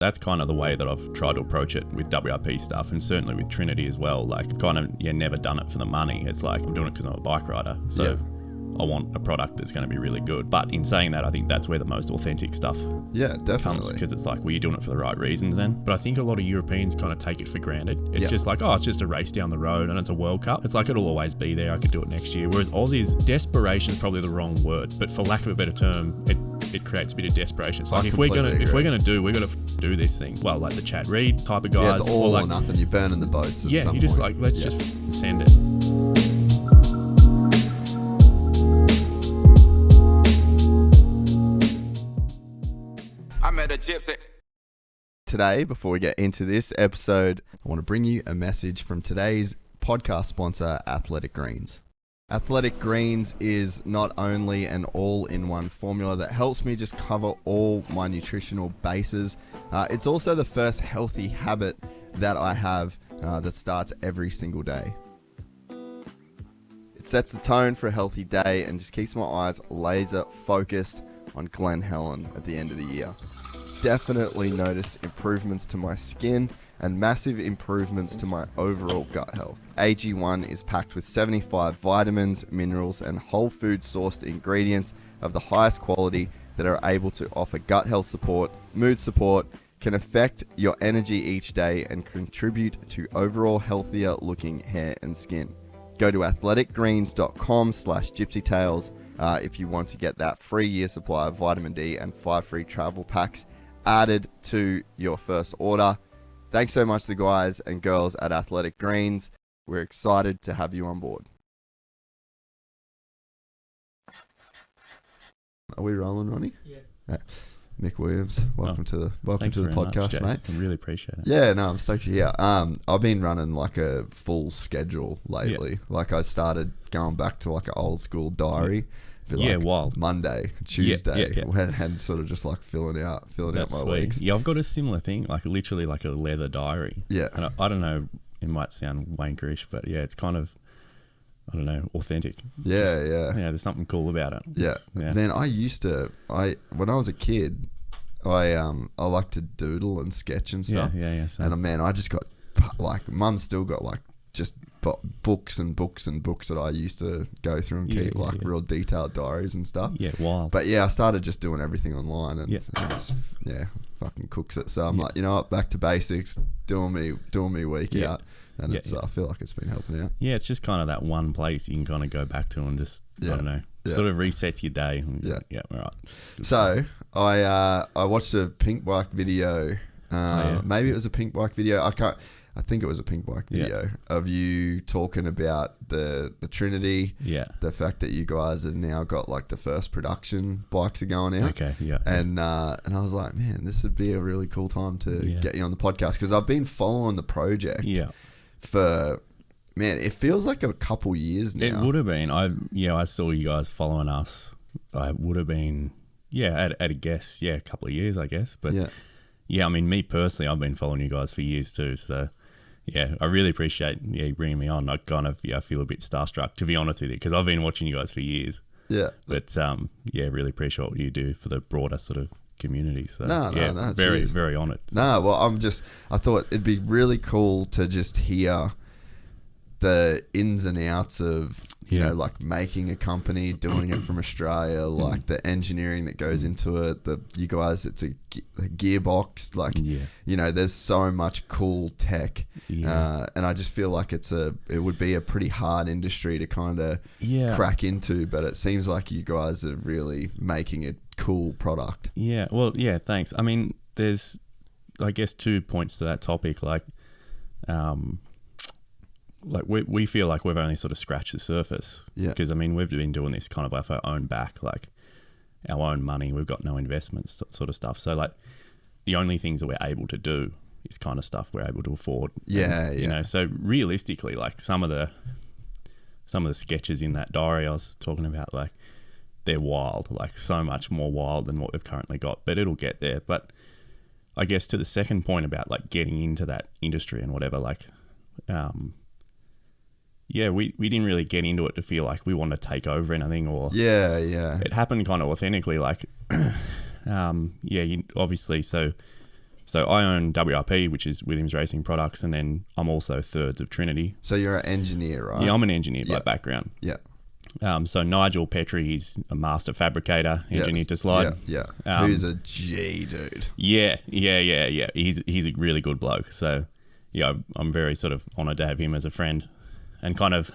That's kind of the way that I've tried to approach it with WRP stuff, and certainly with Trinity as well. Like, I've kind of never done it for the money. It's like I'm doing it because I'm a bike rider. So I want a product that's going to be really good. But in saying that, I think that's where the most authentic stuff comes, because it's like, well, you're doing it for the right reasons then. But I think a lot of Europeans kind of take it for granted. It's just like, oh, it's just a race down the road and it's a World Cup. It's like, it'll always be there. I could do it next year. Whereas Aussies, desperation is probably the wrong word, but for lack of a better term, it creates a bit of desperation. It's like, if we're gonna do this thing. Well, like the Chad Reed type of guys. Yeah, it's all or or nothing. You're burning the boats. At some you're just point. like, let's just send it. I met a gypsy. Today, before we get into this episode, I want to bring you a message from today's podcast sponsor, Athletic Greens. Athletic Greens is not only an all-in-one formula that helps me just cover all my nutritional bases, it's also the first healthy habit that I have that starts every single day. It sets the tone for a healthy day and just keeps my eyes laser focused on Glen Helen at the end of the year. Definitely notice improvements to my skin and massive improvements to my overall gut health. AG1 is packed with 75 vitamins, minerals, and whole food sourced ingredients of the highest quality that are able to offer gut health support, mood support, can affect your energy each day, and contribute to overall healthier looking hair and skin. Go to athleticgreens.com/gypsytales if you want to get that free year supply of vitamin D and 5 free travel packs added to your first order. Thanks so much to the guys and girls at Athletic Greens. We're excited to have you on board. Are we rolling, Ronnie? Yeah. Mick Williams, welcome to the podcast, mate. I really appreciate it. Yeah, no, I'm stoked you're here. I've been running like a full schedule lately. Like, I started going back to like an old school diary. Wild. Monday, Tuesday, and sort of just like filling out my weeks. Yeah, I've got a similar thing, like literally like a leather diary. Yeah. And I don't know, it might sound wankerish, but yeah, it's kind of, I don't know, authentic. Yeah. Yeah, there's something cool about it. Yeah. Man, when I was a kid, I like to doodle and sketch and stuff. Yeah. Same. And man, I just got like, Mum's still got like just books and books and books that I used to go through and keep real detailed diaries and stuff. Yeah, wild. But yeah, I started just doing everything online and it just, fucking cooks it. So I'm like, you know what, back to basics, doing me week out. And I feel like it's been helping out. Yeah, it's just kind of that one place you can kind of go back to and just, I don't know, sort of resets your day. Yeah, all right. So I watched a pink bike video. Maybe it was a pink bike video. I think it was a pink bike video of you talking about the Trinity. Yeah. The fact that you guys have now got like the first production bikes are going out. Okay. Yeah. And I was like, man, this would be a really cool time to get you on the podcast, because I've been following the project. For, man, it feels like a couple years now. It would have been. I saw you guys following us. I would have been, at a guess, a couple of years, I guess. But I mean, me personally, I've been following you guys for years too. So yeah, I really appreciate you bringing me on. I kind of I feel a bit starstruck, to be honest with you, because I've been watching you guys for years. Yeah. But really appreciate what you do for the broader sort of community. So no, very, very honoured. No, well, I thought it'd be really cool to just hear the ins and outs of, you know, like making a company, doing it from Australia, like the engineering that goes into it, you guys, it's a gearbox, like, you know, there's so much cool tech. And I just feel like it would be a pretty hard industry to kind of crack into, but it seems like you guys are really making a cool product. Yeah. Well, thanks. I mean, there's, I guess, 2 points to that topic. Like we feel like we've only sort of scratched the surface. Yeah. Because I mean, we've been doing this kind of off our own back, like our own money. We've got no investments, sort of stuff. So like, the only things that we're able to do is kind of stuff we're able to afford. Yeah. You know, so realistically, like some of the sketches in that diary I was talking about, like they're wild, like so much more wild than what we've currently got. But it'll get there. But I guess to the second point about like getting into that industry and whatever, like. We didn't really get into it to feel like we want to take over anything or... It happened kind of authentically, like, obviously, so So I own WRP, which is Williams Racing Products, and then I'm also thirds of Trinity. So you're an engineer, right? Yeah, I'm an engineer by background. Yeah. So Nigel Petrie, he's a master fabricator, engineer to slide. Yeah. Who's a G dude. Yeah. He's a really good bloke. So yeah, I'm very sort of honoured to have him as a friend. And kind of,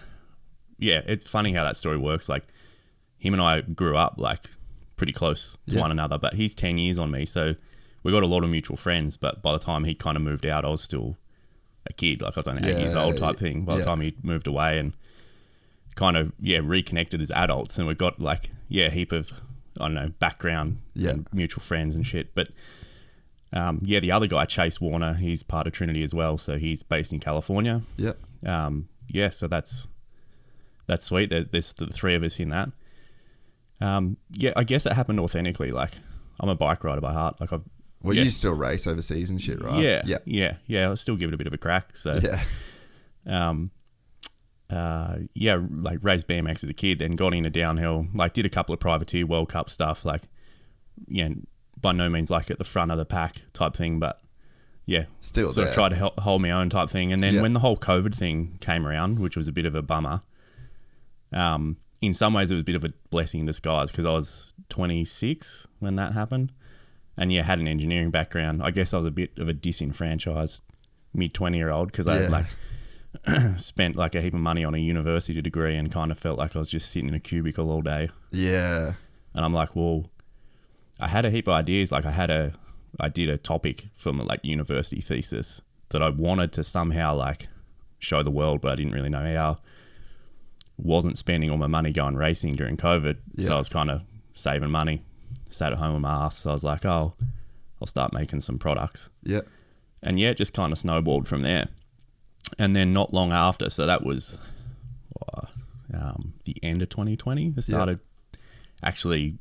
yeah, it's funny how that story works. Like, him and I grew up like pretty close to one another, but he's 10 years on me. So we got a lot of mutual friends, but by the time he kind of moved out, I was still a kid. Like, I was only 8 years old type thing by the time he moved away, and kind of, reconnected as adults. And we've got like, a heap of, I don't know, background and mutual friends and shit. But the other guy, Chase Warner, he's part of Trinity as well. So he's based in California. So that's sweet. There's the three of us in that. I guess it happened authentically. Like, I'm a bike rider by heart. Like, you still race overseas and shit, right? Yeah. I still give it a bit of a crack. So like raced BMX as a kid, then got into downhill. Like, did a couple of privateer World Cup stuff. Like, by no means like at the front of the pack type thing, but still sort of tried to hold my own type thing. And then when the whole COVID thing came around, which was a bit of a bummer, in some ways it was a bit of a blessing in disguise, because I was 26 when that happened, and had an engineering background. I guess I was a bit of a disenfranchised mid-20-year-old, because I had like spent like a heap of money on a university degree and kind of felt like I was just sitting in a cubicle all day. Yeah. And I'm like, well, I had a heap of ideas. Like, I did a topic for my like university thesis that I wanted to somehow like show the world, but I didn't really know how. Wasn't spending all my money going racing during COVID, so I was kind of saving money, sat at home with my ass. So I was like, I'll start making some products. Yeah. And it just kind of snowballed from there. And then not long after, so that was the end of 2020. It started actually,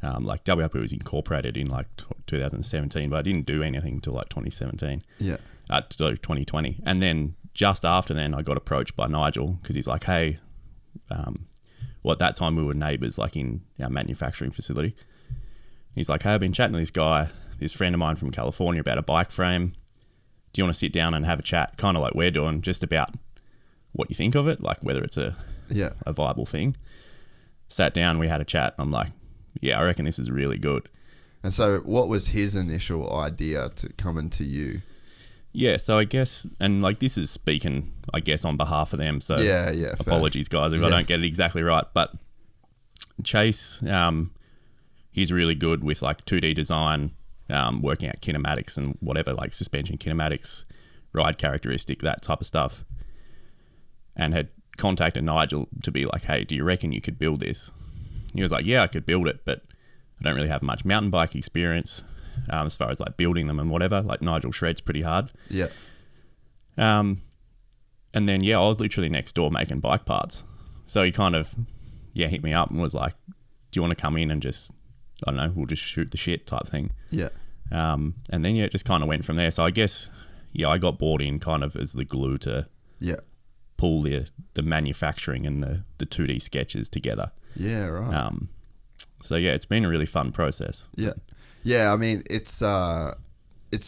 like WRP was incorporated in like 2017, but I didn't do anything until like 2017. Yeah. 2020. And then just after then, I got approached by Nigel, because he's like, hey, at that time we were neighbours, like in our manufacturing facility. He's like, hey, I've been chatting to this friend of mine from California about a bike frame. Do you want to sit down and have a chat, kind of like we're doing, just about what you think of it, like whether it's a viable thing? Sat down, we had a chat, and I'm like, I reckon this is really good. And so what was his initial idea to coming to you? Yeah, so I guess, and like this is speaking, I guess, on behalf of them. So apologies, guys, if I don't get it exactly right. But Chase, he's really good with like 2D design, working out kinematics and whatever, like suspension kinematics, ride characteristic, that type of stuff. And had contacted Nigel to be like, hey, do you reckon you could build this? He was like, yeah, I could build it, but I don't really have much mountain bike experience. As far as like building them and whatever, like Nigel shreds pretty hard. Yeah. And then I was literally next door making bike parts. So he kind of hit me up and was like, do you want to come in and just, I don't know, we'll just shoot the shit type thing. Yeah. And then it just kind of went from there. So I guess I got bought in kind of as the glue to pull the manufacturing and the 2D sketches together. Yeah, right. So it's been a really fun process. Yeah. Yeah, I mean, it's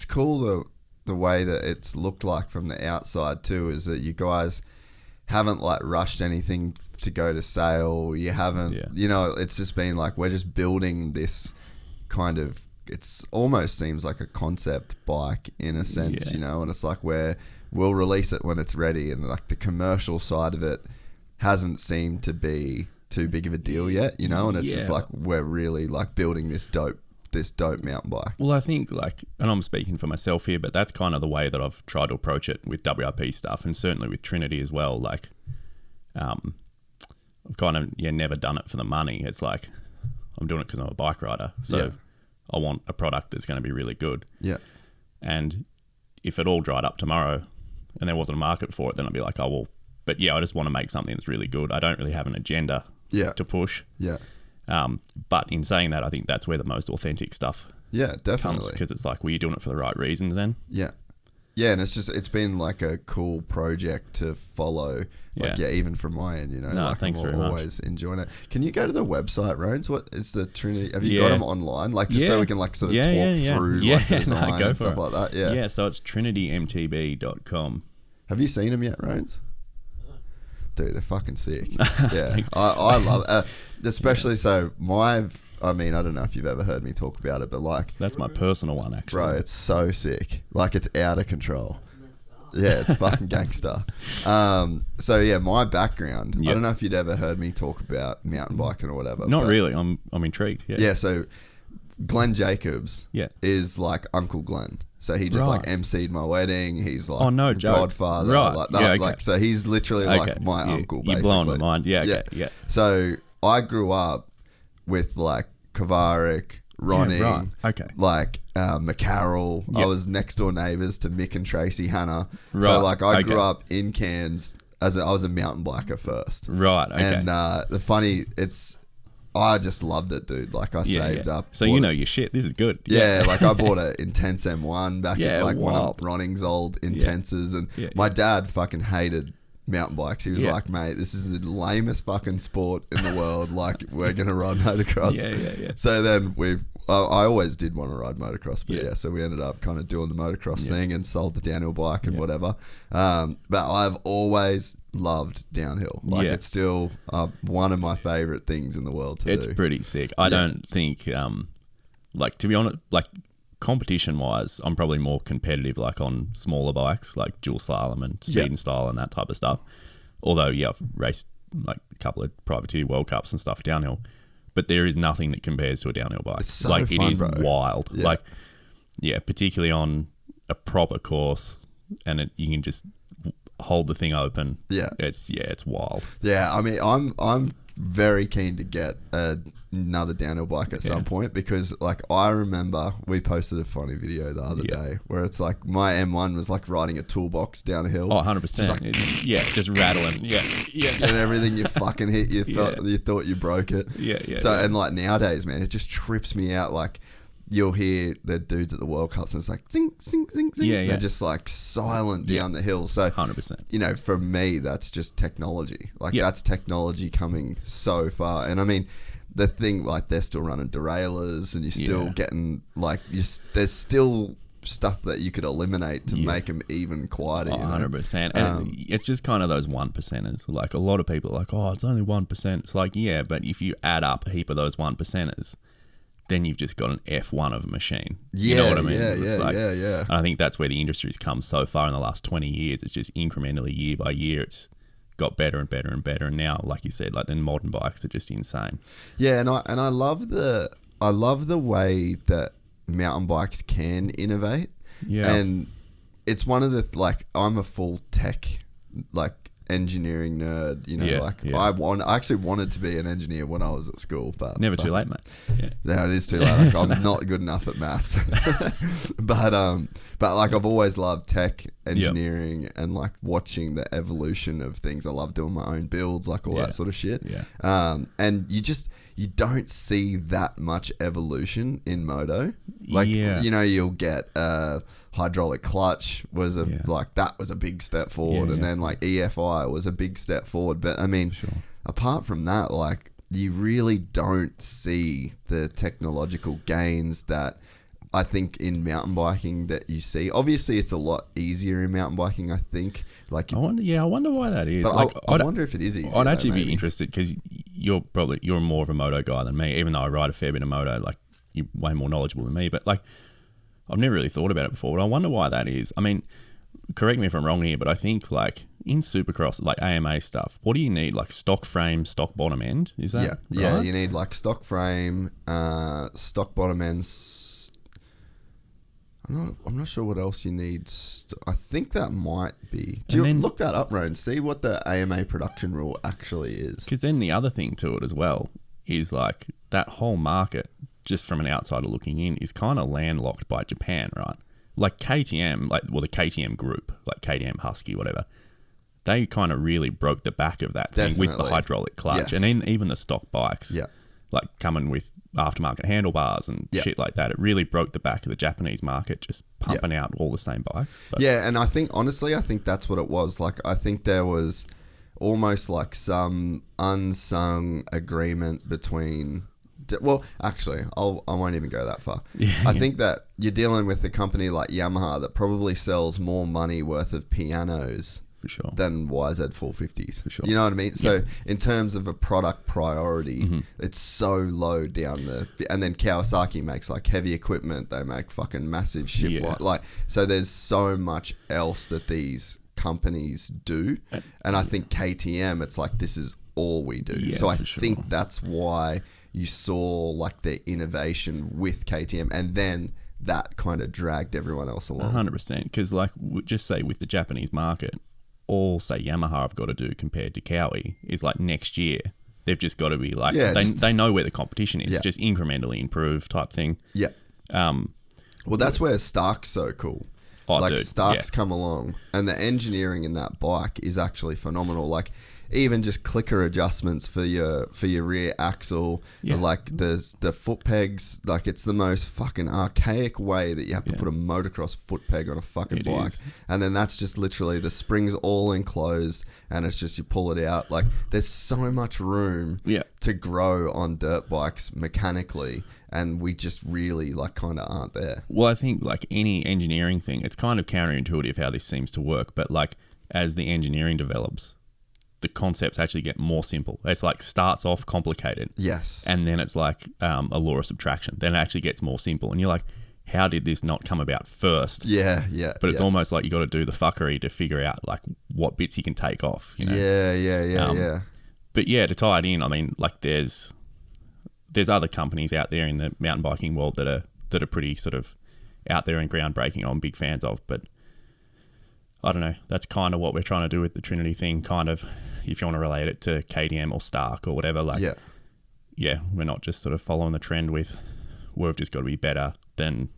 cool the way that it's looked like from the outside too, is that you guys haven't like rushed anything to go to sale. You haven't, it's just been like, we're just building this kind of, it's almost seems like a concept bike in a sense, and it's like we'll release it when it's ready, and like the commercial side of it hasn't seemed to be too big of a deal yet, and it's just like, we're really like building this dope mountain bike. Well, I think like, and I'm speaking for myself here, but that's kind of the way that I've tried to approach it with WRP stuff, and certainly with Trinity as well. Like, I've kind of never done it for the money. It's like, I'm doing it because I'm a bike rider, so I want a product that's going to be really good. Yeah. And if it all dried up tomorrow and there wasn't a market for it, then I'd be like, oh well. But I just want to make something that's really good. I don't really have an agenda to push. Yeah. But in saying that, I think that's where the most authentic stuff definitely comes, because it's like, well, you're doing it for the right reasons then. Yeah. Yeah, and it's been like a cool project to follow. Like, even from my end, you know. No, like thanks very I'm much. always enjoying it. Can you go to the website, Rones? What is the Trinity? Have you got them online? Like, just so we can like sort of talk through like the design and stuff like that. Yeah. Yeah, so it's trinitymtb.com. Have you seen them yet, Rones? Dude, they're fucking sick. Yeah, I love it. Especially so I mean, I don't know if you've ever heard me talk about it, but like... That's my personal one, actually. Bro, it's so sick. Like, it's out of control. Yeah, it's fucking gangster. So, yeah, my background... I don't know if you'd ever heard me talk about mountain biking or whatever. Not really. I'm intrigued. Yeah. Yeah, so Glenn Jacobs is like Uncle Glenn. So he just like emceed my wedding. He's like Godfather. Right. Like that. Like, so he's literally like my uncle, basically. You're blowing my mind. Yeah. So I grew up with like Kovarik, Ronnie, like McCarroll. I was next door neighbours to Mick and Tracy Hanna. So like I grew up in Cairns I was a mountain biker first. Right. Okay. And I just loved it, dude. Like I saved up. So you know your shit. This is good. Yeah, like I bought an Intense M1 back in like one of Ronning's old Intenses, and my dad fucking hated mountain bikes. He was like, mate, this is the lamest fucking sport in the world. Like, we're gonna ride motocross. Yeah. So then I always did want to ride motocross, but so we ended up kind of doing the motocross thing and sold the downhill bike and whatever. But I've always loved downhill. Like, it's still one of my favorite things in the world to do. It's pretty sick. I don't think, like, to be honest, like, competition-wise, I'm probably more competitive, like, on smaller bikes, like dual slalom and speed and style and that type of stuff. Although, I've raced, like, a couple of privateer World Cups and stuff downhill. But there is nothing that compares to a downhill bike. It's so like, fun, it is bro. wild. Yeah. Like, particularly on a proper course, and you can just hold the thing open. Yeah. It's wild. Yeah, I mean, I'm very keen to get another downhill bike at some point, because like I remember we posted a funny video the other day where it's like my M1 was like riding a toolbox down a hill. Oh, 100%. Like, just rattling. Yeah. And everything you fucking hit, you thought you broke it. So and like nowadays, man, it just trips me out. Like, you'll hear the dudes at the World Cups and it's like zing, zing, zing, zing. They're just like silent down the hill. So 100%. You know, for me, that's just technology. Like that's technology coming so far. And I mean, the thing, like, they're still running derailleurs and you're still getting like, there's still stuff that you could eliminate to make them even quieter. 100%. And it's just kind of those 1%ers. Like, a lot of people are like, oh, it's only 1%. It's like, yeah, but if you add up a heap of those 1%ers, then you've just got an F1 of a machine. You know what I mean? Yeah. And I think that's where the industry's come so far in the last 20 years. It's just incrementally, year by year, it's got better and better and better. And now, like you said, like, the modern bikes are just insane. Yeah, and I love the way that mountain bikes can innovate. Yeah. And it's one of the, like, I'm a full tech, like, engineering nerd, you know, I actually wanted to be an engineer when I was at school, but never too late, mate. No, it is too late. Like, I'm not good enough at maths. but like, I've always loved tech, engineering, and like watching the evolution of things. I love doing my own builds, like all that sort of shit. And you don't see that much evolution in moto. Like, you know, you'll get hydraulic clutch was that was a big step forward, and then like EFI was a big step forward. But I mean, apart from that, like, you really don't see the technological gains that I think in mountain biking that you see. Obviously, it's a lot easier in mountain biking, I think. Like, I wonder why that is. But like, I wonder if it is easier. I'd actually be interested, because you're more of a moto guy than me, even though I ride a fair bit of moto. Like, you're way more knowledgeable than me. But like, I've never really thought about it before. But I wonder why that is. I mean, correct me if I'm wrong here, but I think like in Supercross, like AMA stuff, what do you need? Like stock frame, stock bottom end? Is that right? Yeah, you need like stock frame, stock bottom end. I'm not sure what else you need. I think that might be. Look that up, Ron? See what the AMA production rule actually is. Because then the other thing to it as well is like that whole market, just from an outsider looking in, is kind of landlocked by Japan, right? Like KTM, the KTM group, like KTM Husky, whatever, they kind of really broke the back of that thing with the hydraulic clutch. And then even the stock bikes. like coming with aftermarket handlebars and shit like that. It really broke the back of the Japanese market, just pumping out all the same bikes. But yeah, and I think, honestly, I think that's what it was. Like, I think there was almost like some unsung agreement between... Well, actually, I won't even go that far. I think that you're dealing with a company like Yamaha that probably sells more money worth of pianos for sure than YZ450s. For sure. You know what I mean? So in terms of a product priority, it's so low down the... And then Kawasaki makes like heavy equipment. They make fucking massive shit. Like, so there's so much else that these companies do. And I think KTM, it's like, this is all we do. So I think that's why you saw like their innovation with KTM, and then that kind of dragged everyone else along. 100%. Because like, just say with the Japanese market, all say Yamaha have got to do compared to Cowie is like next year they've just got to be like they know where the competition is, just incrementally improve type thing. Well, that's where Stark's so cool. Like, dude, Stark's come along, and the engineering in that bike is actually phenomenal. Like, even just clicker adjustments for your rear axle, like the foot pegs, like it's the most fucking archaic way that you have to put a motocross foot peg on a fucking bike. And then that's just literally the springs all enclosed, and it's just you pull it out. Like, there's so much room to grow on dirt bikes mechanically, and we just really like kind of aren't there. Well, I think like any engineering thing, it's kind of counterintuitive how this seems to work, but like as the engineering develops, the concepts actually get more simple. It's like starts off complicated. Yes. And then it's like a law of subtraction. Then it actually gets more simple. And you're like, how did this not come about first? Yeah. But it's almost like you got to do the fuckery to figure out like what bits you can take off. You know? Yeah. But yeah, to tie it in, I mean, like there's other companies out there in the mountain biking world that are pretty sort of out there and groundbreaking I'm big fans of, but I don't know. That's kind of what we're trying to do with the Trinity thing, kind of, if you want to relate it to KTM or Stark or whatever. Like, we're not just sort of following the trend with, we've just got to be better than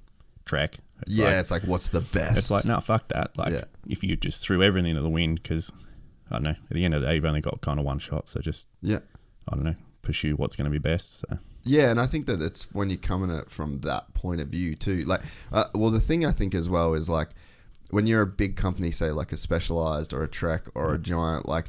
Trek. It's like, what's the best? It's like, no, fuck that. Like, if you just threw everything into the wind, because, I don't know, at the end of the day, you've only got kind of one shot. So just, I don't know, pursue what's going to be best. So. Yeah, and I think that it's when you're coming at it from that point of view too. Like, well, the thing I think as well is like, when you're a big company, say like a Specialized or a Trek or a Giant, like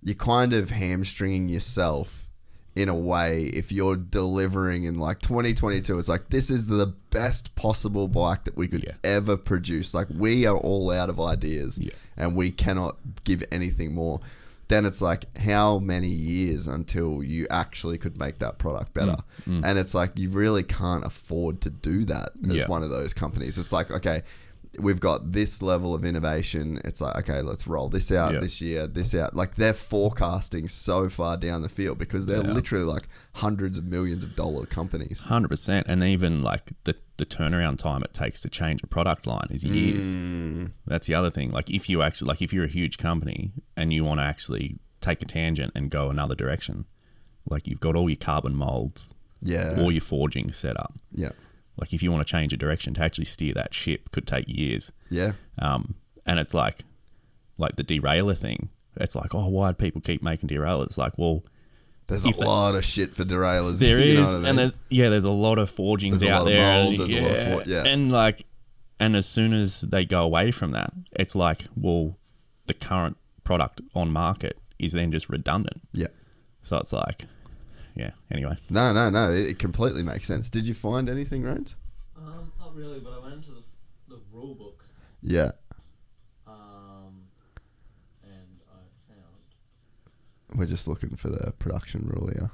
you're kind of hamstringing yourself in a way if you're delivering in like 2022. It's like, this is the best possible bike that we could ever produce. Like, we are all out of ideas and we cannot give anything more. Then it's like, how many years until you actually could make that product better? And it's like, you really can't afford to do that as one of those companies. It's like, okay, we've got this level of innovation. It's like, okay, let's roll this out this year, this out. Like, they're forecasting so far down the field because they're literally like hundreds of millions of dollar companies. 100%. And even like the turnaround time it takes to change a product line is years. That's the other thing. Like, if you actually, like, if you're a huge company and you want to actually take a tangent and go another direction, like, you've got all your carbon molds, all your forging set up. Like, if you want to change a direction to actually steer that ship could take years. And it's like the derailleur thing. It's like, oh, why do people keep making derailleurs? It's like, well, there's a lot of shit for derailleurs. There is, know what I mean? and there's a lot of forgings out there. There's a lot of molds, and like, and as soon as they go away from that, it's like, well, the current product on market is then just redundant. So it's like, anyway. No, it completely makes sense. Did you find anything, Rance? Not really, but I went into the rule book. Yeah. And I found... We're just looking for the production rule here.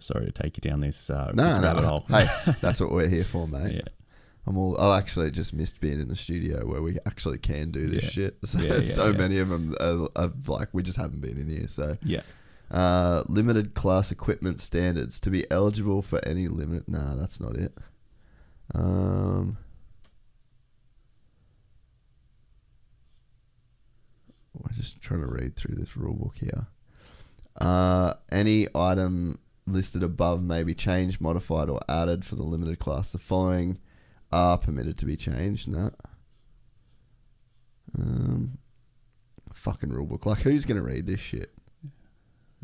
Sorry to take you down this rabbit hole. Hey, that's what we're here for, mate. I actually just missed being in the studio where we actually can do this shit. So many of them are like, we just haven't been in here. So limited class equipment standards to be eligible for any limit. Nah, that's not it. We're just trying to read through this rule book here. Any item listed above may be changed, modified, or added for the limited class. The following are permitted to be changed. Nah. Fucking rule book. Like, who's gonna read this shit?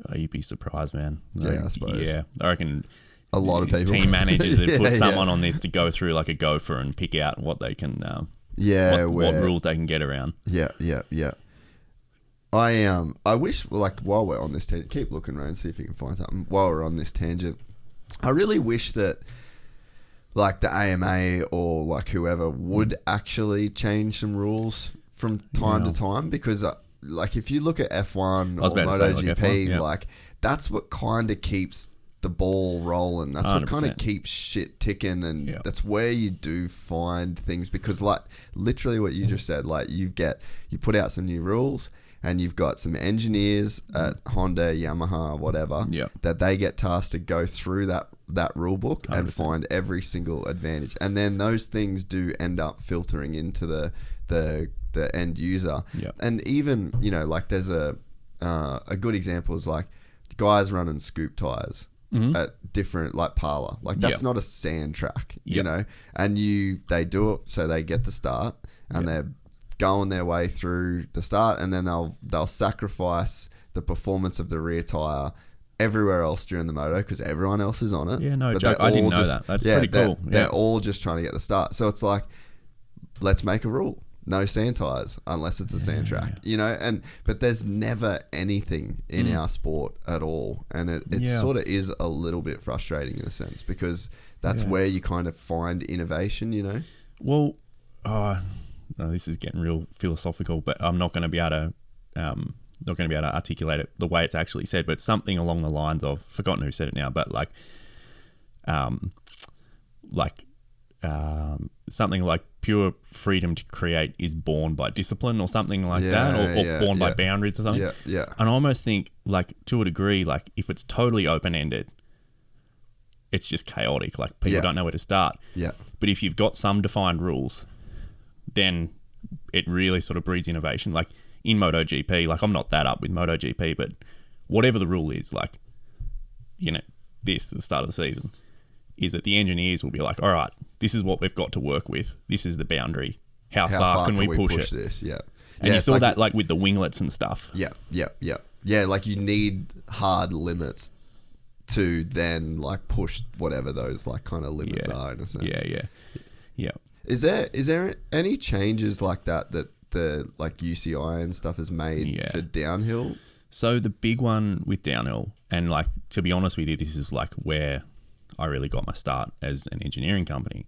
Oh, you'd be surprised, man. Yeah, I suppose. Yeah, I reckon A lot of people. team managers have Yeah, put yeah. someone on this to go through like a gopher and pick out what they can, what rules they can get around. Yeah. I wish, like, while we're on this tangent, keep looking around, see if you can find something. While we're on this tangent, I really wish that, like, the AMA or like whoever would actually change some rules from time to time, because, like, if you look at F1 or MotoGP, like, that's what kind of keeps the ball rolling. That's 100%. what kind of keeps shit ticking, and that's where you do find things, because, like, literally what you just said, like, you put out some new rules, and you've got some engineers at Honda, Yamaha, whatever, that they get tasked to go through that rule book 100%. And find every single advantage, and then those things do end up filtering into the end user. And even, you know, like, there's a good example is like guys running scoop tires at different, like, parlor, like, that's not a sand track, you know, and they do it so they get the start, and they're going their way through the start, and then they'll sacrifice the performance of the rear tire everywhere else during the moto because everyone else is on it. Yeah, no joke. I didn't know that. That's pretty cool. They're all just trying to get the start. So it's like, let's make a rule. No sand tires unless it's a sand track, you know, but there's never anything in our sport at all. And it sort of is a little bit frustrating in a sense, because that's where you kind of find innovation, you know? Well, no, this is getting real philosophical, but I'm not going to be able to articulate it the way it's actually said, but something along the lines of, forgotten who said it now, but something like pure freedom to create is born by discipline or something like that, or born by boundaries or something. And I almost think, like, to a degree, like, if it's totally open-ended, it's just chaotic. Like, people don't know where to start. But if you've got some defined rules, then it really sort of breeds innovation. Like, in MotoGP, like, I'm not that up with MotoGP, but whatever the rule is, like, you know, this at the start of the season, is that the engineers will be like, all right, this is what we've got to work with. This is the boundary. How far can we push it? This? And you saw that, like, with the winglets and stuff. Yeah, like, you need hard limits to then, like, push whatever those, like, kind of limits are, in a sense. Yeah. Is there any changes like that the, like, UCI and stuff has made for downhill? So the big one with downhill, and, like, to be honest with you, this is, like, where I really got my start as an engineering company.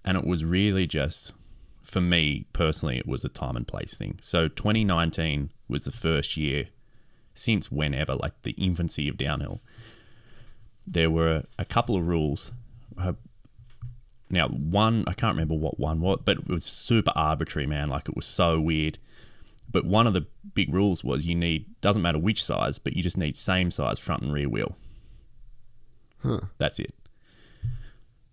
And it was really just, for me personally, it was a time and place thing. So 2019 was the first year since whenever, like, the infancy of downhill. There were a couple of rules. Now, one, I can't remember what one was, but it was super arbitrary, man. Like, it was so weird. But one of the big rules was doesn't matter which size, but you just need same size front and rear wheel. That's it.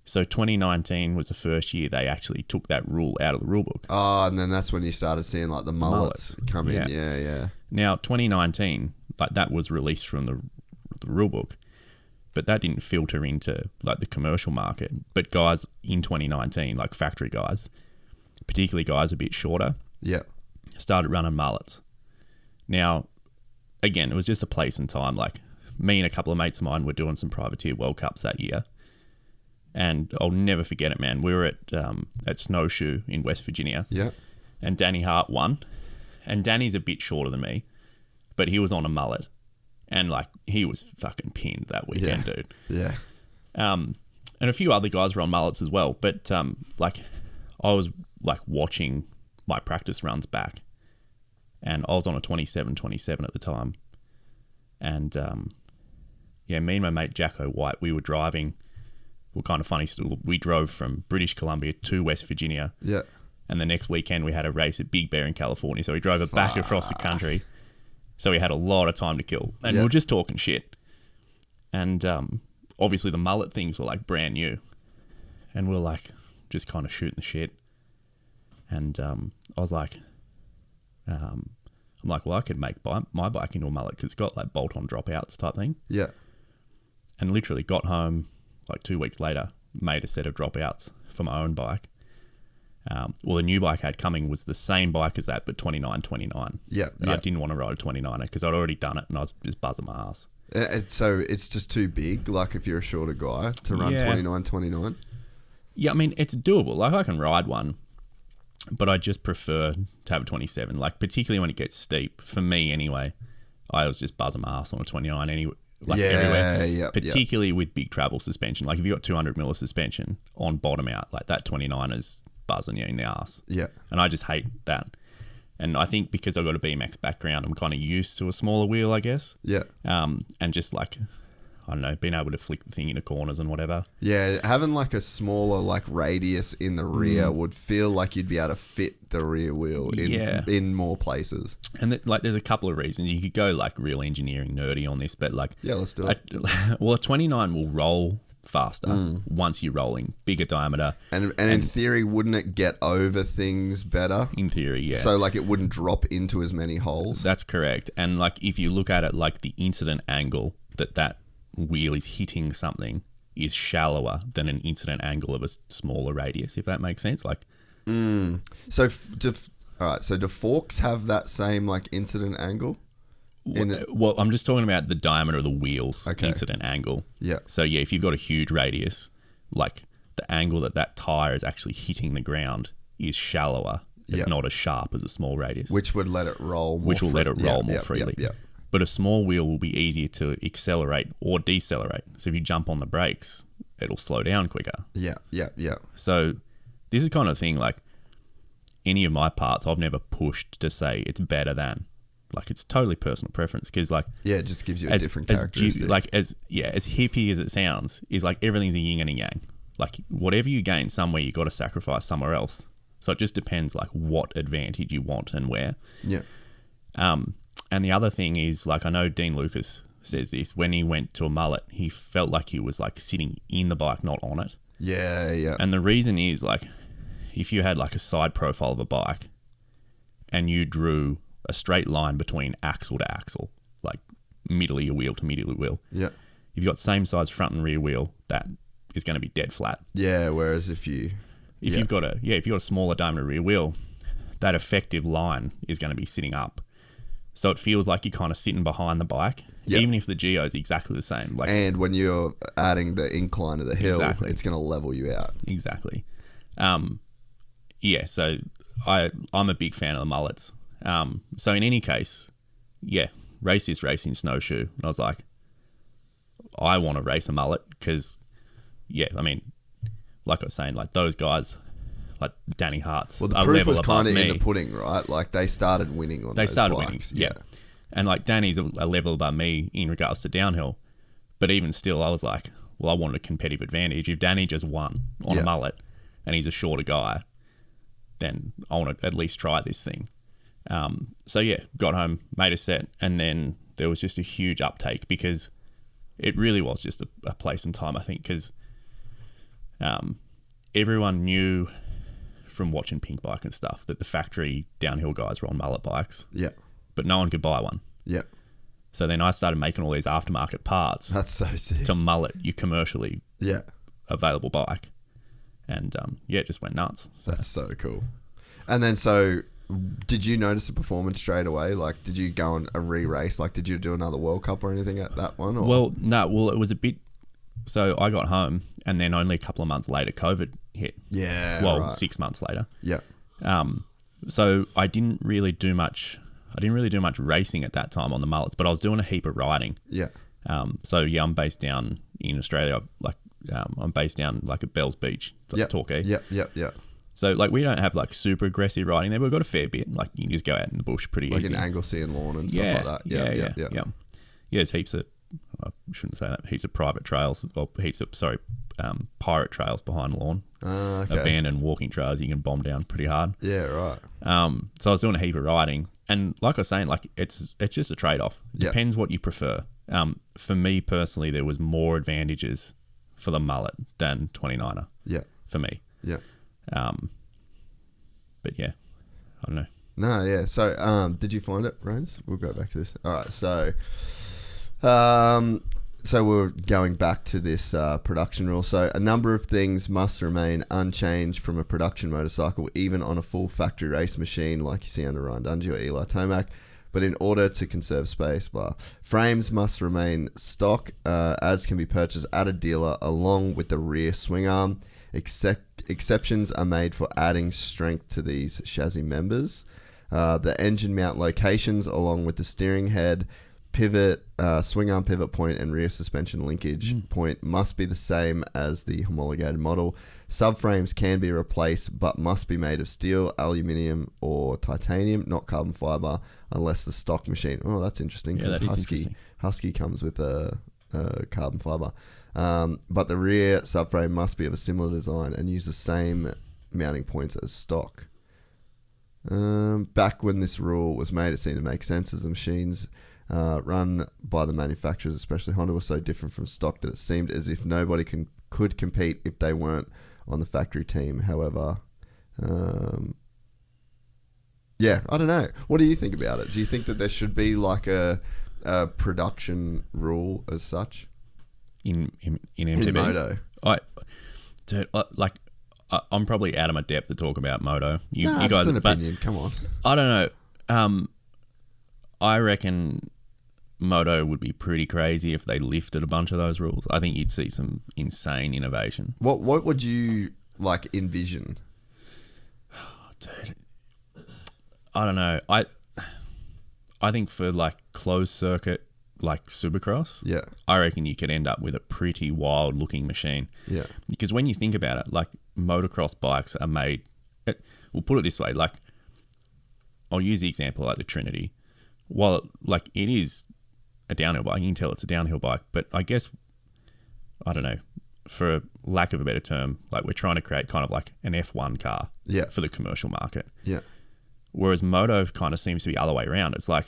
So 2019 was the first year they actually took that rule out of the rule book. Oh, and then that's when you started seeing, like, the mullets come in. Yeah. Now, 2019, like, that was released from the rule book, but that didn't filter into, like, the commercial market. But guys in 2019, like factory guys, particularly guys a bit shorter, started running mullets. Now, again, it was just a place and time. Like, me and a couple of mates of mine were doing some privateer World Cups that year, and I'll never forget it, man. We were at Snowshoe in West Virginia, and Danny Hart won. And Danny's a bit shorter than me, but he was on a mullet. And, like, he was fucking pinned that weekend, dude. Yeah. And a few other guys were on mullets as well. But, like, I was, like, watching my practice runs back. And I was on a 27 at the time. And, me and my mate Jacko White, we were driving. Well, kind of funny still. We drove from British Columbia to West Virginia. Yeah. And the next weekend we had a race at Big Bear in California. So we drove it back across the country. So we had a lot of time to kill. And we were just talking shit. And obviously the mullet things were, like, brand new. And we were, like, just kind of shooting the shit. And I was like, I'm like, well, I could make my bike into a mullet because it's got, like, bolt-on dropouts type thing. Yeah. And literally got home, like, 2 weeks later, made a set of dropouts for my own bike. well, the new bike I had coming was the same bike as that, but 29. Yeah. And I didn't want to ride a 29er because I'd already done it and I was just buzzing my ass. So it's just too big, like if you're a shorter guy, to run 29. Yeah, I mean, it's doable. Like, I can ride one, but I just prefer to have a 27. Like, particularly when it gets steep, for me anyway, I was just buzzing my ass on a 29 anyway. Like everywhere, particularly with big travel suspension. Like if you've got 200mm of suspension on bottom out, like that 29 is buzzing you in the ass. Yeah. And I just hate that. And I think because I've got a BMX background, I'm kind of used to a smaller wheel, I guess. Yeah. And just like, I don't know, being able to flick the thing into corners and whatever. Yeah, having like a smaller like radius in the rear would feel like you'd be able to fit the rear wheel in more places. And there's a couple of reasons. You could go like real engineering nerdy on this, but like... Yeah, let's do it. Well, a 29 will roll faster once you're rolling, bigger diameter. And in theory, wouldn't it get over things better? In theory, yeah. So like it wouldn't drop into as many holes? That's correct. And like if you look at it, like the incident angle that wheel is hitting something is shallower than an incident angle of a smaller radius, if that makes sense. Like, so do forks have that same like incident angle? Well, I'm just talking about the diameter of the wheel's incident angle. Yeah. So yeah, if you've got a huge radius, like the angle that tire is actually hitting the ground is shallower. It's not as sharp as a small radius, which would let it roll. More freely. Yeah. But a small wheel will be easier to accelerate or decelerate. So if you jump on the brakes, it'll slow down quicker. Yeah. So this is kind of thing, like any of my parts, I've never pushed to say it's better than. Like it's totally personal preference because like... Yeah, it just gives you a different characteristic. As hippie as it sounds, is like everything's a yin and a yang. Like whatever you gain somewhere, you got to sacrifice somewhere else. So it just depends like what advantage you want and where. Yeah. And the other thing is, like, I know Dean Lucas says this, when he went to a mullet, he felt like he was, like, sitting in the bike, not on it. Yeah. And the reason is, like, if you had, like, a side profile of a bike and you drew a straight line between axle to axle, like, middle of your wheel to middle of your wheel. Yeah. If you've got same size front and rear wheel, that is going to be dead flat. Yeah, whereas if you've got a smaller diameter rear wheel, that effective line is going to be sitting up. So it feels like you're kind of sitting behind the bike, even if the geo is exactly the same. Like, and when you're adding the incline to the hill, it's going to level you out. Exactly. So I'm a big fan of the mullets. So in any case, race this racing snowshoe. And I was like, I want to race a mullet because, I mean, like I was saying, like those guys... like Danny Hart's the proof was kind of in the pudding, right? Like they started winning on those bikes. Yeah. And like Danny's a level above me in regards to downhill. But even still, I was like, well, I wanted a competitive advantage. If Danny just won on a mullet and he's a shorter guy, then I want to at least try this thing. Got home, made a set, and then there was just a huge uptake because it really was just a place and time, I think, because everyone knew... from watching Pink Bike and stuff that the factory downhill guys were on mullet bikes. Yeah. But no one could buy one. Yeah. So then I started making all these aftermarket parts. That's so sick. To mullet your commercially available bike. And it just went nuts. So. That's so cool. And then did you notice a performance straight away? Like did you go on a re-race? Like did you do another World Cup or anything at that one? Or? Well, no. Well, it was a bit... So I got home and then only a couple of months later COVID hit. Yeah. Well, 6 months later. Yeah. So I didn't really do much racing at that time on the mullets, but I was doing a heap of riding. Yeah. I'm based down in Australia. I'm based down like at Bells Beach, Torquay. Yeah. So like we don't have like super aggressive riding there. We've got a fair bit. Like you can just go out in the bush pretty easy. Like in Anglesey and Lawn and stuff like that. Yeah. Yeah, there's heaps of... I shouldn't say that. Heaps of private trails, or pirate trails behind Lawn. Abandoned walking trails you can bomb down pretty hard. Yeah, right. So I was doing a heap of riding, and like I was saying, like it's just a trade-off. Depends what you prefer. For me personally, there was more advantages for the mullet than 29er. Yeah. For me. Yeah. But yeah, I don't know. No, yeah. So, did you find it, Rose? We'll go back to this. All right. So So we're going back to this production rule. So a number of things must remain unchanged from a production motorcycle, even on a full factory race machine like you see under Ryan Dungey or Eli Tomac. But in order to conserve space, blah. Frames must remain stock, as can be purchased at a dealer, along with the rear swing arm. Exceptions are made for adding strength to these chassis members. The engine mount locations, along with the steering head, pivot, swing arm pivot point, and rear suspension linkage point, must be the same as the homologated model. Subframes can be replaced, but must be made of steel, aluminium, or titanium, not carbon fiber, unless the stock machine. Oh, that's interesting. Yeah, that is interesting. Husky comes with a carbon fiber. But the rear subframe must be of a similar design and use the same mounting points as stock. Back when this rule was made, it seemed to make sense, as the machines run by the manufacturers, especially Honda, were so different from stock that it seemed as if nobody could compete if they weren't on the factory team. However, yeah, I don't know. What do you think about it? Do you think that there should be like a production rule as such in MTB? In Moto? I'm probably out of my depth to talk about Moto. You guys, that's an opinion. Come on. I don't know. I reckon Moto would be pretty crazy if they lifted a bunch of those rules. I think you'd see some insane innovation. What would you like envision? Dude, I don't know. I think for like closed circuit, like Supercross, yeah, I reckon you could end up with a pretty wild looking machine. Yeah, because when you think about it, like motocross bikes are made. We'll put it this way: like, I'll use the example like the Trinity. While like it is a downhill bike, you can tell it's a downhill bike, but I guess, I don't know, for lack of a better term, like we're trying to create kind of like an F1 car, yeah, for the commercial market. Yeah. Whereas Moto kind of seems to be the other way around. It's like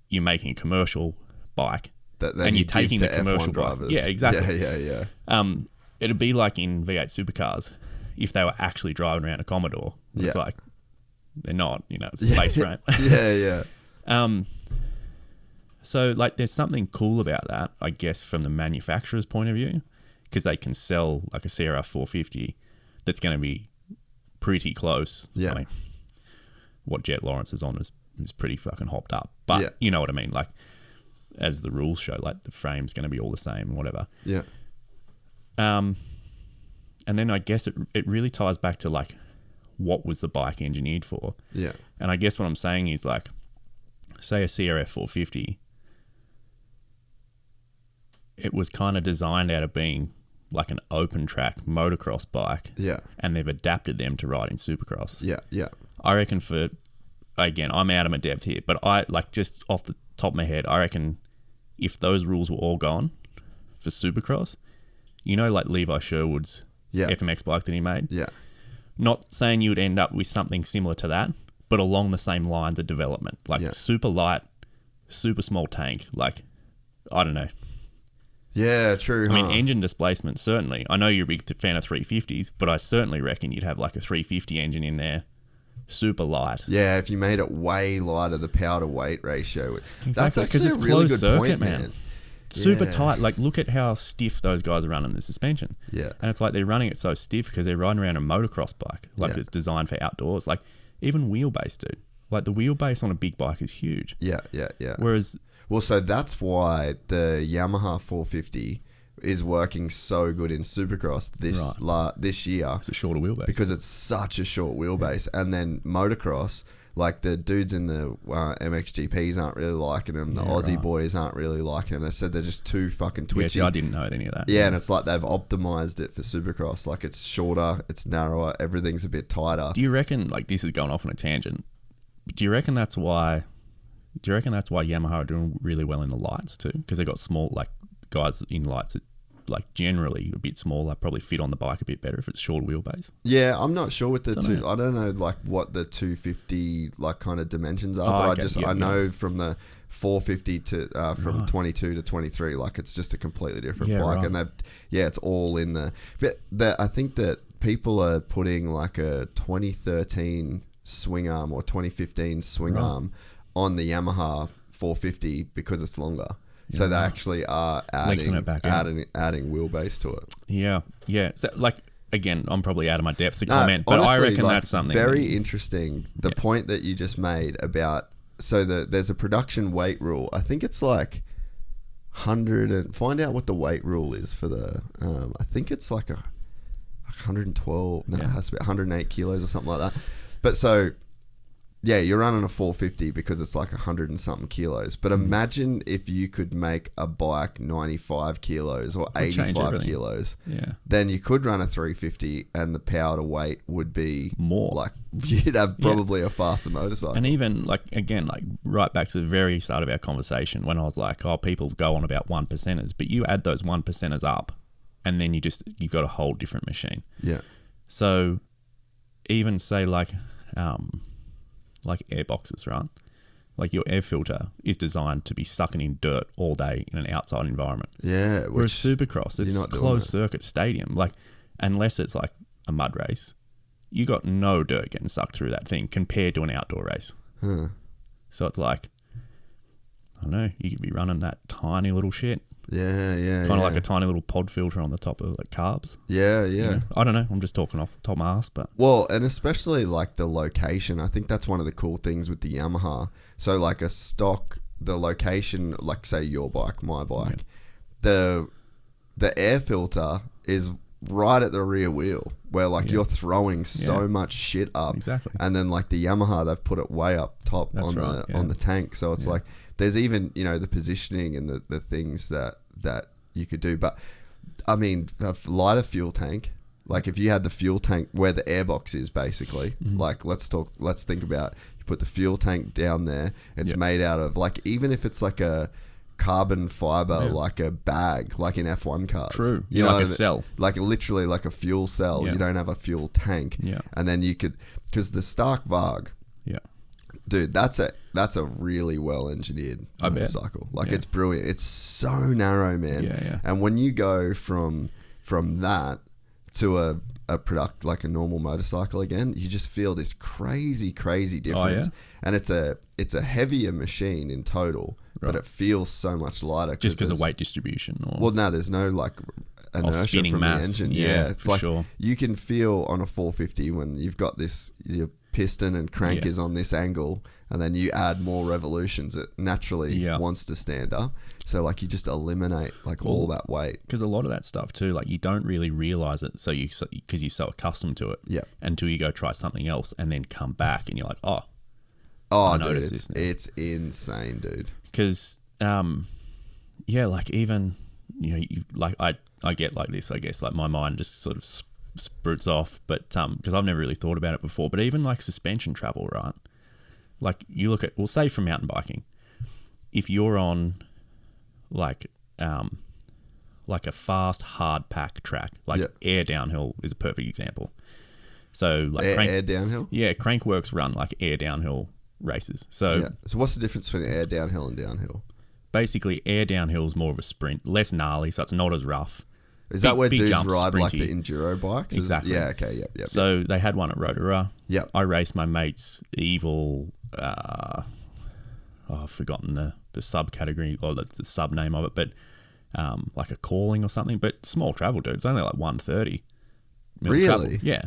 you're making a commercial bike and you're taking the commercial bike. Yeah, exactly. Yeah. It'd be like in V8 supercars if they were actually driving around a Commodore. It's like they're not, it's a space frame. Yeah. So like there's something cool about that, I guess, from the manufacturer's point of view, because they can sell like a CRF 450 that's going to be pretty close. Yeah. I mean, what Jet Lawrence is on is pretty fucking hopped up. But you know what I mean? Like, as the rules show, like the frame's going to be all the same and whatever. Yeah. And then I guess it really ties back to like, what was the bike engineered for? Yeah. And I guess what I'm saying is like, say a CRF 450, it was kind of designed out of being like an open track motocross bike. Yeah. And they've adapted them to ride in Supercross. Yeah. I reckon again, I'm out of my depth here, but I like just off the top of my head, I reckon if those rules were all gone for Supercross, like Levi Sherwood's FMX bike that he made. Yeah. Not saying you would end up with something similar to that, but along the same lines of development. Like super light, super small tank. Like, I don't know. Yeah, true. I mean, engine displacement, certainly. I know you're a big fan of 350s, but I certainly reckon you'd have like a 350 engine in there. Super light. Yeah, if you made it way lighter, the power to weight ratio. Exactly, that's because actually it's a really closed good circuit, point, man. Super tight. Like, look at how stiff those guys are running the suspension. Yeah. And it's like they're running it so stiff because they're riding around a motocross bike. Like, it's designed for outdoors. Like, even wheelbase, dude. Like, the wheelbase on a big bike is huge. Yeah. Whereas... Well, so that's why the Yamaha 450 is working so good in Supercross this year. It's a shorter wheelbase. Because it's such a short wheelbase. Yeah. And then motocross, like the dudes in the MXGPs aren't really liking them. The Aussie boys aren't really liking them. They said they're just too fucking twitchy. Yeah, see, I didn't know any of that. Yeah, and it's like they've optimized it for Supercross. Like it's shorter, it's narrower, everything's a bit tighter. Do you reckon, like this is going off on a tangent, but do you reckon that's why Yamaha are doing really well in the lights too? Because they got small, like guys in lights that like generally a bit smaller, probably fit on the bike a bit better if it's short wheelbase. Yeah, I'm not sure with the two. I don't know like what the 250 like kind of dimensions are, but I know from the 450 to from 22 to 23, like it's just a completely different bike, and it's all in the. But I think that people are putting like a 2013 swing arm or 2015 swing arm on the Yamaha 450 because it's longer. So they actually are Lengthen it back out. adding wheelbase to it. Yeah. So like, again, I'm probably out of my depth to comment, but honestly, I reckon like, that's something very interesting. The point that you just made about there's a production weight rule. I think it's like 100 and find out what the weight rule is for the. I think it's like 112. No, it has to be 108 kilos or something like that. But so. Yeah, you're running a 450 because it's like 100 and something kilos. But imagine if you could make a bike 95 kilos or 85 kilos. Yeah. Then you could run a 350 and the power to weight would be more. Like you'd have probably a faster motorcycle. And even like, again, like right back to the very start of our conversation when I was like, oh, people go on about 1%ers, but you add those 1%ers up and then you've got a whole different machine. Yeah. So even say like air boxes, right? Like your air filter is designed to be sucking in dirt all day in an outside environment. Yeah. Whereas Supercross, it's closed circuit stadium. Like, unless it's like a mud race, you got no dirt getting sucked through that thing compared to an outdoor race. Huh. So it's like, I don't know, you could be running that tiny little shit. Yeah. Kind of like a tiny little pod filter on the top of like carbs. Yeah. You know? I don't know. I'm just talking off the top of my ass, but. Well, and especially like the location. I think that's one of the cool things with the Yamaha. So like the location, like say your bike, my bike, the air filter is right at the rear wheel where like you're throwing so much shit up. Exactly. And then like the Yamaha, they've put it way up top on the tank. So it's like, there's even, the positioning and the things that you could do. But, I mean, a lighter fuel tank, like if you had the fuel tank where the airbox is basically, like let's think about, you put the fuel tank down there, it's made out of, like even if it's like a carbon fiber, like a bag, like in F1 cars. True. You know, like a cell. Like literally like a fuel cell. You don't have a fuel tank. Yeah. And then you could, because the Stark Varg, dude, that's a really well engineered motorcycle. Like it's brilliant. It's so narrow, man. Yeah. And when you go from that to a product like a normal motorcycle again, you just feel this crazy difference. And it's a heavier machine in total, but it feels so much lighter. Just because of weight distribution. Well, no, there's no like inertia spinning from mass. the engine. Yeah, it's for like sure. You can feel on a 450 when you've got this. Your piston and crank is on this angle, and then you add more revolutions, it naturally wants to stand up. So like you just eliminate like all that weight. Because a lot of that stuff too, like you don't really realize it, because you're so accustomed to it. Yeah. Until you go try something else and then come back and you're like, I dude, noticed this now. It's insane, dude. Because like even like I get like this, I guess, like my mind just sort of sprouts off, but because I've never really thought about it before, but even like suspension travel, right? Like you look at, well, say for mountain biking, if you're on like a fast hard pack track, like air downhill is a perfect example. So like air downhill, Crankworks run like air downhill races. So what's the difference between air downhill and downhill? Basically, air downhill is more of a sprint, less gnarly, so it's not as rough. Is that where dudes jumps, ride sprinty. like the enduro bikes? Exactly. Yeah, okay, yep. So they had one at Rotorua. Yep. I raced my mate's Evil, I've forgotten the subcategory or the sub name of it, but like a calling or something, but small travel, dude. It's only like 130 mil really? Travel. Yeah.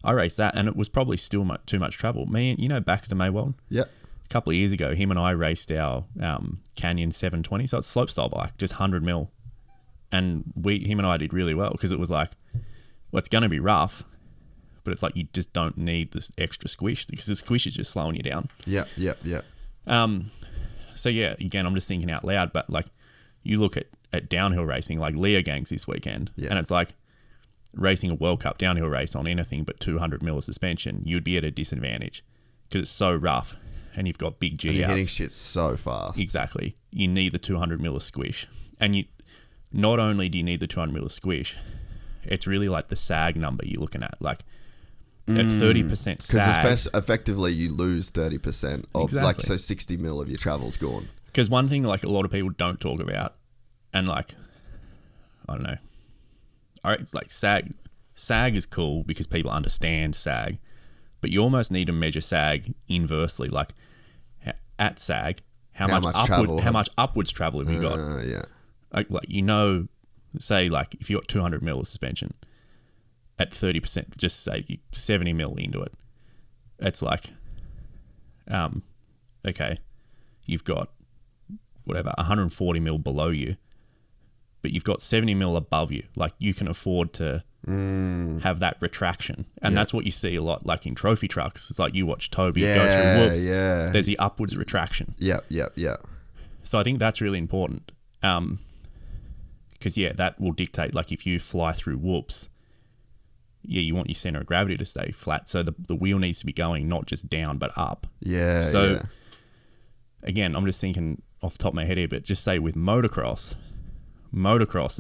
I raced that and it was probably still too much travel. Me and, Baxter Maywald? Yep. A couple of years ago, him and I raced our Canyon 720, so it's a slopestyle bike, just 100 mil. And him and I did really well because it was like, well, it's going to be rough, but it's like you just don't need this extra squish because the squish is just slowing you down. Yeah. So yeah, again, I'm just thinking out loud, but like you look at downhill racing, like Leo Gangs this weekend, and it's like racing a World Cup downhill race on anything but 200 mil of suspension, you'd be at a disadvantage because it's so rough and you've got big G outs. You're hitting shit so fast. Exactly. You need the 200 mil of squish. And not only do you need the 200 mil of squish, it's really like the sag number you're looking at. Like at 30% sag. Because effectively you lose 30% of like, so 60 mil of your travel's gone. Because one thing like a lot of people don't talk about, and like, I don't know. All right, it's like sag. Sag is cool because people understand sag, but you almost need to measure sag inversely. Like at sag, how much upwards travel have you got? Yeah. Like say like if you got 200 mil of suspension at 30%, just say 70 mil into it, it's like, okay, you've got whatever 140 mil below you, but you've got 70 mil above you. Like you can afford to have that retraction, and that's what you see a lot, like in trophy trucks. It's like you watch Toby go through whoops. Yeah, there's the upwards retraction. Yeah. So I think that's really important, because that will dictate. Like if you fly through whoops, you want your center of gravity to stay flat, so the wheel needs to be going not just down but up. Again, I'm just thinking off the top of my head here, but just say with motocross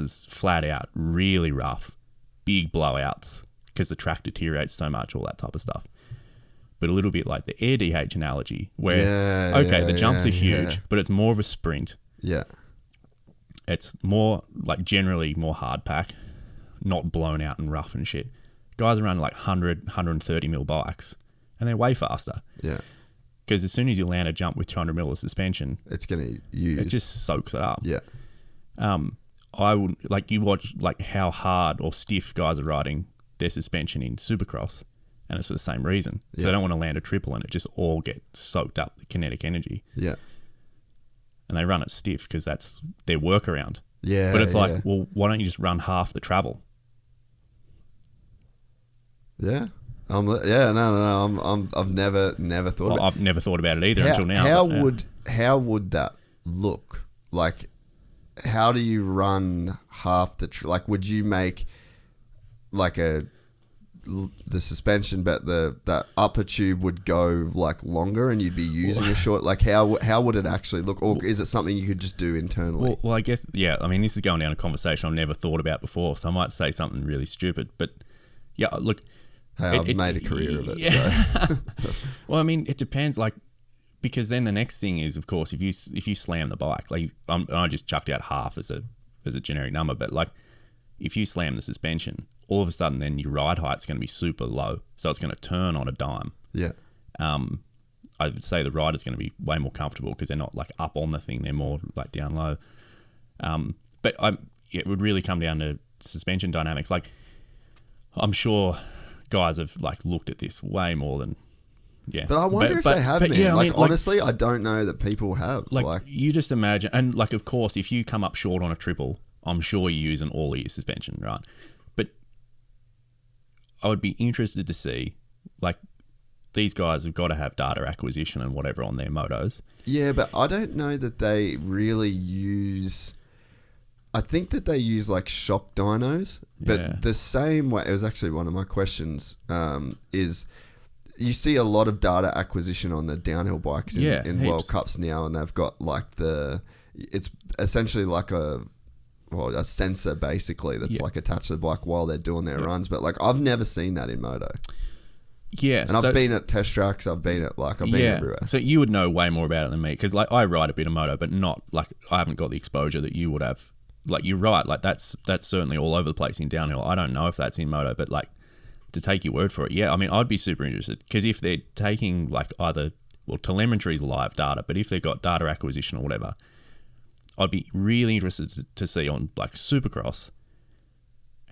is flat out really rough, big blowouts because the track deteriorates so much, all that type of stuff. But a little bit like the air DH analogy, where the jumps are huge, but it's more of a sprint. Yeah, it's more like generally more hard pack, not blown out and rough and shit. Guys are running like 100, 130 mil bikes, and they're way faster. Yeah. Because as soon as you land a jump with 200 mil of suspension, it's going to use. It just soaks it up. Yeah. I would like you watch like how hard or stiff guys are riding their suspension in Supercross, and it's for the same reason. So they don't want to land a triple and it just all get soaked up, the kinetic energy. Yeah. And they run it stiff because that's their workaround. Yeah. But it's like, well, why don't you just run half the travel? Yeah. I've never thought about it. I've never thought about it either until now. How would that look? Like, how do you run half the like? Would you make like the suspension, but the upper tube would go like longer, and you'd be using a short? Like, how would it actually look, or is it something you could just do internally? Well, I guess I mean, this is going down a conversation I've never thought about before, so I might say something really stupid, but look. Hey, I've made a career of it. Yeah. So. Well, I mean, it depends. Like, because then the next thing is, of course, if you slam the bike, like I just chucked out half as a generic number, but like if you slam the suspension, all of a sudden then your ride height's going to be super low, so it's going to turn on a dime. Yeah. I would say the rider's going to be way more comfortable because they're not like up on the thing; they're more like down low. But it would really come down to suspension dynamics. Like, I'm sure guys have like looked at this way more than But I wonder if they have, man. Yeah, like, honestly, I don't know that people have. Like you just imagine, and like of course, if you come up short on a triple, I'm sure you're using all of your suspension, right? But I would be interested to see, like, these guys have got to have data acquisition and whatever on their motos. Yeah, but I don't know that they really use. I think that they use like shock dynos, but the same way, it was actually one of my questions, is you see a lot of data acquisition on the downhill bikes in World Cups now, and they've got like it's essentially like a sensor basically that's like attached to the bike while they're doing their runs, but like I've never seen that in Moto. Yeah, and I've been at test tracks. I've been everywhere. So you would know way more about it than me, because like I ride a bit of Moto, but not like I haven't got the exposure that you would have. Like, you're right, like that's certainly all over the place in downhill. I don't know if that's in Moto, but like, to take your word for it, I mean, I'd be super interested, because if they're taking like telemetry is live data, but if they've got data acquisition or whatever, I'd be really interested to see on like Supercross,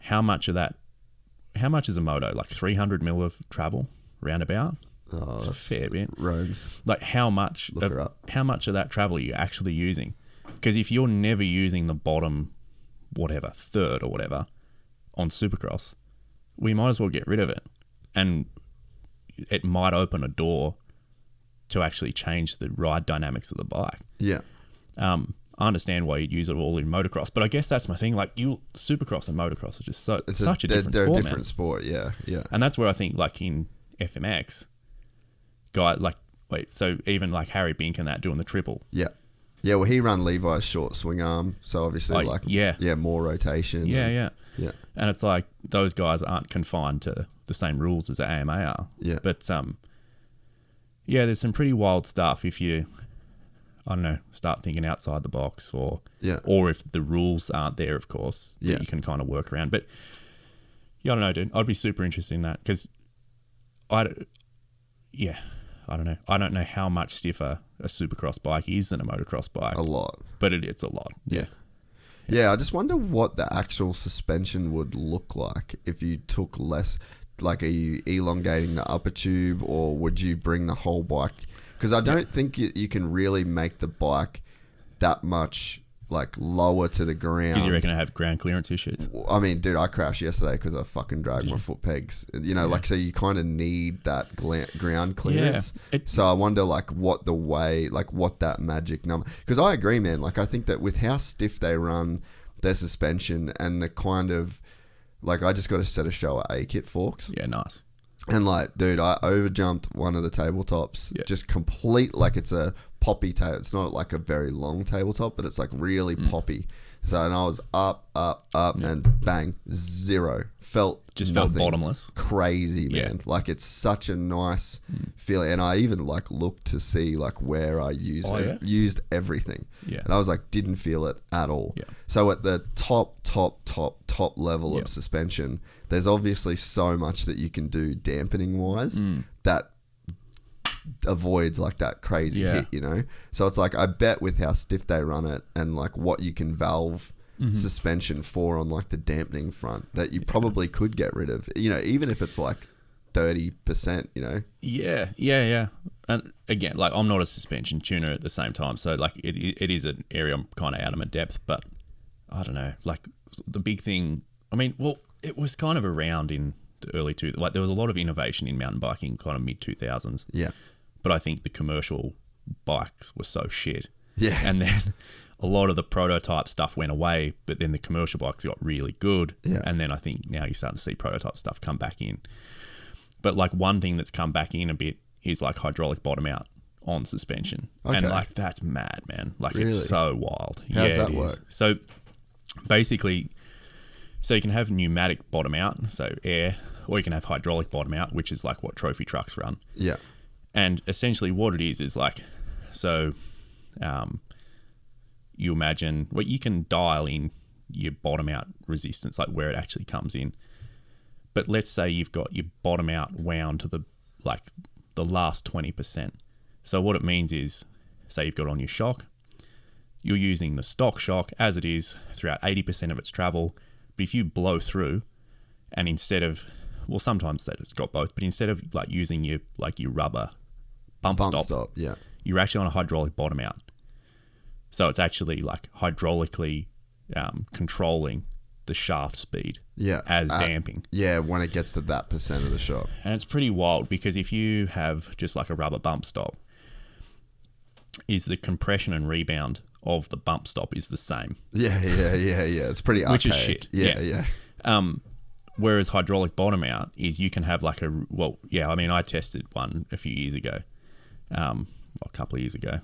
how much is a Moto? Like 300 mil of travel roundabout? Oh, it's a fair bit. Roads. Like how much of that travel are you actually using? Because if you're never using the bottom, third or whatever, on Supercross, we might as well get rid of it. And it might open a door to actually change the ride dynamics of the bike. Yeah. I understand why you'd use it all in motocross, but I guess that's my thing. Like, Supercross and motocross are just such a different sport, They're a different sport, yeah. And that's where I think, like, in FMX, so even like Harry Bink and that doing the triple. Yeah. Yeah, well, he run Levi's short swing arm, so obviously, more rotation. Yeah. And it's like those guys aren't confined to the same rules as the AMA are. Yeah. But there's some pretty wild stuff if you, I don't know, start thinking outside the box, or if the rules aren't there, of course, that you can kind of work around. But I don't know, dude. I'd be super interested in that, because I don't know. I don't know how much stiffer a Supercross bike is than a motocross bike. A lot. But it's a lot. Yeah. Yeah, I just wonder what the actual suspension would look like if you took less. Like, are you elongating the upper tube, or would you bring the whole bike? Because I don't think you can really make the bike that much like lower to the ground. Because you reckon I have ground clearance issues? I mean, dude, I crashed yesterday because I fucking dragged my foot pegs. You know, like, so you kind of need that ground clearance. Yeah. So I wonder, like, what that magic number... Because I agree, man. Like, I think that with how stiff they run their suspension and the kind of... Like, I just got a set of Showa A-kit forks. Yeah, nice. And, like, dude, I overjumped one of the tabletops. Yeah. Just complete... Like, it's a poppy tail. It's not, like, a very long tabletop, but it's, like, really poppy. So, and I was up, and bang, zero. Felt bottomless. Crazy, man. Yeah. Like, it's such a nice feeling. And I even, like, looked to see, like, where I used it. Yeah? Used everything. Yeah. And I was like, didn't feel it at all. Yeah. So at the top level of suspension, there's obviously so much that you can do dampening wise that avoids like that crazy hit, you know? So it's like, I bet with how stiff they run it and like what you can valve suspension for on like the dampening front, that you probably could get rid of, you know, even if it's like 30%, you know? Yeah. And again, like, I'm not a suspension tuner at the same time, so like it is an area I'm kind of out of my depth, but I don't know, like the big thing, I mean, well, it was kind of around in the early like there was a lot of innovation in mountain biking kind of mid 2000s. Yeah. But I think the commercial bikes were so shit. Yeah. And then a lot of the prototype stuff went away, but then the commercial bikes got really good. Yeah. And then I think now you're starting to see prototype stuff come back in. But like one thing that's come back in a bit is like hydraulic bottom out on suspension. Okay. And like that's mad, man. Like Really? it's so wild. How does that work? So basically, so you can have pneumatic bottom out, so air, or you can have hydraulic bottom out, which is like what trophy trucks run. Yeah. And essentially what it is like, so you imagine, well, you can dial in your bottom out resistance, like where it actually comes in. But let's say you've got your bottom out wound to the last 20%. So what it means is, say you've got on your shock, you're using the stock shock as it is throughout 80% of its travel. But if you blow through, and instead of, well, sometimes it's got both, but instead of like using your rubber bump stop, yeah, you're actually on a hydraulic bottom out. So it's actually like hydraulically controlling the shaft speed as damping. Yeah, when it gets to that percent of the shock. And it's pretty wild because if you have just like a rubber bump stop, is the compression and rebound of the bump stop is the same. Yeah. It's pretty archaic. Which is shit. Yeah. Whereas hydraulic bottom out is you can have like I mean, I tested one a few years ago, a couple of years ago.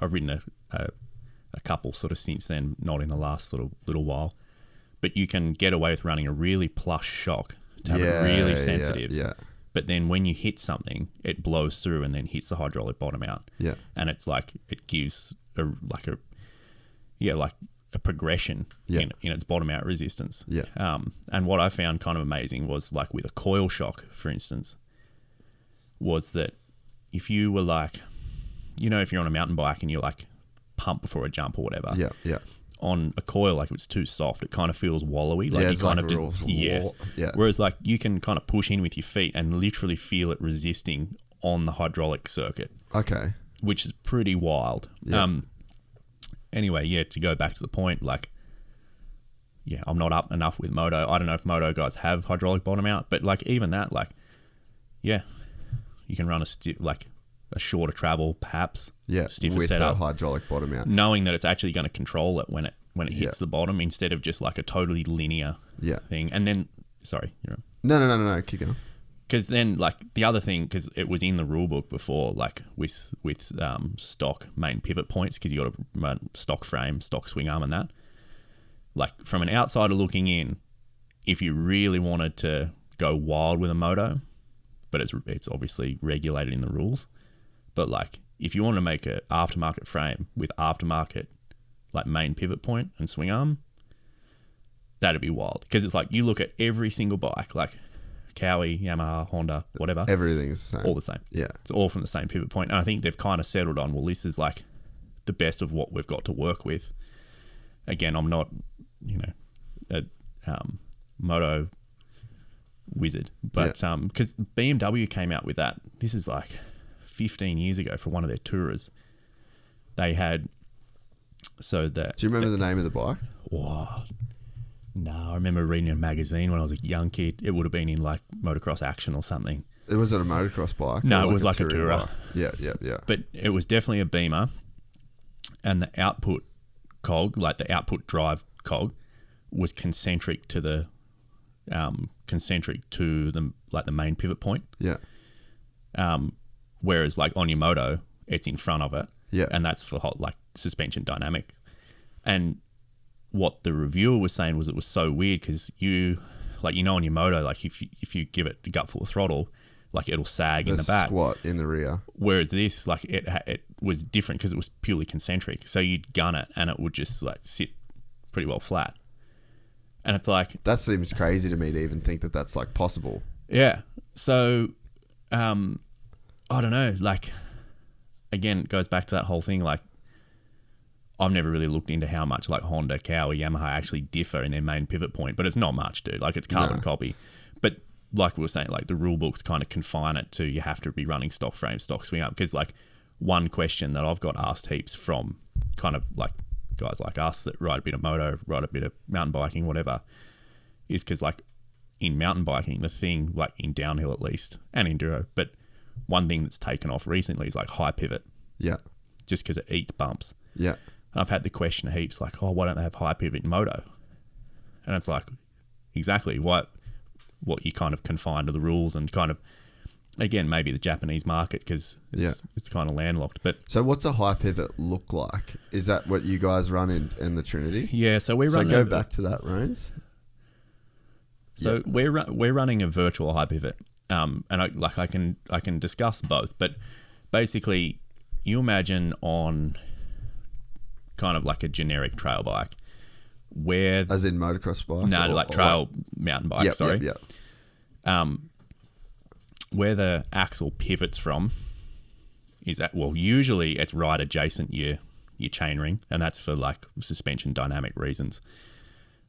I've ridden a couple sort of since then, not in the last sort of little while. But you can get away with running a really plush shock to have it really sensitive. Yeah. But then when you hit something, it blows through and then hits the hydraulic bottom out. Yeah. And it's like, it gives a progression in its bottom out resistance. Yeah. And what I found kind of amazing was like with a coil shock, for instance, was that if you were like, you know, if you're on a mountain bike and you're like pump before a jump or whatever. Yeah. On a coil, like if it's too soft, it kind of feels wallowy. Like you kind of just Whereas like you can kind of push in with your feet and literally feel it resisting on the hydraulic circuit. Okay. Which is pretty wild. Yeah. Anyway, to go back to the point, like, I'm not up enough with Moto. I don't know if Moto guys have hydraulic bottom out, but like even that, like, you can run a shorter travel, perhaps. Yeah, stiffer with setup, a hydraulic bottom out, knowing that it's actually going to control it when it hits the bottom instead of just like a totally linear thing. And then, sorry, you're on. No, keep going. Because then, like the other thing, because it was in the rule book before, like with stock main pivot points, because you got to run stock frame, stock swing arm, and that. Like from an outsider looking in, if you really wanted to go wild with a moto, but it's obviously regulated in the rules. But like if you want to make an aftermarket frame with aftermarket like main pivot point and swing arm, that'd be wild. Because it's like you look at every single bike, like Cowie, Yamaha, Honda, whatever. Everything's the same. All the same. Yeah. It's all from the same pivot point. And I think they've kind of settled on, well, this is like the best of what we've got to work with. Again, I'm not, a moto wizard, but because BMW came out with that, this is like 15 years ago for one of their tourers. They had, do you remember the name of the bike? Oh, no, I remember reading a magazine when I was a young kid. It would have been in like Motocross Action or something. Was it a motocross bike? No, it was like a tourer. Bike? Yeah. But it was definitely a Beamer, and the output cog, like the output drive cog, was concentric to the main pivot point. Yeah. Whereas like on your Moto, it's in front of it. Yeah. And that's for like suspension dynamic. And what the reviewer was saying was it was so weird because on your Moto, like if you give it a gutful of throttle, like it'll sag in the back. Squat in the rear. Whereas this, like it was different because it was purely concentric. So you'd gun it and it would just like sit pretty well flat. And it's like... That seems crazy to me to even think that that's like possible. Yeah. So, I don't know, like, again, it goes back to that whole thing, like, I've never really looked into how much like Honda, Cowie, Yamaha actually differ in their main pivot point, but it's not much, dude. Like, it's carbon copy. But like we were saying, like the rule books kind of confine it to you have to be running stock frame, stock swing up. Because like one question that I've got asked heaps from kind of like guys like us that ride a bit of moto, ride a bit of mountain biking, whatever, is because like in mountain biking, the thing, like in downhill at least, and enduro, but one thing that's taken off recently is like high pivot. Yeah. Just because it eats bumps. Yeah. And I've had the question heaps like, oh, why don't they have high pivot in moto? And it's like, exactly what you kind of confine to the rules and kind of, again, maybe the Japanese market because it's kind of landlocked. But so what's a high pivot look like? Is that what you guys run in the Trinity? Yeah, so we run. So go back to that, Rains. So we're running a virtual high pivot, and I can discuss both, but basically, you imagine on kind of like a generic trail bike, where as in motocross bike, trail mountain bike. Yep. Where the axle pivots from is at, well, usually it's right adjacent your chain ring, and that's for like suspension dynamic reasons.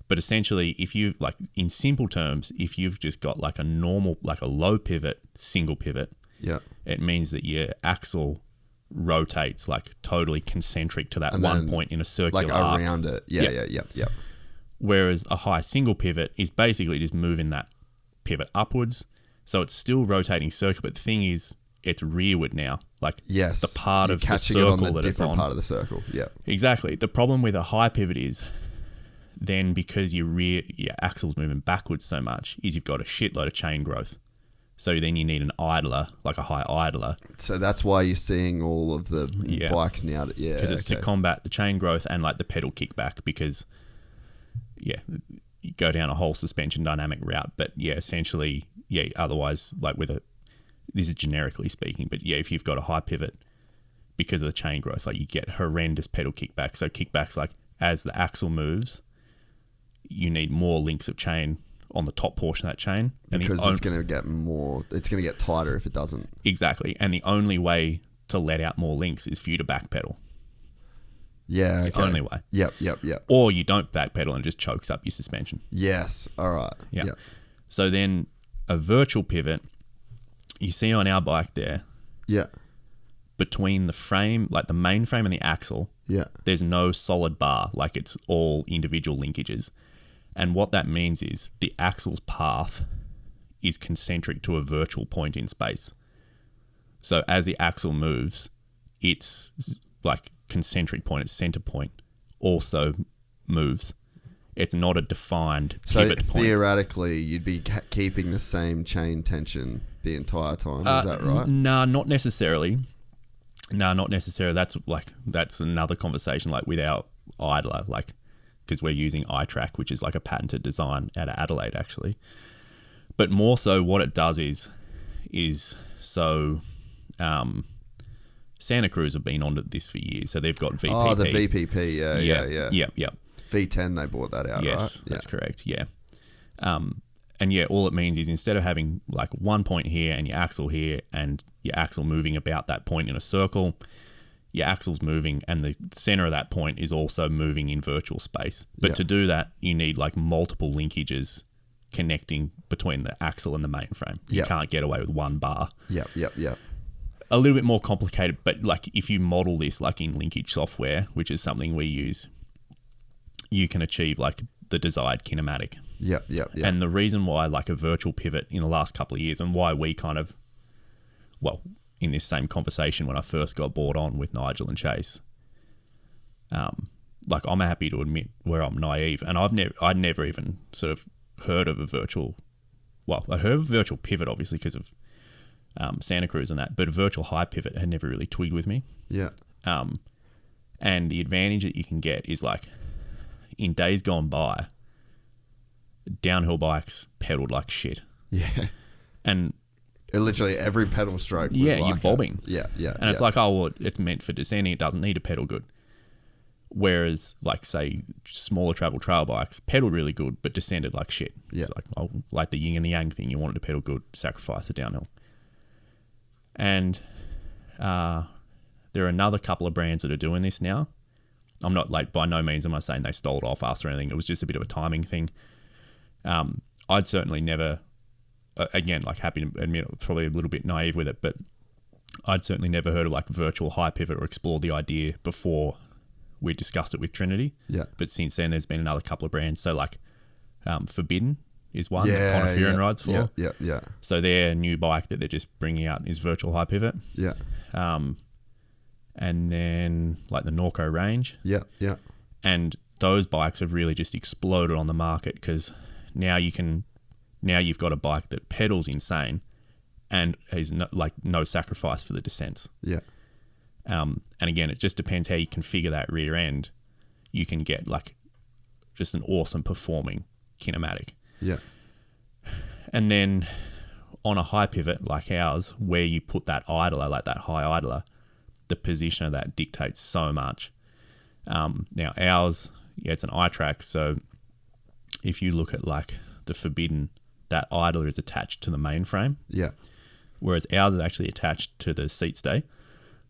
But essentially, if you've like in simple terms, if you've just got like a normal, like a low pivot, single pivot, it means that your axle rotates like totally concentric to that one point in a circular like arc. Around it. Yeah. Whereas a high single pivot is basically just moving that pivot upwards. So it's still rotating circular, but the thing is, it's rearward now. Like the part of the circle that it's on. Part of the circle, yeah. Exactly. The problem with a high pivot is then because your axle's moving backwards so much, is you've got a shitload of chain growth. So then you need an idler, like a high idler. So that's why you're seeing all of the bikes now. Because it's to combat the chain growth and like the pedal kickback because, you go down a whole suspension dynamic route. But essentially, otherwise, like this is generically speaking, but if you've got a high pivot because of the chain growth, like you get horrendous pedal kickback. So kickbacks, like as the axle moves, you need more links of chain on the top portion of that chain. Because it's going to get it's going to get tighter if it doesn't. Exactly. And the only way to let out more links is for you to backpedal. Yeah, it's the only way. Yep. Or you don't backpedal and it just chokes up your suspension. Yes. All right. Yeah. So then a virtual pivot, you see on our bike there. Yeah. Between the frame, like the main frame and the axle. Yeah. There's no solid bar. Like it's all individual linkages. And what that means is the axle's path is concentric to a virtual point in space. So as the axle moves, its like concentric point, its center point, also moves. It's not a defined pivot point. So theoretically, you'd be keeping the same chain tension the entire time. Is that right? No, not necessarily. No, not necessarily. That's another conversation. Like with our idler, like because we're using iTrack, which is like a patented design out of Adelaide, actually. But more so, what it does is so. Santa Cruz have been on this for years, so they've got VPP. Oh, the VPP, yeah. Yeah. V10, they bought that out, right? Yes, that's correct, yeah. And yeah, all it means is instead of having like one point here and your axle here and your axle moving about that point in a circle, your axle's moving and the center of that point is also moving in virtual space. But to do that, you need like multiple linkages connecting between the axle and the mainframe. You can't get away with one bar. Yep. A little bit more complicated, but like if you model this like in linkage software, which is something we use, you can achieve like the desired kinematic. Yep. And the reason why like a virtual pivot in the last couple of years and why we kind of, well, in this same conversation when I first got brought on with Nigel and Chase, like I'm happy to admit where I'm naive, and I'd never even sort of heard of a virtual, well, I heard of a virtual pivot obviously because of Santa Cruz and that, but a virtual high pivot had never really twigged with me. Yeah. And the advantage that you can get is like in days gone by, downhill bikes pedaled like shit. Yeah. And literally every pedal stroke was you're bobbing. Yeah. And it's like, oh, well, it's meant for descending. It doesn't need to pedal good. Whereas, like, say, smaller travel trail bikes pedaled really good, but descended like shit. Yeah. It's like, oh, like the yin and the yang thing. You wanted to pedal good, sacrifice the downhill. And there are another couple of brands that are doing this now. I'm not, like, by no means am I saying they stole it off us or anything. It was just a bit of a timing thing. I'd certainly never... again, like happy to admit, I was probably a little bit naive with it, but I'd certainly never heard of like virtual high pivot or explored the idea before we discussed it with Trinity. Yeah. But since then, there's been another couple of brands. So like Forbidden is one that Connor Fearon rides for. Yeah. So their new bike that they're just bringing out is virtual high pivot. Yeah. And then like the Norco range. Yeah. And those bikes have really just exploded on the market because now you've got a bike that pedals insane and is no sacrifice for the descents. Yeah. And again, it just depends how you configure that rear end. You can get like just an awesome performing kinematic. Yeah. And then on a high pivot like ours, where you put that idler, like that high idler, the position of that dictates so much. Now ours, it's an iTrack. So if you look at like the Forbidden, that idler is attached to the mainframe. Yeah. Whereas ours is actually attached to the seat stay.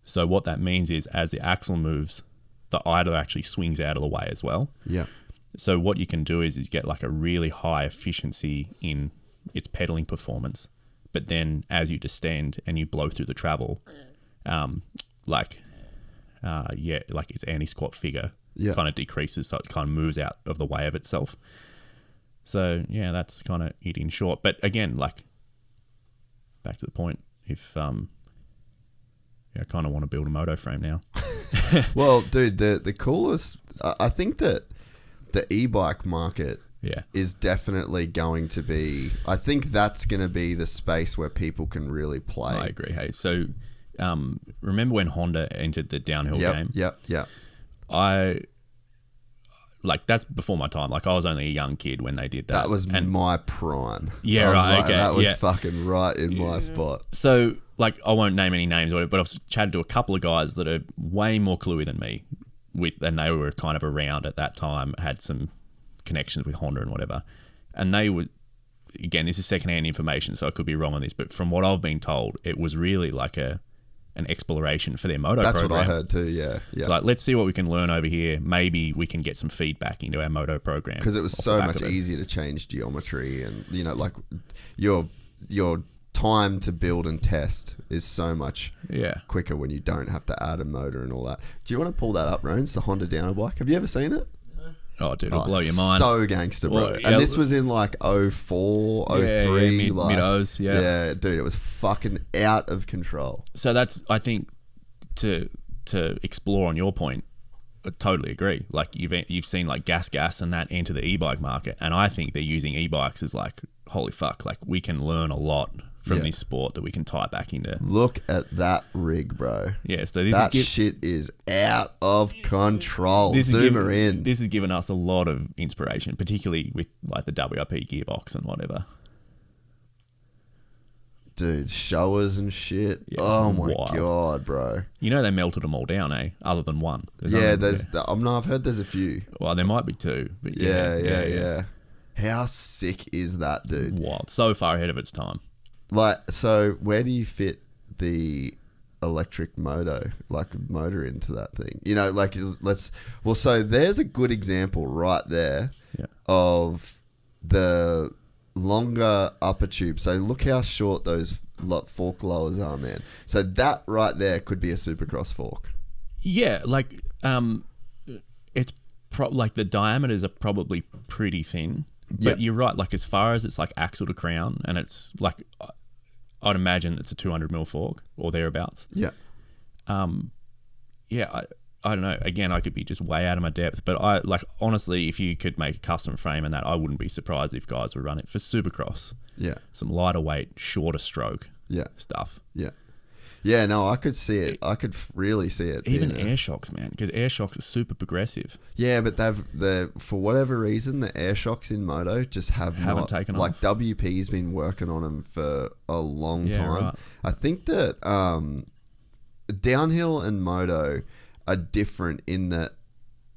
So what that means is as the axle moves, the idler actually swings out of the way as well. Yeah. So what you can do is get like a really high efficiency in its pedaling performance. But then as you descend and you blow through the travel, like its anti-squat figure kind of decreases. So it kind of moves out of the way of itself. So, yeah, that's kind of it in short. But again, like, back to the point, if, I kind of want to build a moto frame now. Well, dude, the coolest, I think that the e-bike market is definitely going to be, I think that's going to be the space where people can really play. I agree. Hey, so, remember when Honda entered the downhill game? Yep. Like, that's before my time. Like, I was only a young kid when they did that. That was my prime. Yeah, right, like, okay. That was fucking right in my spot. So, like, I won't name any names, but I've chatted to a couple of guys that are way more cluey than me, and they were kind of around at that time, had some connections with Honda and whatever. And they were, again, this is secondhand information, so I could be wrong on this, but from what I've been told, it was really like an exploration for their moto program. That's what I heard too, yeah. It's like, let's see what we can learn over here. Maybe we can get some feedback into our moto program. Because it was so much easier to change geometry and, like your time to build and test is so much quicker when you don't have to add a motor and all that. Do you want to pull that up, Rones, the Honda downhill bike? Have you ever seen it? Oh, dude, it'll blow your mind. So gangster, bro. Well, and this was in like 04, 03. Mid-O's, Yeah, dude, it was fucking out of control. So that's, I think, to explore on your point, I totally agree. Like, you've seen like gas and that enter the e-bike market, and I think they're using e-bikes as like, holy fuck, like we can learn a lot from this sport that we can tie back into. Look at that rig, bro. Yeah, so this shit is out of control. This has given us a lot of inspiration, particularly with like the WRP gearbox and whatever. Dude, showers and shit. Yeah, oh my god, bro. You know they melted them all down, eh? Other than one. I've heard there's a few. Well, there might be two. But yeah. How sick is that, dude? Wild. So far ahead of its time. Like, so where do you fit the electric motor into that thing? You know, like, so there's a good example right there of the longer upper tube. So look how short those fork lowers are, man. So that right there could be a Supercross fork. Yeah, like it's like the diameters are probably pretty thin, but you're right. Like as far as it's like axle to crown, and it's like I'd imagine it's a 200mm fork or thereabouts. Yeah. I don't know. Again, I could be just way out of my depth, but I like honestly, if you could make a custom frame and that, I wouldn't be surprised if guys would run it for Supercross. Yeah. Some lighter weight, shorter stroke. Stuff. Yeah. Yeah, no, I could see it. I could really see it. Even air shocks, man, because air shocks are super progressive. Yeah, but for whatever reason, the air shocks in Moto just haven't taken off. Like WP's been working on them for a long time. Right. I think that downhill and Moto are different in that,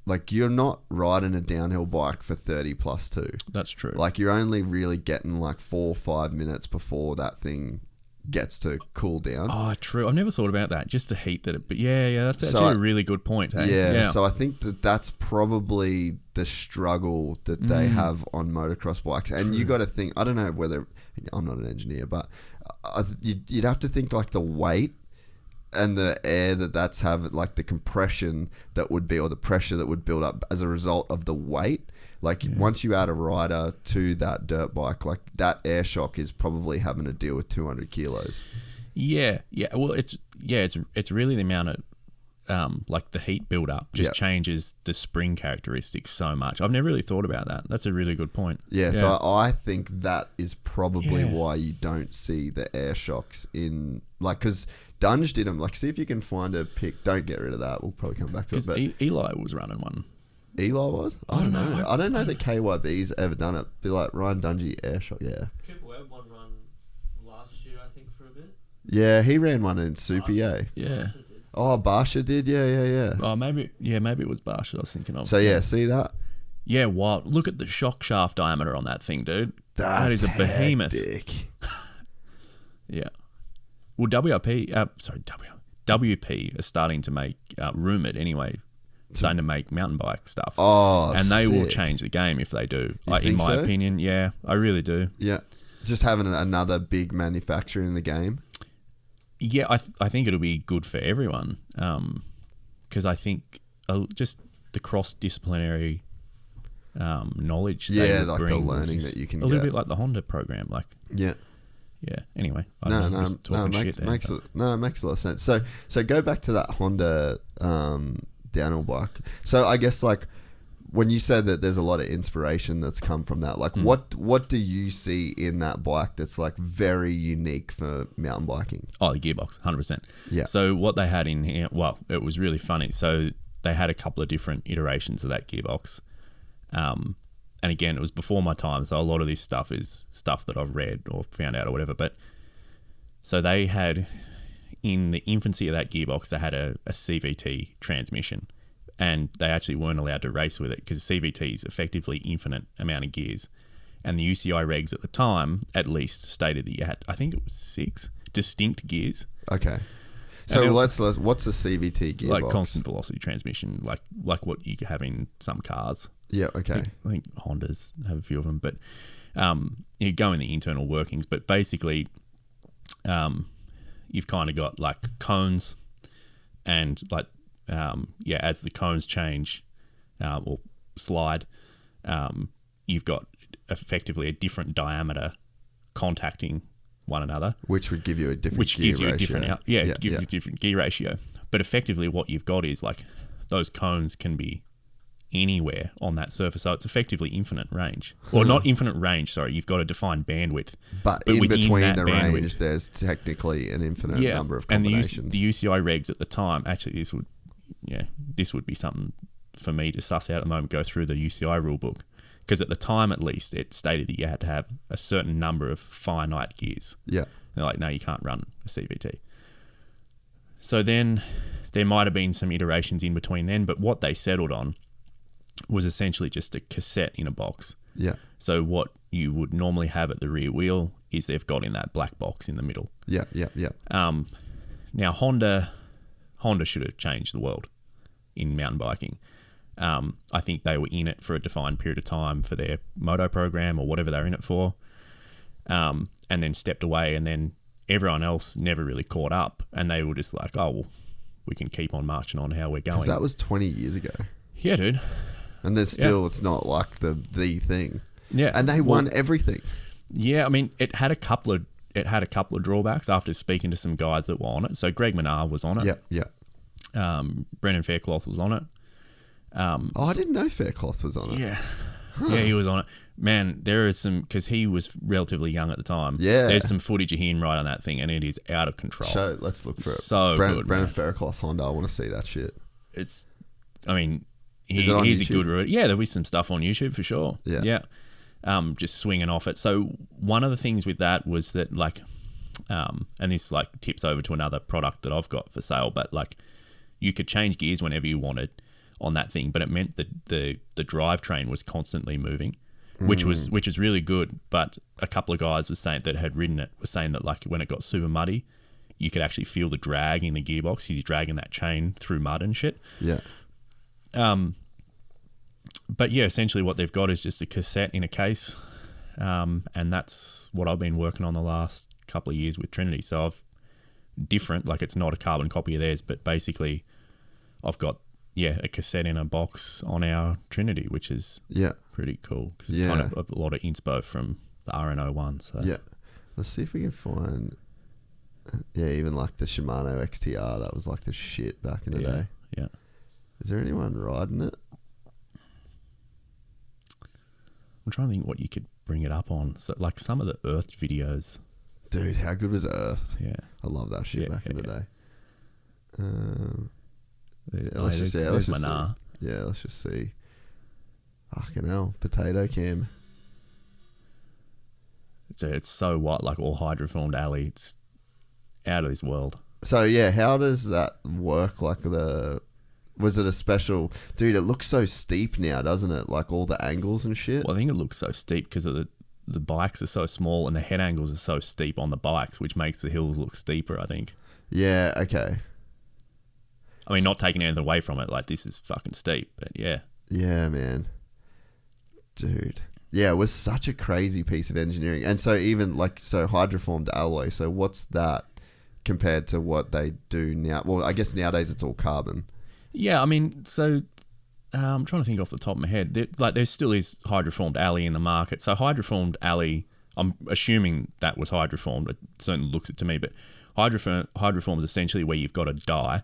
like, you're not riding a downhill bike for 30 plus 2. That's true. Like, you're only really getting like 4 or 5 minutes before that thing gets to cool down. Oh, true. I've never thought about that. Just the heat that it... But that's actually a really good point. Hey? Yeah, so I think that's probably the struggle that they have on motocross bikes. And you got to think... I don't know whether... I'm not an engineer, but you'd have to think like the weight and the air that's having, like the compression that would be, or the pressure that would build up as a result of the weight. Like once you add a rider to that dirt bike, like that air shock is probably having to deal with 200 kilos. Yeah. Well, it's really the amount of like the heat build up just changes the spring characteristics so much. I've never really thought about that. That's a really good point. Yeah. So I think that is probably why you don't see the air shocks in, like, because Dunge did them. Like, see if you can find a pic. Don't get rid of that. We'll probably come back to it. But Eli was running one. Eli was? I don't know. I don't know that KYB's ever done it. Be like Ryan Dungey air shock, Cooper Webb won one last year, I think, for a bit. Yeah, he ran one in Super, Yeah. Oh, Barsha did? Yeah. Oh, maybe it was Barsha I was thinking of. So, see that? Yeah, wild. Look at the shock shaft diameter on that thing, dude. That is a behemoth. Hectic. Yeah. Well, WP is starting to make, rumoured anyway, starting to make mountain bike stuff. Oh, and they will change the game if they do. In my opinion, yeah, I really do. Yeah. Just having another big manufacturer in the game. Yeah, I think it'll be good for everyone. Because I think just the cross-disciplinary knowledge they like bring the learning that you can get. A little bit like the Honda program. Like, yeah. Anyway, it makes a lot of sense. So go back to that Honda downhill bike. So I guess, like, when you said that there's a lot of inspiration that's come from that, like what do you see in that bike that's like very unique for mountain biking? Oh, the gearbox, 100%. Yeah. So what they had in here, well, it was really funny. So they had a couple of different iterations of that gearbox. And again, it was before my time, so a lot of this stuff is stuff that I've read or found out or whatever. But so they had, in the infancy of that gearbox, they had a CVT transmission, and they actually weren't allowed to race with it because CVT is effectively infinite amount of gears. And the UCI regs at the time, at least, stated that you had, I think it was 6 distinct gears. Okay. So what's a CVT gearbox? Like constant velocity transmission, like what you have in some cars. Yeah, okay. I think Hondas have a few of them, but you go in the internal workings. But basically, you've kind of got like cones, and like as the cones change or slide, you've got effectively a different diameter contacting one another, which would give you a different different gear ratio. But effectively, what you've got is like those cones can be anywhere on that surface, so it's effectively infinite range, or not infinite range. Sorry, you've got a defined bandwidth, but in between the range, there's technically an infinite number of combinations. And the UCI regs at the time, actually, this would be something for me to suss out at the moment. Go through the UCI rule book, because at the time, at least, it stated that you had to have a certain number of finite gears. Yeah, they're like, no, you can't run a CVT. So then there might have been some iterations in between then, but what they settled on was essentially just a cassette in a box. Yeah. So what you would normally have at the rear wheel is they've got in that black box in the middle. Yeah. Now Honda should have changed the world in mountain biking. I think they were in it for a defined period of time for their Moto program or whatever they're in it for, and then stepped away, and then everyone else never really caught up, and they were just like, oh, well, we can keep on marching on how we're going. Because that was 20 years ago. Yeah, dude. And there's still, it's not like the thing. Yeah. And they won everything. Yeah, I mean, it had a couple of drawbacks after speaking to some guys that were on it. So Greg Menard was on it. Yeah. Brendan Faircloth was on it. I didn't know Faircloth was on it. Yeah. Yeah, he was on it. Man, there is some, because he was relatively young at the time. Yeah. There's some footage of him right on that thing, and it is out of control. Let's look for it. So good. Brendan Faircloth Honda, I want to see that shit. It's, I mean, Is it on he's a YouTube? good route. Yeah, there'll be some stuff on YouTube for sure. Yeah. Just swinging off it. So one of the things with that was that, like, and this like tips over to another product that I've got for sale, but like you could change gears whenever you wanted on that thing, but it meant that the drivetrain was constantly moving, which was really good. But a couple of guys was saying that had ridden it were saying that like when it got super muddy, you could actually feel the drag in the gearbox because you're dragging that chain through mud and shit. Yeah. But yeah, essentially what they've got is just a cassette in a case, and that's what I've been working on the last couple of years with Trinity. So I've different, like it's not a carbon copy of theirs, but basically I've got a cassette in a box on our Trinity, which is pretty cool because it's kind of a lot of inspo from the RN01. So let's see if we can find even like the Shimano XTR, that was like the shit back in the day. Yeah. Is there anyone riding it? I'm trying to think what you could bring it up on. So like some of the Earth videos. Dude, how good was Earth? Yeah. I love that shit back in the day. Let's just see. Fucking hell. Potato cam. It's so white, like all hydroformed alley. It's out of this world. So yeah, how does that work? Like was it a special... Dude, it looks so steep now, doesn't it? Like all the angles and shit. Well, I think it looks so steep because of the bikes are so small and the head angles are so steep on the bikes, which makes the hills look steeper, I think. Yeah, okay. I mean, not taking anything away from it. Like, this is fucking steep, but yeah. Yeah, man. Dude. Yeah, it was such a crazy piece of engineering. And so even like, hydroformed alloy. So what's that compared to what they do now? Well, I guess nowadays it's all carbon. Yeah, I mean, so I'm trying to think off the top of my head. There still is hydroformed alley in the market. So hydroformed alley, I'm assuming that was hydroformed. It certainly looks it to me. But hydroform is essentially where you've got a die,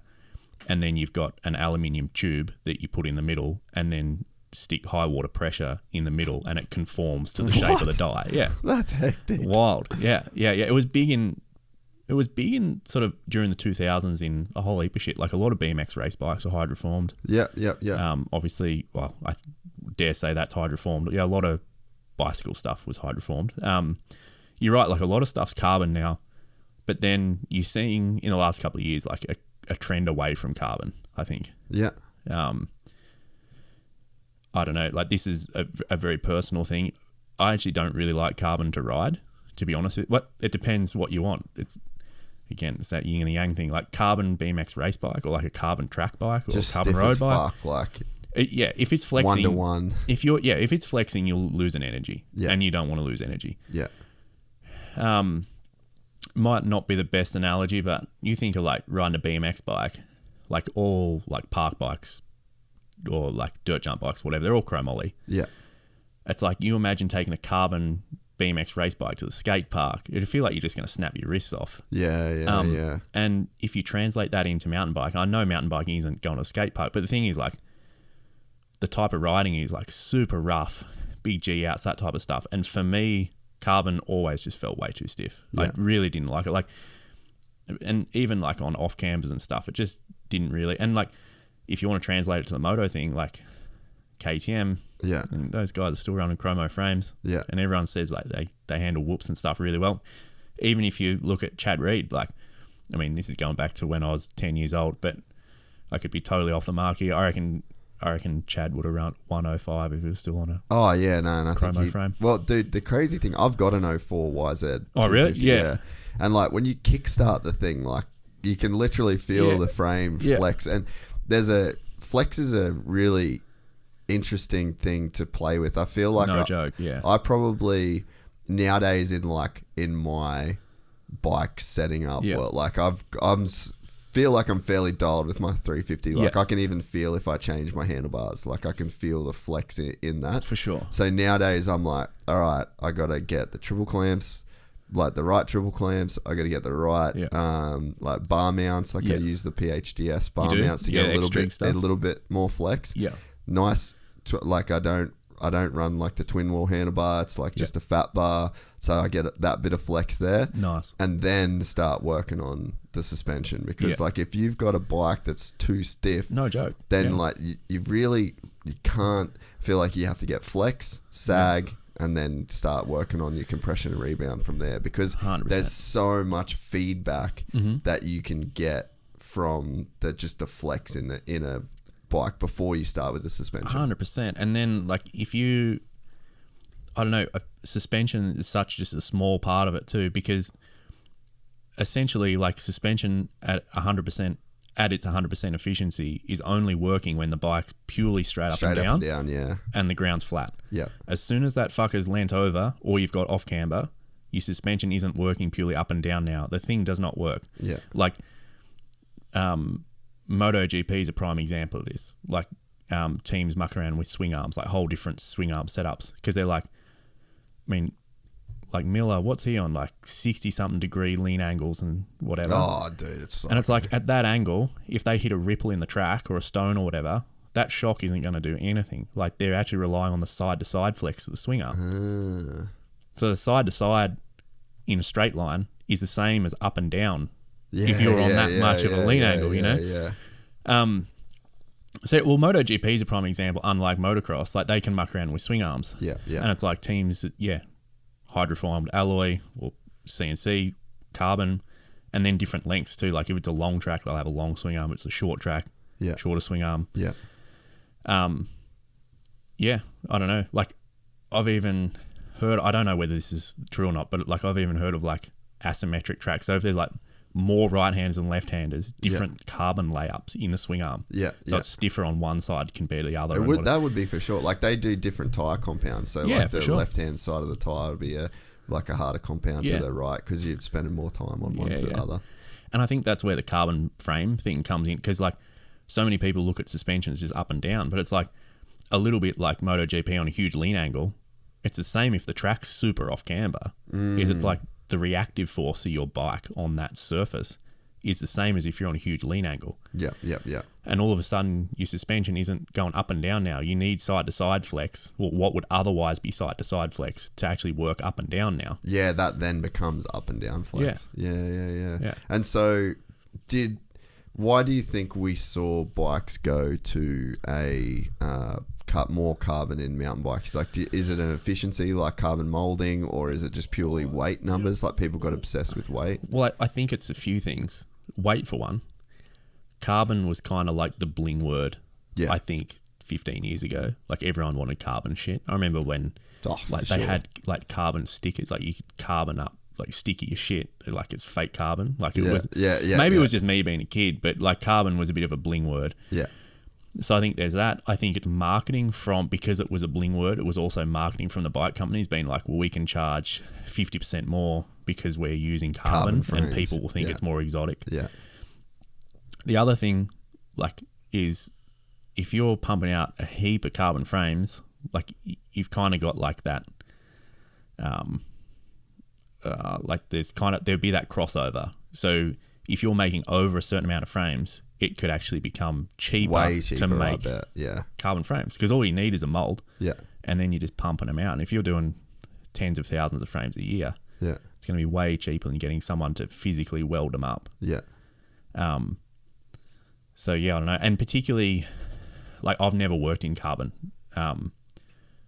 and then you've got an aluminium tube that you put in the middle, and then stick high water pressure in the middle, and it conforms to the shape of the die. Yeah, that's hectic. Wild. Yeah. It was big in sort of during the 2000s in a whole heap of shit. Like a lot of BMX race bikes are hydroformed. Yeah. Obviously, well, I dare say that's hydroformed. Yeah, a lot of bicycle stuff was hydroformed. You're right, like a lot of stuff's carbon now, but then you're seeing in the last couple of years like a trend away from carbon, I think. Yeah. I don't know, like this is a very personal thing. I actually don't really like carbon to ride, to be honest. It depends what you want. It's that yin and the yang thing, like carbon BMX race bike or like a carbon track bike or just carbon road bike. If it's flexing, 1-to-1. If it's flexing, you'll lose an energy, and you don't want to lose energy. Yeah. Might not be the best analogy, but you think of like riding a BMX bike, like all like park bikes or like dirt jump bikes, whatever. They're all chromoly. Yeah. It's like you imagine taking a carbon BMX race bike to the skate park. It'd feel like you're just going to snap your wrists off. Yeah. And if you translate that into mountain bike, I know mountain biking isn't going to a skate park, but the thing is like the type of riding is like super rough, big G outs, that type of stuff. And for me, carbon always just felt way too stiff. Yeah. I really didn't like it. Like, and even like on off campers and stuff, it just didn't really. And like, if you want to translate it to the moto thing, like KTM, those guys are still running chromo frames. Yeah. And everyone says like they handle whoops and stuff really well. Even if you look at Chad Reed, like, I mean, this is going back to when I was 10 years old, but I could be totally off the mark here. I reckon I reckon Chad would have run 105 if he was still on a Oh yeah, no, and I think chromo frame. Well, dude, the crazy thing, I've got an 04 YZ. Oh really? 250, Yeah. And like when you kickstart the thing, like you can literally feel the frame flex, and flex is a really interesting thing to play with. I feel like No joke. Yeah. I probably nowadays in my bike setting up, well, like feel like I'm fairly dialed with my 350. Like I can even feel if I change my handlebars. Like I can feel the flex in that. For sure. So nowadays I'm like, all right, I got to get the triple clamps, like the right triple clamps. I got to get the right like bar mounts. Like I use the PHDS bar mounts to get a little bit more flex. Yeah. Nice. Like I don't run like the twin wall handlebar. It's like just a fat bar. So I get that bit of flex there. Nice. And then start working on the suspension, because like if you've got a bike that's too stiff, no joke, then like you can't feel like you have to get flex, sag, and then start working on your compression and rebound from there, because 100%. There's so much feedback that you can get from just the flex in a bike before you start with the suspension. 100%. And then like if you, I don't know, suspension is just a small part of it too, because essentially like suspension at 100%, at its 100% efficiency, is only working when the bike's purely straight up and down, and the ground's flat. Yeah. As soon as that fucker's leant over, or you've got off camber, your suspension isn't working purely up and down now. The thing does not work. Yeah. Like, MotoGP is a prime example of this. Like, teams muck around with swing arms, like whole different swing arm setups, because they're like, I mean, like Miller, what's he on? Like 60-something degree lean angles and whatever. Oh, dude, it's so and it's like at that angle, if they hit a ripple in the track or a stone or whatever, that shock isn't going to do anything. Like they're actually relying on the side-to-side flex of the swing arm. So the side-to-side in a straight line is the same as up and down if you're on that much of a lean angle, you know? So, well, MotoGP is a prime example, unlike Motocross. Like, they can muck around with swing arms. And it's like teams, hydroformed alloy or CNC, carbon, and then different lengths too. Like, if it's a long track, they'll have a long swing arm. If it's a short track, shorter swing arm. I don't know. Like, I've even heard, I don't know whether this is true or not, but like, I've even heard of like asymmetric tracks. So if there's like more right-handers than left-handers, different carbon layups in the swing arm. So it's stiffer on one side compared to the other. That would be for sure. Like they do different tyre compounds. So like the left-hand side of the tyre would be a harder compound to the right, because you're spending more time on one to the other. And I think that's where the carbon frame thing comes in, because like so many people look at suspensions just up and down, but it's like a little bit like MotoGP on a huge lean angle. It's the same if the track's super off camber. It's like the reactive force of your bike on that surface is the same as if you're on a huge lean angle. And all of a sudden, your suspension isn't going up and down now. You need side-to-side flex, or what would otherwise be side-to-side flex, to actually work up and down now. Yeah, that then becomes up and down flex. Yeah. And so, why do you think we saw bikes go to a more carbon in mountain bikes? Like, is it an efficiency like carbon molding, or is it just purely weight numbers? Like people got obsessed with weight. Well, I think it's a few things. Weight for one. Carbon was kind of like the bling word. I think 15 years ago, like everyone wanted carbon shit. I remember when they had like carbon stickers, like you could carbon up, like sticky your shit, like it's fake carbon. Like it was. Maybe it was just me being a kid, but like carbon was a bit of a bling word. So I think there's that. I think it's marketing because it was a bling word, it was also marketing from the bike companies being like, well, we can charge 50% more because we're using carbon and people will think it's more exotic. The other thing like is if you're pumping out a heap of carbon frames, like you've kind of got like that, like there'd be that crossover. So if you're making over a certain amount of frames, it could actually become way cheaper to make carbon frames, because all you need is a mold, and then you're just pumping them out. And if you're doing tens of thousands of frames a year, it's going to be way cheaper than getting someone to physically weld them up. So I don't know, and particularly like I've never worked in carbon,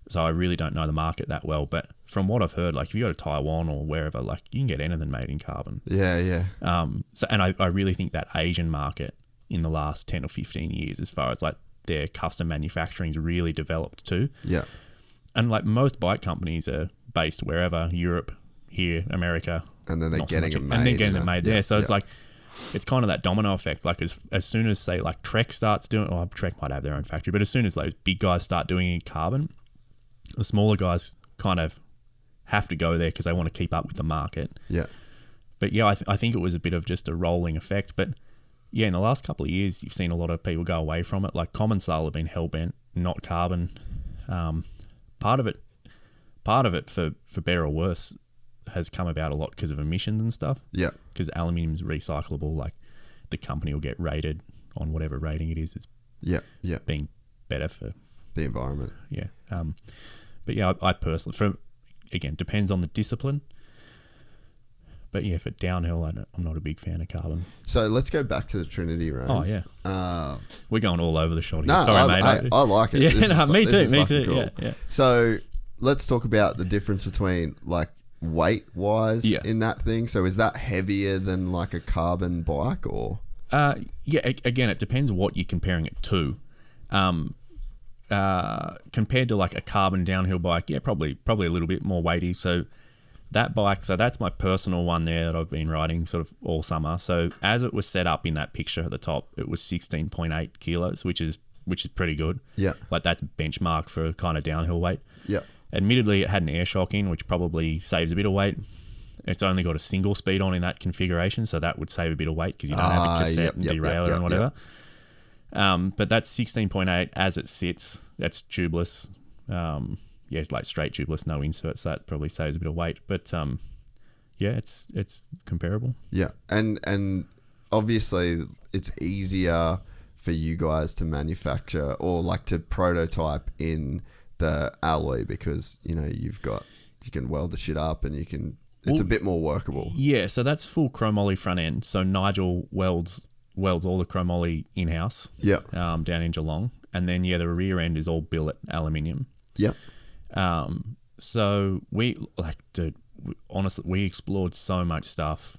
so I really don't know the market that well. But from what I've heard, like if you go to Taiwan or wherever, like you can get anything made in carbon. So and I really think that Asian market in the last 10 or 15 years, as far as like their custom manufacturing's really developed too. Yeah. And like most bike companies are based wherever, Europe, here, America. And then they're getting it made. And then getting it made there. So it's yeah. like, it's kind of that domino effect. Like as soon as, say, like Trek starts doing, well, Trek might have their own factory, but as soon as those big guys start doing carbon, the smaller guys kind of have to go there because they want to keep up with the market. Yeah. But yeah, I think it was a bit of just a rolling effect. But yeah, in the last couple of years, you've seen a lot of people go away from it. Like Common Style have been hell-bent, not carbon. Part of it, for better or worse, has come about a lot because of emissions and stuff. Yeah. Because aluminium is recyclable. Like the company will get rated on whatever rating it is. It's being better for the environment. Yeah. But yeah, I personally, again, depends on the discipline. But yeah, for downhill, I'm not a big fan of carbon. So let's go back to the Trinity range. Oh yeah. We're going all over the shot here. No, Sorry, mate. I like it. Yeah, me too. Cool. Yeah. So let's talk about the difference between like weight wise in that thing. So is that heavier than like a carbon bike or? Yeah. Again, it depends what you're comparing it to. Compared to like a carbon downhill bike, yeah, probably a little bit more weighty. So that bike, that's my personal one there that I've been riding sort of all summer. So as it was set up in that picture at the top, it was 16.8 kilos, which is pretty good. Yeah. Like that's benchmark for kind of downhill weight. Yeah. Admittedly, it had an air shock in, which probably saves a bit of weight. It's only got a single speed on in that configuration, so that would save a bit of weight because you don't have a cassette and derailleur and whatever. But that's 16.8 as it sits. That's tubeless. Yeah, it's like straight tubeless, no inserts. So that probably saves a bit of weight. But yeah, it's comparable. Yeah, and obviously it's easier for you guys to manufacture or like to prototype in the alloy because you can weld the shit up and it's a bit more workable. Yeah, so that's full chromoly front end. So Nigel welds all the chromoly in-house. Yeah. Down in Geelong. And then, the rear end is all billet aluminium. Yep. So honestly, we explored so much stuff,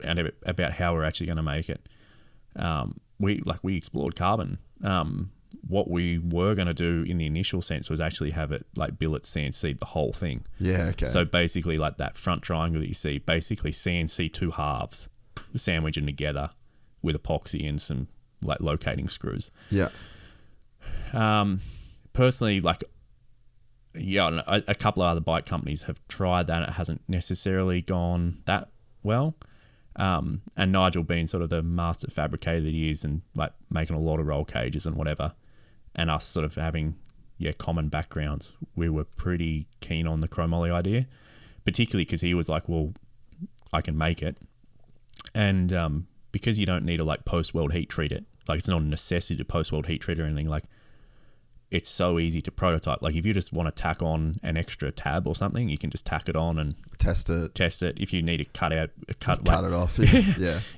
and about how we're actually going to make it. We explored carbon. What we were going to do in the initial sense was actually have it like billet CNC the whole thing. Yeah, okay. So basically like that front triangle that you see, basically CNC two halves, sandwiching together with epoxy and some like locating screws. Yeah. Personally, a couple of other bike companies have tried that. It hasn't necessarily gone that well. And Nigel being sort of the master fabricator that he is and like making a lot of roll cages and whatever, and us sort of having common backgrounds, we were pretty keen on the chromoly idea, particularly because he was like, well, I can make it. And because you don't need to like post-weld heat treat it, like it's not a necessity to post-weld heat treat or anything, like it's so easy to prototype. Like if you just want to tack on an extra tab or something, you can just tack it on and test it. If you need to cut it off.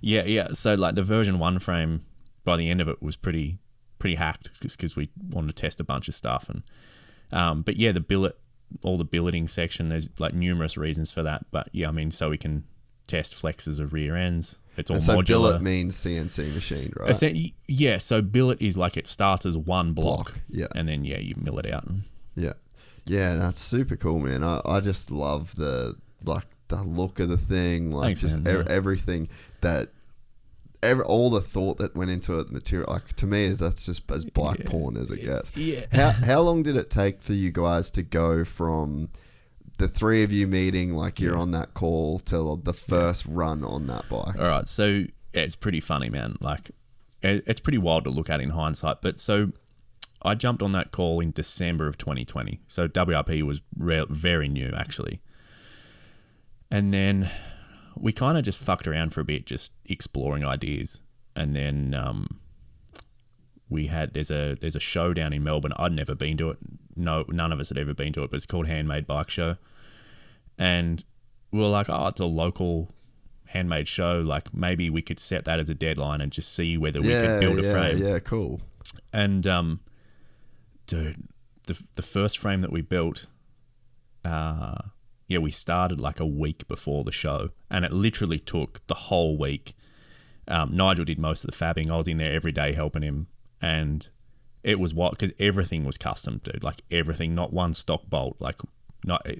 Yeah. So like the version 1 frame, by the end of it was pretty hacked because we wanted to test a bunch of stuff. And but yeah, the billet, all the billeting section, there's like numerous reasons for that. But yeah, I mean, so we can test flexes of rear ends. It's all so modular. Billet means CNC machine, right? Yeah, so billet is like it starts as one block. Yeah. And then you mill it out. Yeah. Yeah, that's super cool, man. I just love the look of the thing, like Thanks, just man, everything all the thought that went into it, the material. Like to me, that's just as bike porn as it gets. Yeah. How long did it take for you guys to go from the three of you meeting, like you're on that call, till the first run on that bike? All right, so it's pretty funny, man. Like it's pretty wild to look at in hindsight. But so I jumped on that call in December of 2020. So WRP was very new, actually. And then we kind of just fucked around for a bit, just exploring ideas. And then there's a show down in Melbourne. I'd never been to it. No, none of us had ever been to it, but it's called Handmade Bike Show. And we were like, it's a local handmade show. Like maybe we could set that as a deadline and just see whether we could build a frame. Yeah, cool. And dude, the first frame that we built, we started like a week before the show, and it literally took the whole week. Nigel did most of the fabbing. I was in there every day helping him, and It was what, because everything was custom, dude. Like everything, not one stock bolt. Like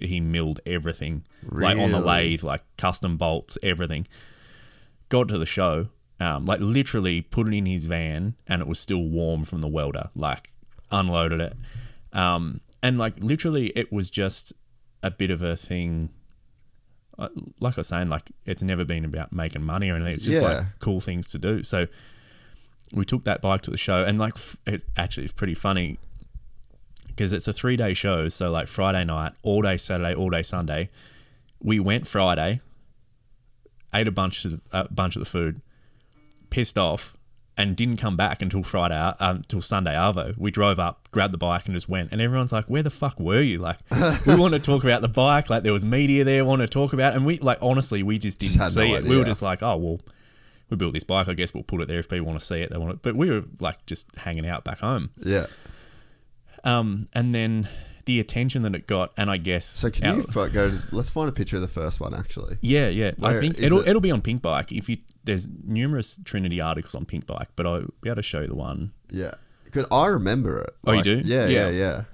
he milled everything, like on the lathe, like custom bolts, everything. Got to the show, like literally put it in his van, and it was still warm from the welder. Like unloaded it, and like literally, it was just a bit of a thing. Like I was saying, like it's never been about making money or anything. It's just like cool things to do. So we took that bike to the show, and like it's pretty funny because it's a 3-day show. So like Friday night, all day Saturday, all day Sunday. We went Friday, ate a bunch of the food, pissed off, and didn't come back until Sunday Arvo. We drove up, grabbed the bike, and just went. And everyone's like, "Where the fuck were you?" Like, we want to talk about the bike. Like, there was media there, want to talk about it. And we, like, honestly, we just didn't see it. We were just like, "Oh well, we built this bike. I guess we'll put it there if people want to see it. They want it." But we were like just hanging out back home. Yeah. And then the attention that it got, and I guess. So can you go? Let's find a picture of the first one, actually. Yeah. I think it'll be on Pink Bike. There's numerous Trinity articles on Pink Bike, but I'll be able to show you the one. Yeah, because I remember it. Oh, you do? Yeah. Yeah,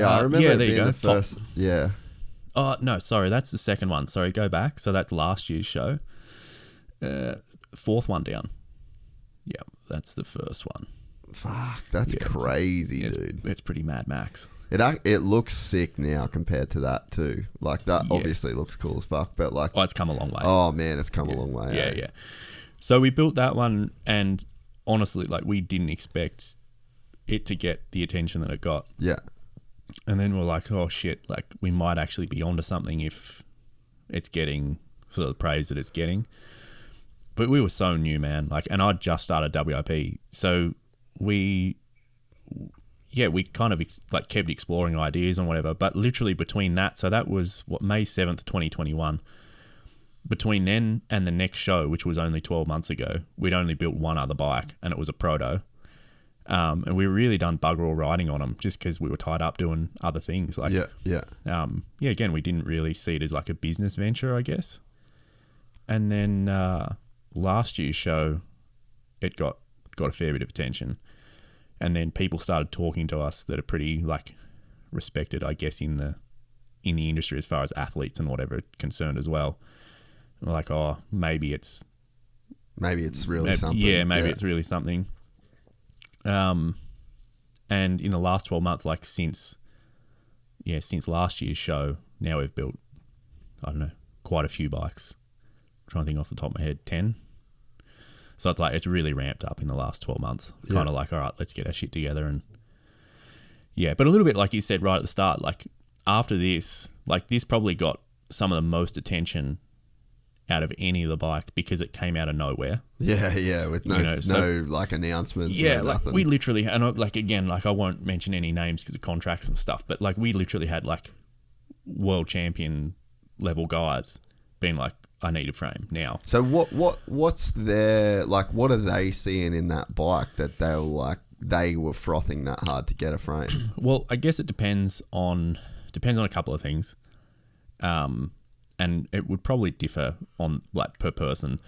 I remember it being the first. Yeah. Oh, no, sorry, that's the second one. Sorry, go back. So that's last year's show. Fourth one down. Yeah, that's the first one. Fuck, that's crazy, dude. It's pretty Mad Max. It looks sick now compared to that too. Like that obviously looks cool as fuck, but like it's come a long way. Oh man, it's come a long way. Yeah. So we built that one, and honestly, like we didn't expect it to get the attention that it got. Yeah. And then we're like, oh shit, like we might actually be onto something if it's getting sort of the praise that it's getting. But we were so new, man. Like, and I just started WIP, so we kind of kept exploring ideas and whatever, but literally between that, so that was May 7th, 2021. Between then and the next show, which was only 12 months ago, we'd only built one other bike, and it was a proto. And we really done bugger all riding on them just because we were tied up doing other things. Like, again, we didn't really see it as like a business venture, I guess. And then last year's show, it got a fair bit of attention. And then people started talking to us that are pretty like respected, I guess, in the industry as far as athletes and whatever are concerned as well. We're like, oh, maybe it's really something. Yeah, maybe it's really something. And in the last 12 months, like since last year's show, now we've built, I don't know, quite a few bikes. I'm trying to think off the top of my head, 10. So it's like it's really ramped up in the last 12 months. Kind of like, all right, let's get our shit together. And yeah, but a little bit like you said right at the start, like after this, like this probably got some of the most attention out of any of the bikes because it came out of nowhere. Yeah, with no like announcements. Yeah, no like nothing. we literally, and like again, like I won't mention any names because of contracts and stuff, but like we literally had like world champion level guys being like, I need a frame now. So what's their like? What are they seeing in that bike that they were frothing that hard to get a frame? Well, I guess it depends on a couple of things, and it would probably differ on like per person.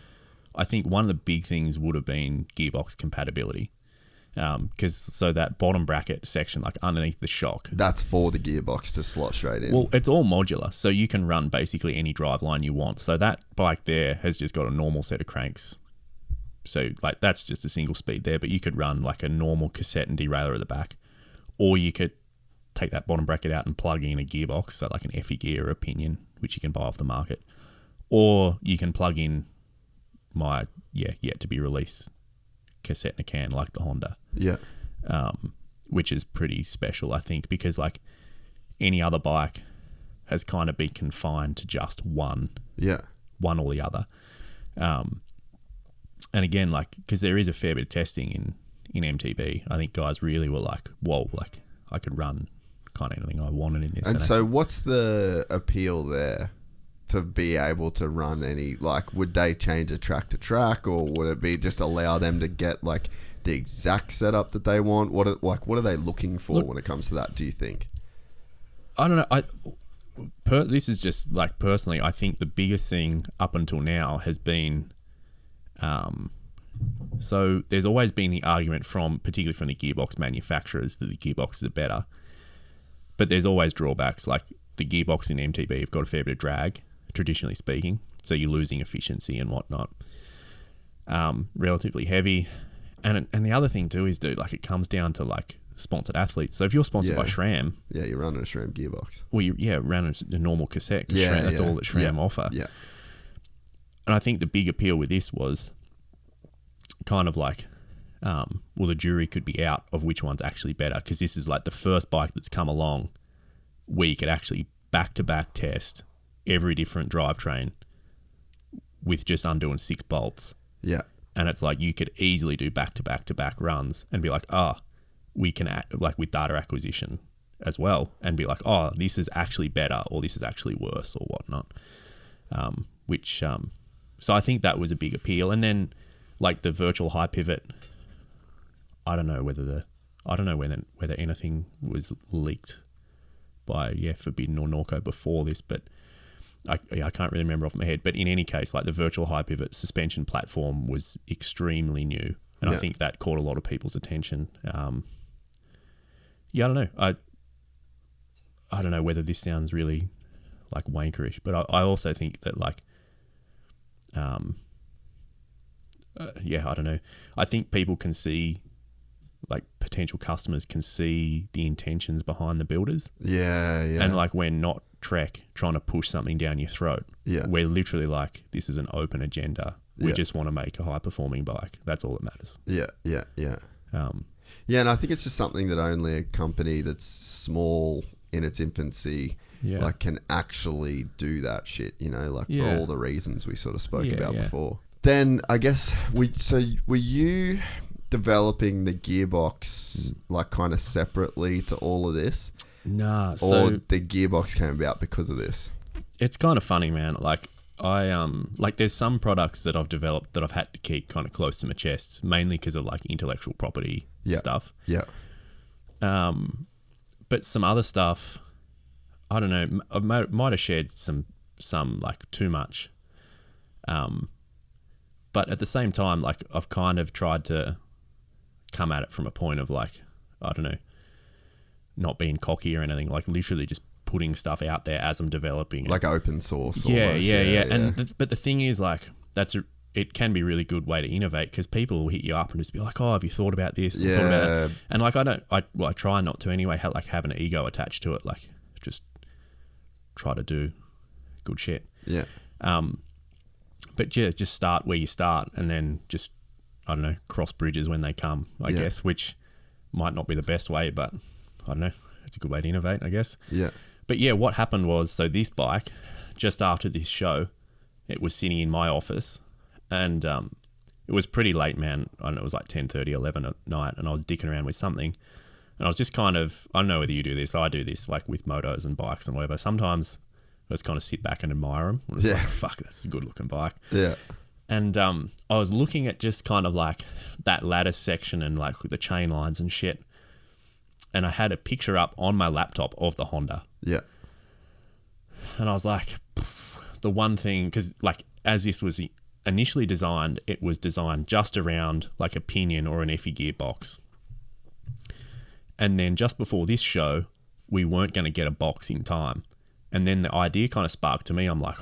I think one of the big things would have been gearbox compatibility. Because so that bottom bracket section, like underneath the shock, that's for the gearbox to slot straight in. Well, it's all modular, so you can run basically any drive line you want. So that bike there has just got a normal set of cranks. So like that's just a single speed there, but you could run like a normal cassette and derailleur at the back, or you could take that bottom bracket out and plug in a gearbox, so like an Effie gear or a pinion, which you can buy off the market, or you can plug in my yet to be released cassette and a can like the Honda. Yeah. Which is pretty special, I think, because like any other bike has kind of been confined to just one. Yeah. One or the other. And again, like, because there is a fair bit of testing in MTB, I think guys really were like, whoa, like I could run kind of anything I wanted in this. And so what's the appeal there? To be able to run any, like, would they change a track to track, or would it be just allow them to get like the exact setup that they want? What are they looking for when it comes to that, do you think? I don't know. This is just like personally, I think the biggest thing up until now has been So there's always been the argument particularly from the gearbox manufacturers, that the gearboxes are better. But there's always drawbacks. Like the gearbox in MTB have got a fair bit of drag, traditionally speaking. So you're losing efficiency and whatnot. Relatively heavy. And the other thing too is, dude, like it comes down to like sponsored athletes. So if you're sponsored by SRAM... Yeah, you're running a SRAM gearbox. Well, running a normal cassette. That's all that SRAM offer. Yeah. And I think the big appeal with this was kind of like, the jury could be out of which one's actually better, because this is like the first bike that's come along where you could actually back-to-back test every different drivetrain with just undoing 6 bolts. Yeah. And it's like you could easily do back-to-back-to-back runs and be like, we can act like with data acquisition as well, and be like, this is actually better or this is actually worse or whatnot. So I think that was a big appeal. And then like the virtual high pivot, I don't know whether anything was leaked by Forbidden or Norco before this, but I can't really remember off my head. But in any case, like the virtual high pivot suspension platform was extremely new, and I think that caught a lot of people's attention. I don't know. I don't know whether this sounds really like wankerish, but I also think that like, I don't know. I think people can see, like potential customers can see the intentions behind the builders. Yeah. And like we're not Trek trying to push something down your throat. Yeah. We're literally like, this is an open agenda. We just want to make a high performing bike. That's all that matters. Yeah. And I think it's just something that only a company that's small in its infancy like can actually do that shit, for all the reasons we sort of spoke about before. Then I guess were you developing the gearbox like kind of separately to all of this? Nah. Or the gearbox came about because of this? It's kind of funny, man. Like I like there's some products that I've developed that I've had to keep kind of close to my chest, mainly because of like intellectual property stuff. Yeah. But some other stuff, I don't know, I might have shared some like too much. But at the same time, like I've kind of tried to come at it from a point of like, I don't know, not being cocky or anything, like literally just putting stuff out there as I'm developing it. Like open source. Yeah. And but the thing is, like, it can be a really good way to innovate, because people will hit you up and just be like, have you thought about this? Yeah. Thought about that? And like, I try not to anyway, have an ego attached to it, like just try to do good shit. Yeah. But just start where you start, and then just, I don't know, cross bridges when they come, I guess, which might not be the best way, but I don't know, it's a good way to innovate, I guess. Yeah. But yeah, what happened was, so this bike, just after this show, it was sitting in my office, and it was pretty late, man. I don't know, it was like 10:30, 11 at night, and I was dicking around with something, and I was just kind of, I don't know whether you do this, I do this, like with motos and bikes and whatever. Sometimes I just kind of sit back and admire them. I'm just like, fuck, that's a good looking bike. Yeah. And I was looking at just kind of like that lattice section and like the chain lines and shit. And I had a picture up on my laptop of the Honda. Yeah. And I was like, the one thing, because like as this was initially designed, it was designed just around like a pinion or an Effie gearbox. And then just before this show, we weren't going to get a box in time. And then the idea kind of sparked to me. I'm like,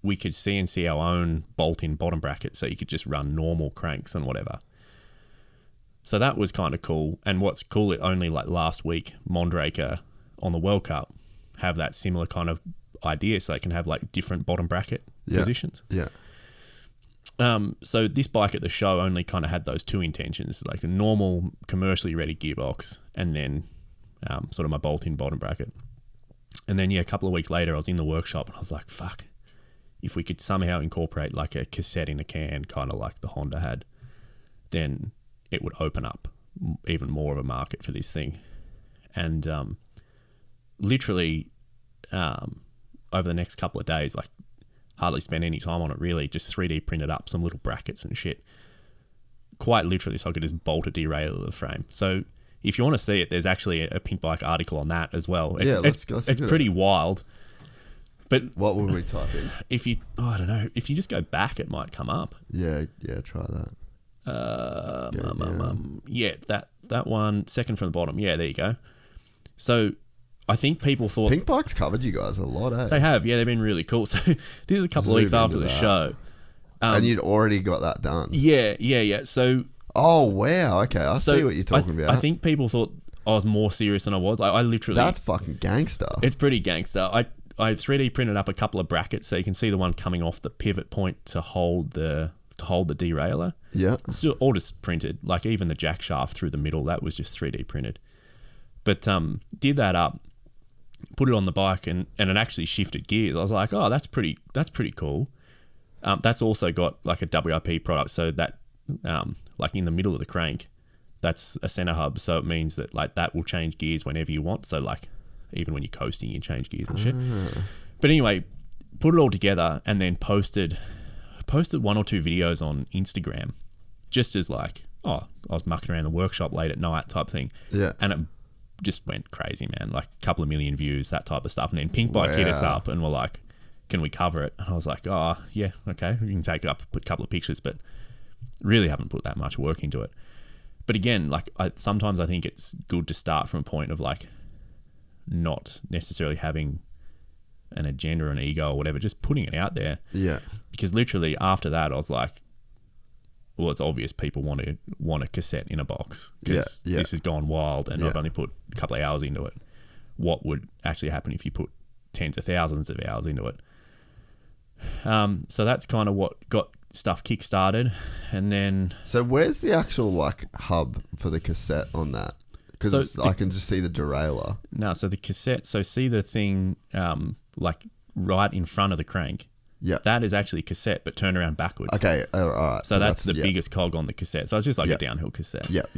we could CNC our own bolt-in bottom bracket, so you could just run normal cranks and whatever. So that was kind of cool. And what's cool, it only like last week, Mondraker on the World Cup have that similar kind of idea, so they can have like different bottom bracket positions. Yeah. So this bike at the show only kind of had those two intentions, like a normal commercially ready gearbox, and then sort of my bolt-in bottom bracket. And then, a couple of weeks later, I was in the workshop and I was like, fuck, if we could somehow incorporate like a cassette in a can, kind of like the Honda had, then it would open up even more of a market for this thing. And literally over the next couple of days, like hardly spent any time on it really, just 3D printed up some little brackets and shit. Quite literally, so I could just bolt a derailleur to the frame. So if you want to see it, there's actually a Pink Bike article on that as well. It's pretty wild. But What would we type in? if you, I don't know, if you just go back, it might come up. Yeah, try that. Yeah, that one, second from the bottom. Yeah, there you go. So I think people thought Pink Bike's covered you guys a lot, eh? they have. Yeah, they've been really cool. So this is a couple of weeks Zoom after into the that. show. And you'd already got that done. Yeah. So Oh, wow. Okay, I see what you're talking about. I think people thought I was more serious than I was. I literally... That's fucking gangster. It's pretty gangster. I 3D printed up a couple of brackets so you can see the one coming off the pivot point to hold the derailleur. Yeah. It's all just printed. Like even the jack shaft through the middle, that was just 3D printed. But did that up, put it on the bike, and it actually shifted gears. I was like, oh, that's pretty cool. That's also got like a WIP product, so that like in the middle of the crank, that's a center hub, so it means that like that will change gears whenever you want. So like even when you're coasting, you change gears and shit. But anyway, put it all together and then posted 1 or 2 videos on Instagram, just as like, oh, I was mucking around the workshop late at night type thing. Yeah. And it just went crazy, man. Like a couple of million views, that type of stuff. And then Pink Bike hit us up and were like, can we cover it? And I was like, oh, yeah, okay. We can take it up, put a couple of pictures, but really haven't put that much work into it. But again, like sometimes I think it's good to start from a point of like not necessarily having an agenda or an ego or whatever, just putting it out there. Yeah. Because literally after that, I was like, well, it's obvious people want a cassette in a box because this has gone wild and I've only put a couple of hours into it. What would actually happen if you put tens of thousands of hours into it? So that's kind of what got stuff kick-started. And then... So where's the actual like hub for the cassette on that? Because I can just see the derailleur. No, so the cassette, so see the thing like right in front of the crank? Yeah. That is actually cassette, but turned around backwards. Okay, all right. So that's the biggest cog on the cassette. So it's just like a downhill cassette. Yep.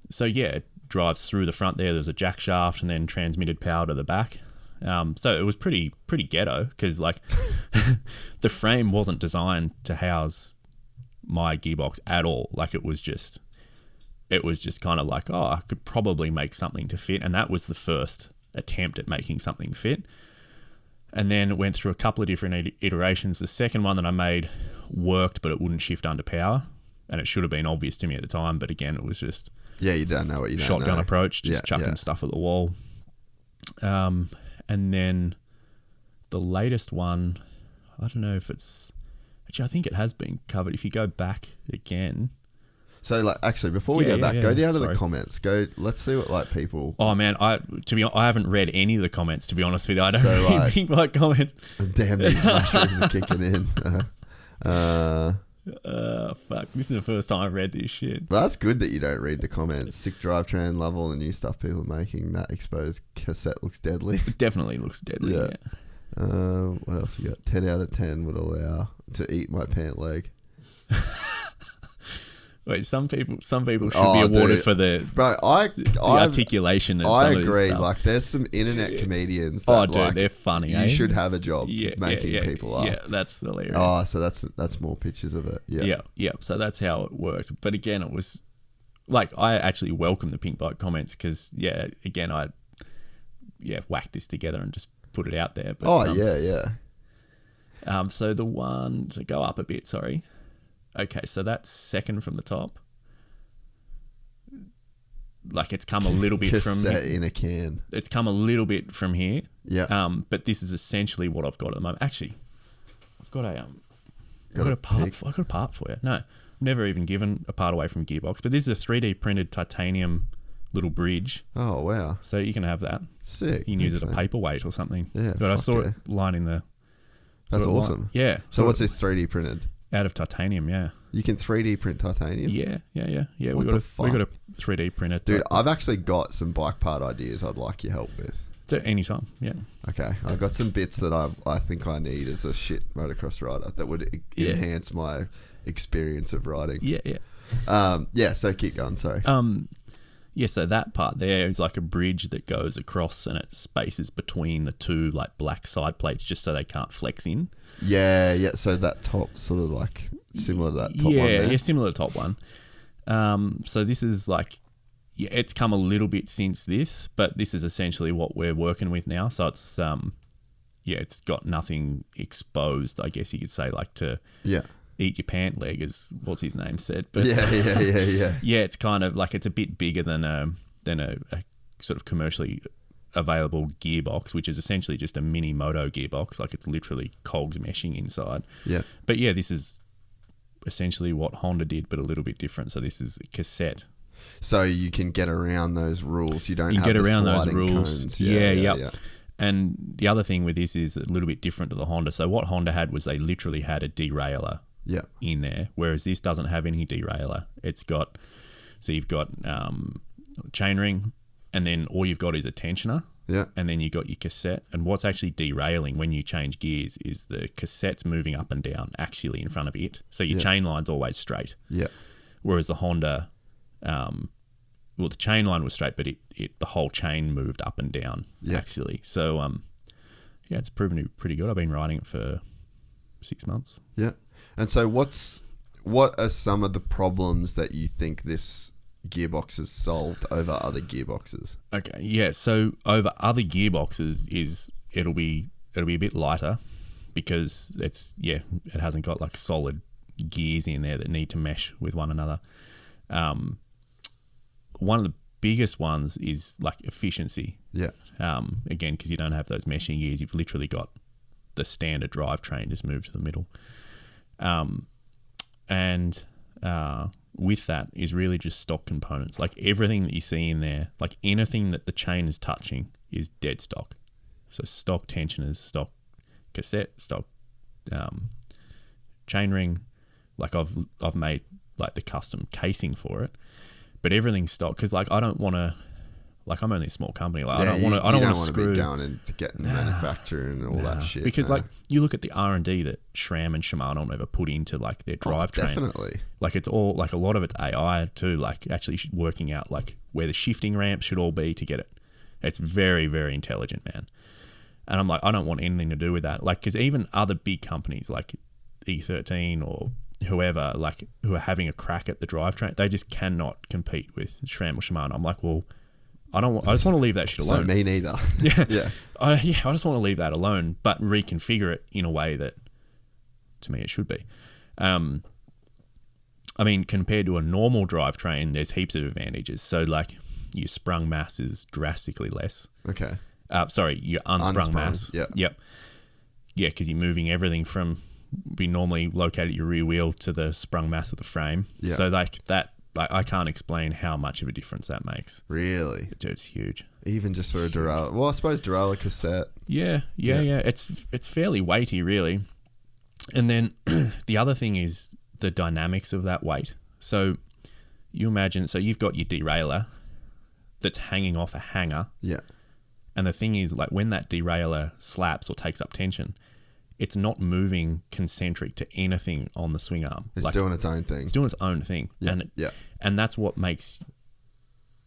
So yeah, it drives through the front there. There's a jack shaft and then transmitted power to the back. So it was pretty ghetto because like the frame wasn't designed to house my gearbox at all. Like it was just kind of like, oh, I could probably make something to fit. And that was the first attempt at making something fit. And then it went through a couple of different iterations. The second one that I made worked, but it wouldn't shift under power. And it should have been obvious to me at the time. But again, it was just... Yeah, you don't know what you don't shotgun know. approach, just chucking stuff at the wall. And then the latest one, I don't know if it's... Actually, I think it has been covered. If you go back again... So, like, actually, before we go back, go down to the Sorry. comments. Let's see what, like, people... Oh, man, I haven't read any of the comments, to be honest with you. I don't So, read like- Pink Bike comments. Damn, these mushrooms are kicking in. Fuck. This is the first time I've read this shit. But that's good that you don't read the comments. Sick drivetrain level and new stuff people are making. That exposed cassette looks deadly. It definitely looks deadly, Yeah. yeah. What else you got? 10 out of 10 would allow to eat my pant leg. Wait, some people should be Oh, awarded dude. for the Bro, the articulation and I some of this agree. stuff. Like, there's some internet comedians that, Oh, dude, like, they're funny, you eh? should have a job making people up. Yeah, that's hilarious. Oh, so that's more pictures of it. Yeah. Yeah. So that's how it worked. But again, it was like I actually welcome the Pink Bike comments because again I whacked this together and just put it out there. But, yeah. So the one to go up a bit. Sorry. Okay, so that's second from the top. Like it's come a little bit from Cassette in a can. It's come a little bit from here. Yeah. But this is essentially what I've got at the moment. Actually, I've got a a part. pic? I've got a part for you. No, I've never even given a part away from Gearbox. But this is a 3D printed titanium little bridge. Oh, wow. So you can have that. Sick. You can use it as a Thanks, mate. paperweight or something. Yeah, But I fuck saw yeah. it lining the. That's sort of awesome. line. Yeah. So what's this 3D printed? Out of titanium, yeah. You can 3D print titanium? Yeah. We What got the a fuck? 3D printer. Dude, I've actually got some bike part ideas I'd like your help with. Anytime, yeah. Okay, I've got some bits that I think I need as a shit motocross rider that would enhance my experience of riding. Yeah. So keep going, sorry. Yeah, so that part there is like a bridge that goes across and it spaces between the two like black side plates just so they can't flex in. Yeah, so that top sort of like similar to that top one there. Yeah, similar to the top one. So this is like, Yeah, it's come a little bit since this, but this is essentially what we're working with now. So it's it's got nothing exposed, I guess you could say, like to eat your pant leg, as what's his name said. But yeah. Yeah, it's kind of like it's a bit bigger than a sort of commercially available gearbox, which is essentially just a mini Moto gearbox. Like it's literally cogs meshing inside. Yeah. But yeah, this is essentially what Honda did, but a little bit different. So this is a cassette. So you can get around those rules. You don't You have get the around those sliding rules. cones. Yeah. And the other thing with this is a little bit different to the Honda. So what Honda had was they literally had a derailleur in there, whereas this doesn't have any derailleur. It's got, so you've got chainring, and then all you've got is a tensioner. Yeah. And then you've got your cassette. And what's actually derailing when you change gears is the cassette's moving up and down axially in front of it. So your chain line's always straight. Yeah. Whereas the Honda, the chain line was straight, but the whole chain moved up and down axially. So, it's proven to be pretty good. I've been riding it for 6 months. Yeah. And so what are some of the problems that you think this gearbox has solved over other gearboxes? Okay, yeah. So over other gearboxes it'll be a bit lighter because it hasn't got like solid gears in there that need to mesh with one another. One of the biggest ones is like efficiency. Yeah. Again, because you don't have those meshing gears, you've literally got the standard drivetrain just moved to the middle. And with that is really just stock components. Like everything that you see in there, like anything that the chain is touching is dead stock. So stock tensioners, stock cassette, stock chainring. Like I've made like the custom casing for it, but everything's stock because like I don't want to. Like I'm only a small company. Like I don't want to screw. Be going into getting the manufacturer and all that shit. Because like you look at the R&D that SRAM and Shimano have put into like their drivetrain. Definitely. Like it's all like a lot of it's AI too. Like actually working out like where the shifting ramps should all be to get it. It's very, very intelligent, man. And I'm like, I don't want anything to do with that. Like because even other big companies like E13 or whoever, like who are having a crack at the drivetrain, they just cannot compete with SRAM or Shimano. I'm like, well. I just want to leave that shit alone. So me neither. Yeah. I just want to leave that alone, but reconfigure it in a way that, to me, it should be. I mean, compared to a normal drivetrain, there's heaps of advantages. So, like, your sprung mass is drastically less. Okay. Your unsprung mass. Yep. Yeah, because you're moving everything from be normally located at your rear wheel to the sprung mass of the frame. Yep. So, like, that. Like I can't explain how much of a difference that makes. Really? Dude, it's huge. Even just for a derailleur. Well, I suppose derailleur cassette. Yeah. It's fairly weighty, really. And then the other thing is the dynamics of that weight. So you imagine, so you've got your derailleur that's hanging off a hanger. Yeah. And the thing is, like when that derailleur slaps or takes up tension, it's not moving concentric to anything on the swing arm. It's doing its own thing. It's doing its own thing. Yeah. And that's what makes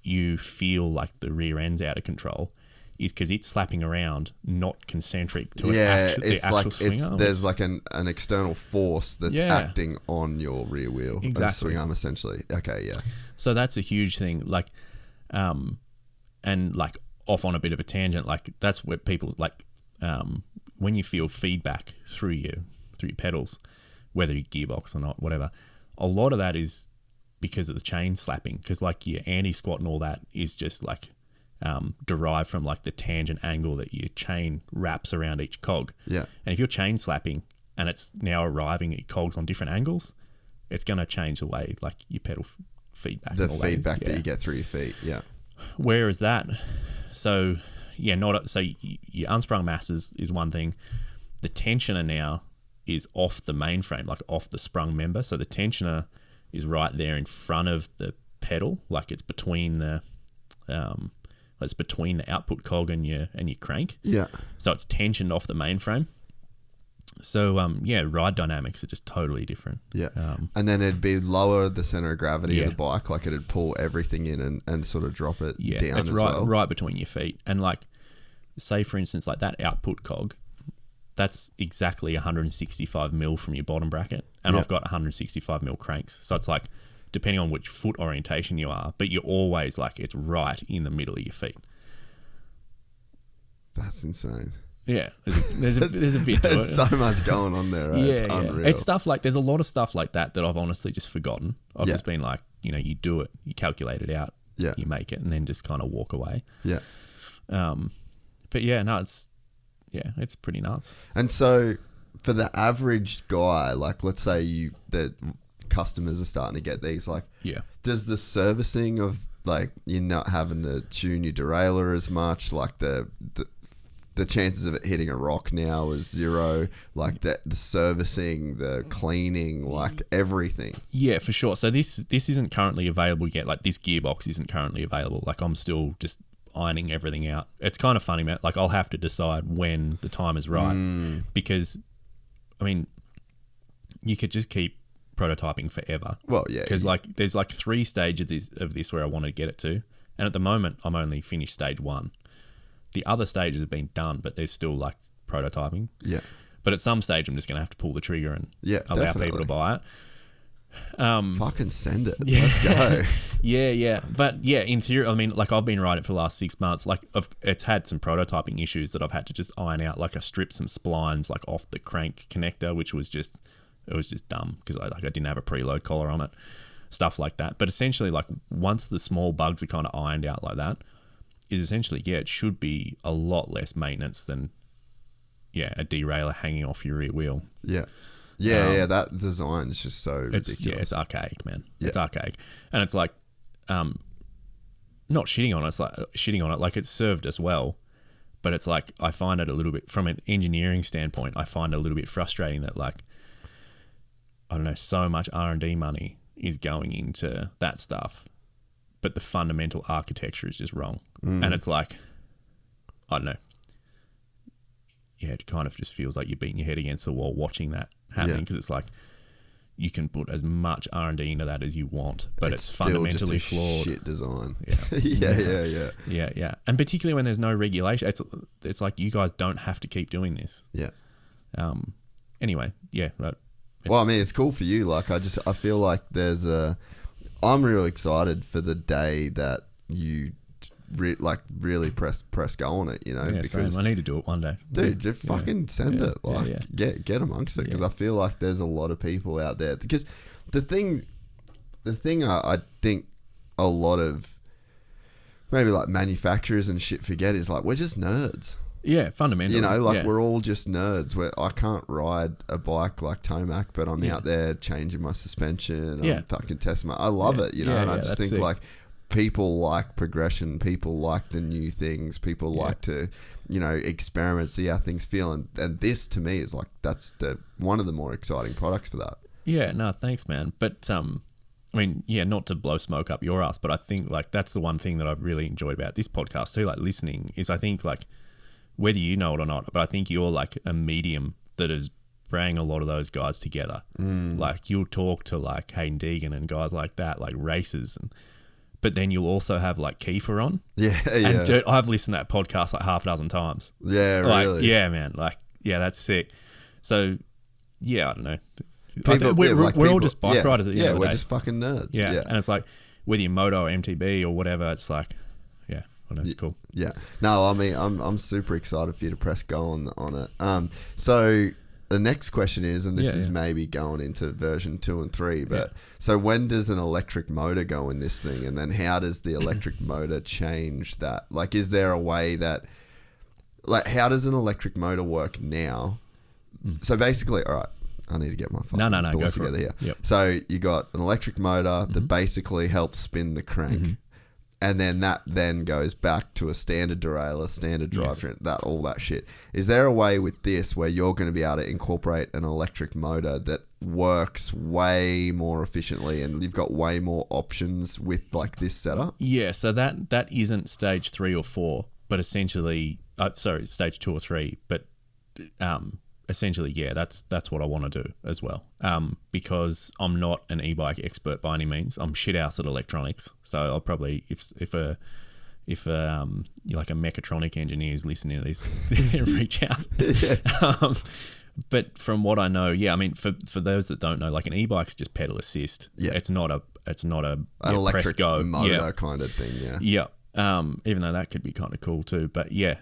you feel like the rear end's out of control is because it's slapping around, not concentric to the actual swing arm. There's like an external force that's acting on your rear wheel. Exactly. Swing arm, essentially. Okay, yeah. So that's a huge thing. Like, and like off on a bit of a tangent, like that's where people like, when you feel feedback through your pedals, whether you're gearbox or not, whatever, a lot of that is because of the chain slapping. Because like your anti-squat and all that is just like derived from like the tangent angle that your chain wraps around each cog. Yeah. And if you're chain slapping and it's now arriving at your cogs on different angles, it's going to change the way like your pedal feedback. The feedback that you get through your feet. Yeah. Whereas that, so yeah, your unsprung mass is one thing. The tensioner now is off the mainframe, like off the sprung member. So the tensioner is right there in front of the pedal, like it's between the output cog and your crank. Yeah. So it's tensioned off the mainframe. So ride dynamics are just totally different. Yeah. And then it'd be lower the center of gravity of the bike, like it'd pull everything in and sort of drop it down it's as right, well. right between your feet. And like, say for instance, like that output cog, that's exactly 165 mil from your bottom bracket, and I've got 165 mil cranks. So it's like depending on which foot orientation you are, but you're always like, it's right in the middle of your feet. That's insane. Yeah, there's a bit to it. There's so much going on there, right? It's unreal. It's stuff like, there's a lot of stuff like that I've honestly just forgotten. I've just been like, you do it, you calculate it out, you make it, and then just kind of walk away. Yeah. But yeah, no, it's pretty nuts. And so for the average guy, like let's say the customers are starting to get these, like, does the servicing of like you're not having to tune your derailleur as much, like the chances of it hitting a rock now is zero, like the servicing, the cleaning, like everything. Yeah, for sure. So this isn't currently available yet. Like this gearbox isn't currently available. Like I'm still just ironing everything out. It's kind of funny, man. Like I'll have to decide when the time is right because, I mean, you could just keep prototyping forever. Well, yeah. Because like there's like 3 stages of this where I want to get it to. And at the moment, I'm only finished stage 1. The other stages have been done, but there's still like prototyping. Yeah. But at some stage, I'm just going to have to pull the trigger and allow people to buy it. Fucking send it. Let's go. Yeah. But yeah, in theory, I mean, like I've been riding it for the last 6 months. Like it's had some prototyping issues that I've had to just iron out. Like I stripped some splines like off the crank connector, which was just dumb because I didn't have a preload collar on it. Stuff like that. But essentially, like once the small bugs are kind of ironed out like that, is essentially, it should be a lot less maintenance than, a derailleur hanging off your rear wheel. Yeah. That design is just so ridiculous. It's archaic, man. Yeah. It's archaic. And it's like, not shitting on it, it's like shitting on it, like it's served us well, but it's like, I find it a little bit, from an engineering standpoint, I find it a little bit frustrating that like, I don't know, so much R&D money is going into that stuff, but the fundamental architecture is just wrong. And it's like, I don't know. Yeah, it kind of just feels like you're beating your head against the wall watching that happening because it's like you can put as much R&D into that as you want, but it's fundamentally just a flawed. Shit design. Yeah. And particularly when there's no regulation, it's like you guys don't have to keep doing this. Yeah. Anyway, but well, I mean, it's cool for you. Like, I feel like I'm really excited for the day that you really press go on it, you know. Yeah, because I need to do it one day, dude. Just fucking send it, like get amongst it, because I feel like there's a lot of people out there. Because the thing I think a lot of maybe like manufacturers and shit forget is like we're just nerds. Yeah, fundamentally. You know, like we're all just nerds. Where I can't ride a bike like Tomac, but I'm out there changing my suspension. I'm fucking testing I love it, you know. And I just think sick. Like people like progression. People like the new things. People like to, you know, experiment, see how things feel. And this to me is like that's one of the more exciting products for that. Yeah, no, thanks, man. But I mean, not to blow smoke up your ass, but I think like that's the one thing that I've really enjoyed about this podcast too, like listening, is I think like whether you know it or not, but I think you're like a medium that is bringing a lot of those guys together. Like you'll talk to like Hayden Deegan and guys like that, like racers, but then you'll also have like Kiefer on. And dude, I've listened to that podcast like half a dozen times. Yeah, like, really. Yeah, man. Like, that's sick. So, I don't know. We're all just bike riders at the end of the day. We're just fucking nerds. Yeah, and it's like whether you're Moto or MTB or whatever, it's like, it's cool. Yeah. No, I mean, I'm super excited for you to press go on it. So the next question is, and this is maybe going into version 2 and 3, but so when does an electric motor go in this thing? And then how does the electric motor change that? Like, is there a way that, like, how does an electric motor work now? So basically, all right, I need to get my fucking thoughts together here. Yep. So you got an electric motor that basically helps spin the crank. And then that then goes back to a standard derailleur, standard drivetrain, all that shit. Is there a way with this where you're going to be able to incorporate an electric motor that works way more efficiently and you've got way more options with like this setup? Yeah, so that isn't stage 3 or 4, but essentially, stage 2 or 3, but essentially, that's what I want to do as well. Because I'm not an e-bike expert by any means. I'm shit house at electronics, so I'll probably if you're like a mechatronic engineer is listening to this, reach out. But from what I know, yeah, I mean, for those that don't know, like an e-bike's just pedal assist. Yeah. It's not an electric press go. motor kind of thing, yeah. Yeah. Even though that could be kind of cool too. But yeah,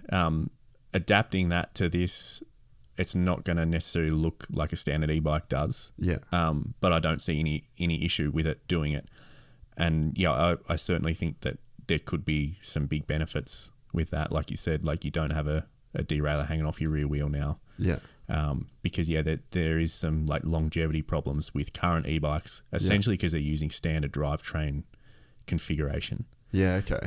adapting that to this, it's not going to necessarily look like a standard e-bike does. Yeah. But I don't see any issue with it doing it. And yeah, I certainly think that there could be some big benefits with that. Like you said, like you don't have a derailleur hanging off your rear wheel now. Yeah. Because there is some like longevity problems with current e-bikes, essentially because they're using standard drivetrain configuration. Yeah, okay.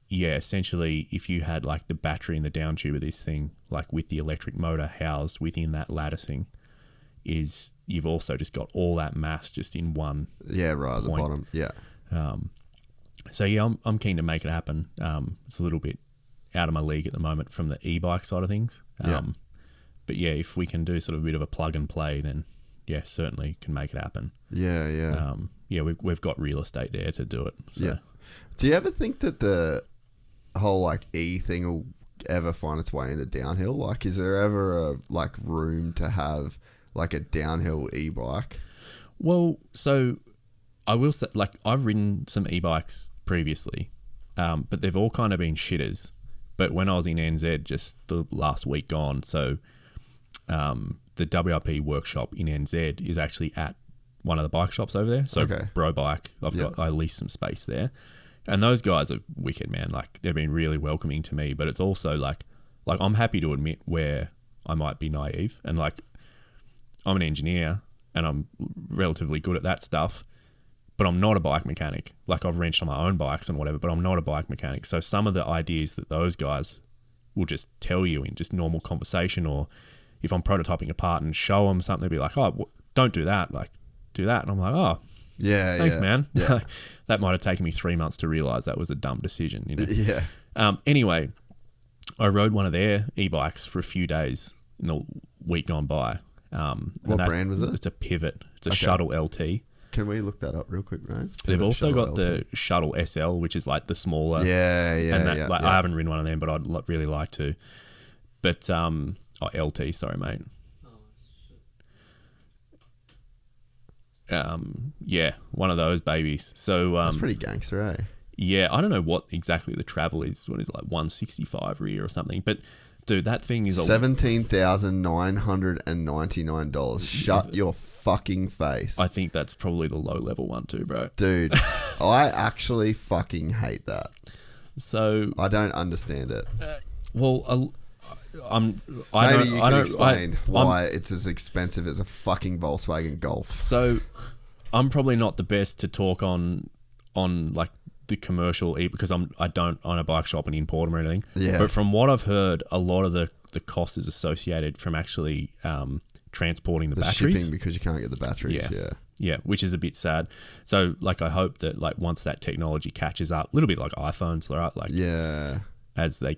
Essentially if you had like the battery and the down tube of this thing, like with the electric motor housed within that latticing, is you've also just got all that mass just in one. Yeah, right at the bottom. Yeah. So yeah, I'm keen to make it happen. It's a little bit out of my league at the moment from the e-bike side of things. But yeah, if we can do sort of a bit of a plug and play, then yeah, certainly can make it happen. Yeah, yeah. We've got real estate there to do it. So. Yeah. Do you ever think that the whole like e thing will ever find its way into downhill? Like, is there ever a like room to have like a downhill e-bike? Well, so I will say, like, I've ridden some e-bikes previously, but they've all kind of been shitters. But when I was in NZ just the last week gone, so the WRP workshop in NZ is actually at one of the bike shops over there. So Bro Bike, I leased some space there. And those guys are wicked, man. Like, they've been really welcoming to me, but it's also like I'm happy to admit where I might be naive. And like, I'm an engineer and I'm relatively good at that stuff, but I'm not a bike mechanic. Like, I've wrenched on my own bikes and whatever, but I'm not a bike mechanic. So some of the ideas that those guys will just tell you in just normal conversation, or if I'm prototyping a part and show them something, they'll be like, oh, don't do that. Like, do that. And I'm like, oh, yeah, thanks, man. Yeah. That might have taken me 3 months to realize that was a dumb decision. You know? Yeah. Anyway, I rode one of their e-bikes for a few days in the week gone by. What brand was it? It's a Pivot. It's a Shuttle LT. Can we look that up real quick, right? They've also got the Shuttle SL, which is like the smaller. Yeah. I haven't ridden one of them, but I'd really like to. But LT, sorry, mate. One of those babies. So that's pretty gangster, eh? Yeah, I don't know what exactly the travel is. What is it, like 165 rear or something? But dude, that thing is $17,999. Shut your fucking face. I think that's probably the low level one too, bro. Dude, I actually fucking hate that. So I don't understand it. Maybe you can explain why it's as expensive as a fucking Volkswagen Golf. So I'm probably not the best to talk on like the commercial because I don't own a bike shop and import them or anything. Yeah. But from what I've heard, a lot of the cost is associated from actually transporting the batteries. Shipping, because you can't get the batteries. Yeah, which is a bit sad. So like, I hope that like once that technology catches up, a little bit like iPhones, right? Like, yeah, as they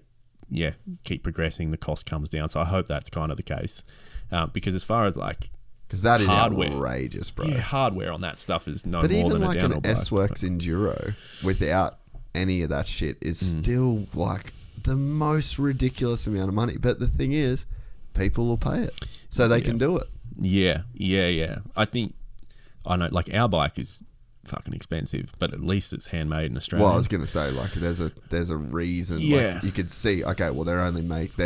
keep progressing, the cost comes down. So I hope that's kind of the case, because as far as like, because that is hardware, outrageous, bro. Yeah, hardware on that stuff is no but more than like a downhill an bike. S-Works Enduro without any of that shit is still like the most ridiculous amount of money. But the thing is, people will pay it, so they can do it. Yeah. I know, like, our bike is fucking expensive, but at least it's handmade in Australia. Well, I was gonna say, like, there's a reason. Yeah, like, you could see. Okay, well, they're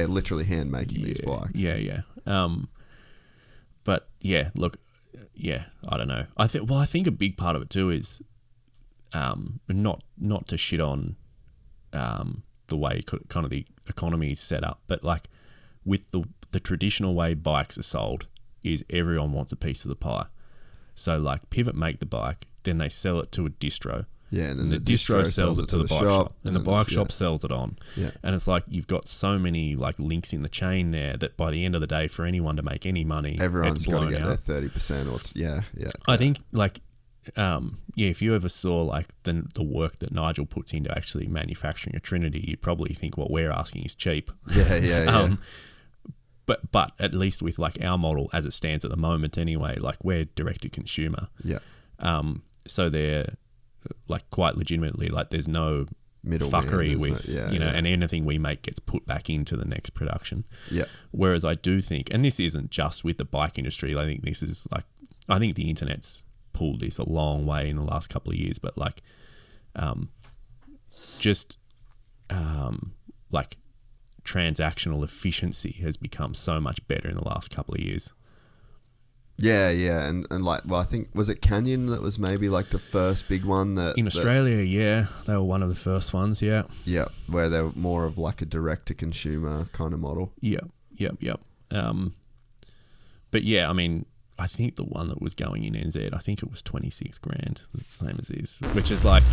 literally hand making these bikes. Yeah. But yeah, look, I don't know. I think a big part of it too is, not to shit on, the way kind of the economy is set up, but like with the traditional way bikes are sold is everyone wants a piece of the pie. So like Pivot make the bike, then they sell it to a distro. Yeah, and then the distro sells it to the bike shop, and the bike shop sells it on. Yeah. And it's like you've got so many like links in the chain there that by the end of the day, for anyone to make any money, everyone's got to get out. their 30% or I think like if you ever saw like the work that Nigel puts into actually manufacturing a Trinity, you'd probably think what we're asking is cheap. Yeah. But at least with like our model as it stands at the moment anyway, like we're direct to consumer. Yeah. So they're like quite legitimately, like there's no fuckery with, yeah. and anything we make gets put back into the next production. Yeah. Whereas I do think, and this isn't just with the bike industry, I think this is like, I think the internet's pulled this a long way in the last couple of years, but like, like transactional efficiency has become so much better in the last couple of years. Yeah, and like, well, I think, was it Canyon that was maybe like the first big one that... In Australia, yeah, they were one of the first ones, yeah. Yeah, where they were more of like a direct-to-consumer kind of model. Yep. But yeah, I mean, I think the one that was going in NZ, I think it was 26 grand, the same as this, which is like,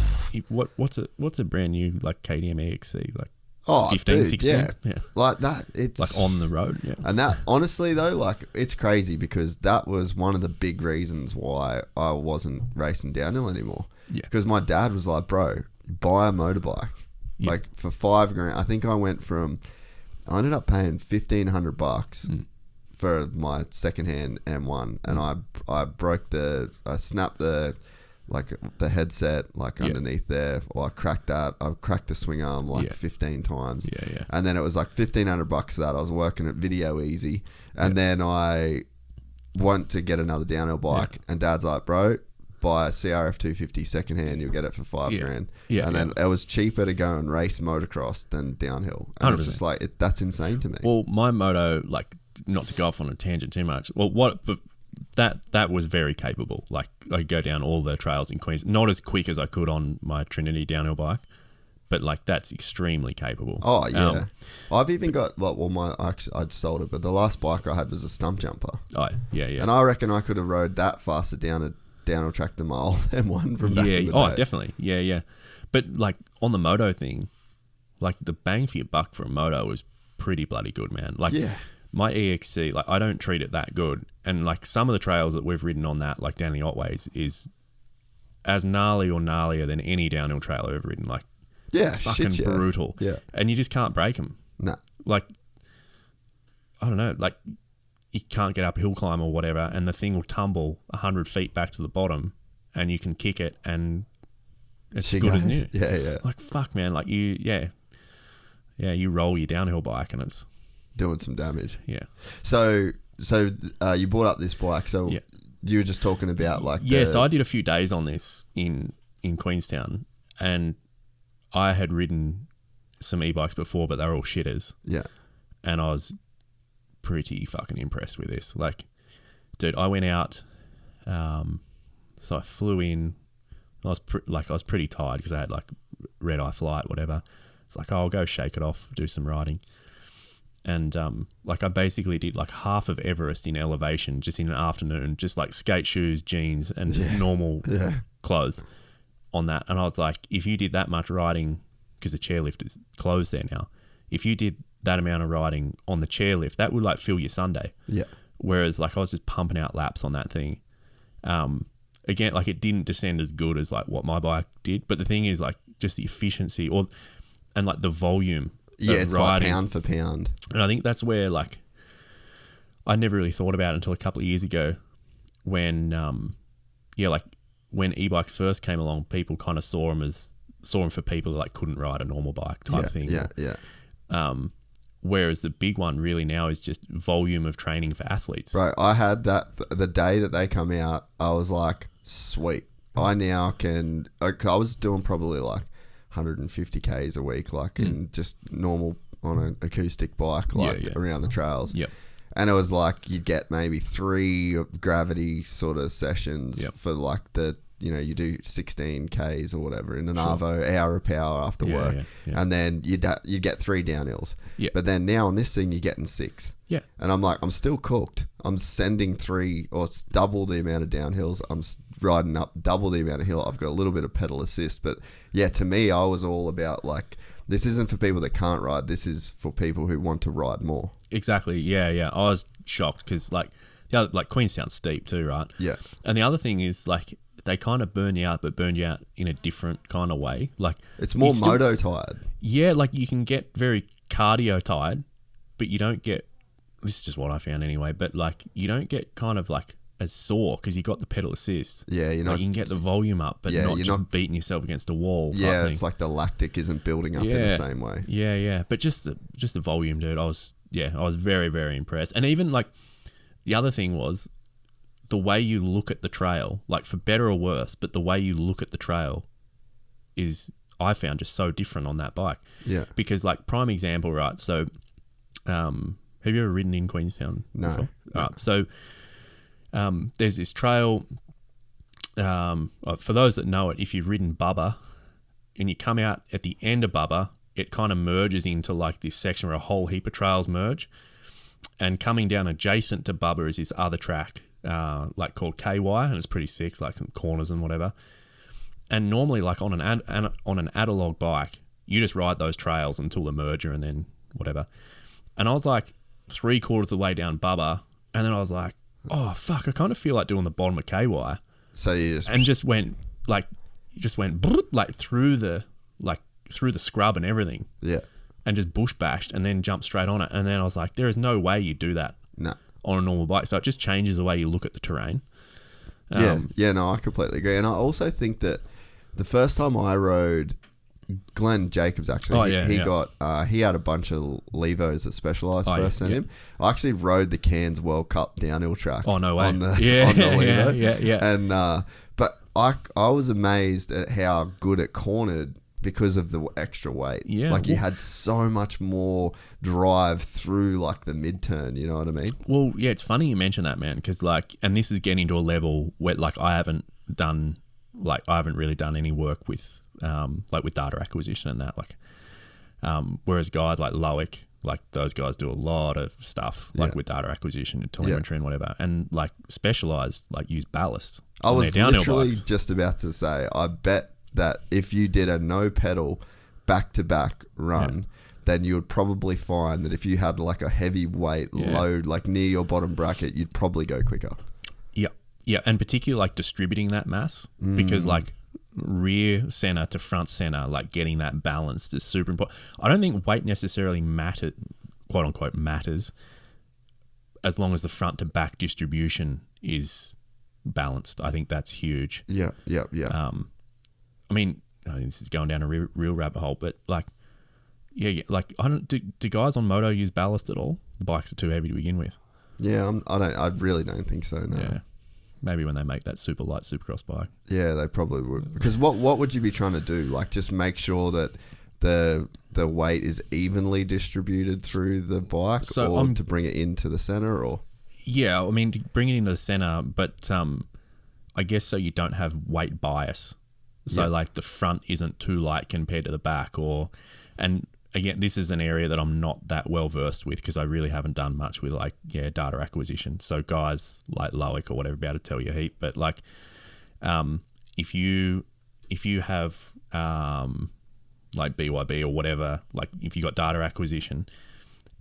what's a brand new like KTM EXC, like 15, dude, 16? Yeah. Like that, it's... Like on the road, yeah. And that, honestly though, like, it's crazy because that was one of the big reasons why I wasn't racing downhill anymore. Yeah. Because my dad was like, bro, buy a motorbike. Yeah. Like, for $5 grand. I think I ended up paying $1,500 for my secondhand M1, and I snapped the headset underneath there, or I cracked the swing arm 15 times. Yeah. And then it was like $1,500 for that. I was working at Video Easy, and then I went to get another downhill bike, and Dad's like, bro, buy a CRF 250 secondhand, you'll get it for $5 grand. Yeah, and then it was cheaper to go and race motocross than downhill. And 100%. it's just like, that's insane to me. Well, my moto, like, not to go off on a tangent too much, that was very capable. Like, I go down all the trails in Queensland, not as quick as I could on my Trinity downhill bike, but like that's extremely capable. Oh yeah, I've even got I'd sold it, but the last bike I had was a stump jumper. Oh yeah, and I reckon I could have rode that faster down a downhill track than my old M1 from back in the day. Oh, definitely, yeah. But like on the moto thing, like the bang for your buck for a moto was pretty bloody good, man. Like. Yeah. My EXC, like, I don't treat it that good. And, like, some of the trails that we've ridden on that, like, down the Otways, is as gnarly or gnarlier than any downhill trail I've ever ridden. Like, fucking brutal. Yeah. And you just can't break them. No. Like, I don't know, like, you can't get up a hill climb or whatever, and the thing will tumble 100 feet back to the bottom, and you can kick it, and it's good as new. Yeah. Like, fuck, man. Like, you roll your downhill bike, and it's... doing some damage. Yeah. So you bought up this bike. So you were just talking about like... So I did a few days on this in Queenstown, and I had ridden some e-bikes before, but they were all shitters. Yeah. And I was pretty fucking impressed with this. Like, dude, I went out, so I flew in. I was pretty tired because I had like red eye flight, whatever. It's like, I'll go shake it off, do some riding. And like I basically did like half of Everest in elevation just in an afternoon, just like skate shoes, jeans, and just normal clothes on that. And I was like, if you did that much riding, because the chairlift is closed there now, if you did that amount of riding on the chairlift, that would like fill your Sunday. Yeah. Whereas like I was just pumping out laps on that thing. Again, like it didn't descend as good as like what my bike did, but the thing is like just the efficiency and like the volume. Yeah, it's riding. like pound for pound. And I think that's where, like, I never really thought about it until a couple of years ago when, when e-bikes first came along, people kind of saw them for people that, like, couldn't ride a normal bike type thing. Yeah. Whereas the big one really now is just volume of training for athletes. Right. I had that the day that they come out, I was like, sweet. I now can... I was doing probably, like, 150 Ks a week, like in just normal on an acoustic bike, like around the trails. Yep. And it was like you'd get maybe 3 gravity sort of sessions for like you do 16 Ks or whatever in an Arvo, hour of power after work. Yeah. And then you'd get 3 downhills. Yep. But then now on this thing, you're getting 6. Yeah. And I'm like, I'm still cooked. I'm sending 3 or double the amount of downhills. I'm riding up double the amount of hill. I've got a little bit of pedal assist. But yeah, to me, I was all about like, this isn't for people that can't ride. This is for people who want to ride more. Exactly. Yeah. I was shocked because like Queenstown's steep too, right? Yeah. And the other thing is like, they kind of burn you out, but burn you out in a different kind of way. Like it's more moto tired. Yeah, like you can get very cardio tired, but you don't get. This is just what I found anyway. But like you don't get kind of like as sore because you got the pedal assist. Yeah, you can get the volume up, but not just beating yourself against a wall. Yeah, it's like the lactic isn't building up in the same way. Yeah. But just the volume, dude. I was very, very impressed. And even like the other thing was the way you look at the trail, like for better or worse, but the way you look at the trail is, I found, just so different on that bike. Yeah. Because like prime example, right? So, have you ever ridden in Queenstown? No. Before? Right. So, there's this trail. For those that know it, if you've ridden Bubba and you come out at the end of Bubba, it kind of merges into like this section where a whole heap of trails merge. And coming down adjacent to Bubba is this other track, like called KY, and it's pretty sick, like some corners and whatever. And normally, like on an analog bike, you just ride those trails until the merger and then whatever. And I was like 3/4 of the way down Bubba, and then I was like, oh fuck, I kind of feel like doing the bottom of KY. So you just went like through the scrub and everything. Yeah. And just bush bashed and then jumped straight on it. And then I was like, there is no way you do that on a normal bike. So it just changes the way you look at the terrain. No, I completely agree. And I also think that the first time I rode, Glenn Jacobs actually, he had a bunch of Levos that Specialized first sent him. I actually rode the Cairns World Cup downhill track. Oh, no way. On the Levo. Yeah. And, but I was amazed at how good it cornered because of the extra weight. Yeah. Like, you had so much more drive through, like, the mid-turn, you know what I mean? Well, yeah, it's funny you mention that, man, because, like, and this is getting to a level where, like, I haven't really done any work with, like, with data acquisition and that, like, whereas guys like Loic, like, those guys do a lot of stuff, like, with data acquisition and telemetry and whatever, and, like, Specialized, like, use ballast. I was literally just about to say, I bet that if you did a no pedal back-to-back run, then you would probably find that if you had like a heavy weight load like near your bottom bracket, you'd probably go quicker. Yeah, and particularly like distributing that mass, because like rear center to front center, like getting that balanced is super important. I don't think weight necessarily quote unquote matters, as long as the front to back distribution is balanced. I think that's huge. Yeah. I mean, this is going down a real rabbit hole, but like, like I don't do guys on Moto use ballast at all? The bikes are too heavy to begin with. Yeah, I really don't think so. No. Yeah, maybe when they make that super light Supercross bike. Yeah, they probably would. Because what would you be trying to do? Like, just make sure that the weight is evenly distributed through the bike, or to bring it into the center, or? Yeah, I mean to bring it into the center, but I guess so you don't have weight bias. So like the front isn't too light compared to the back, and again, this is an area that I'm not that well versed with because I really haven't done much with like data acquisition. So guys like Loic or whatever be able to tell you a heap, but like if you have like BYB or whatever, like if you got data acquisition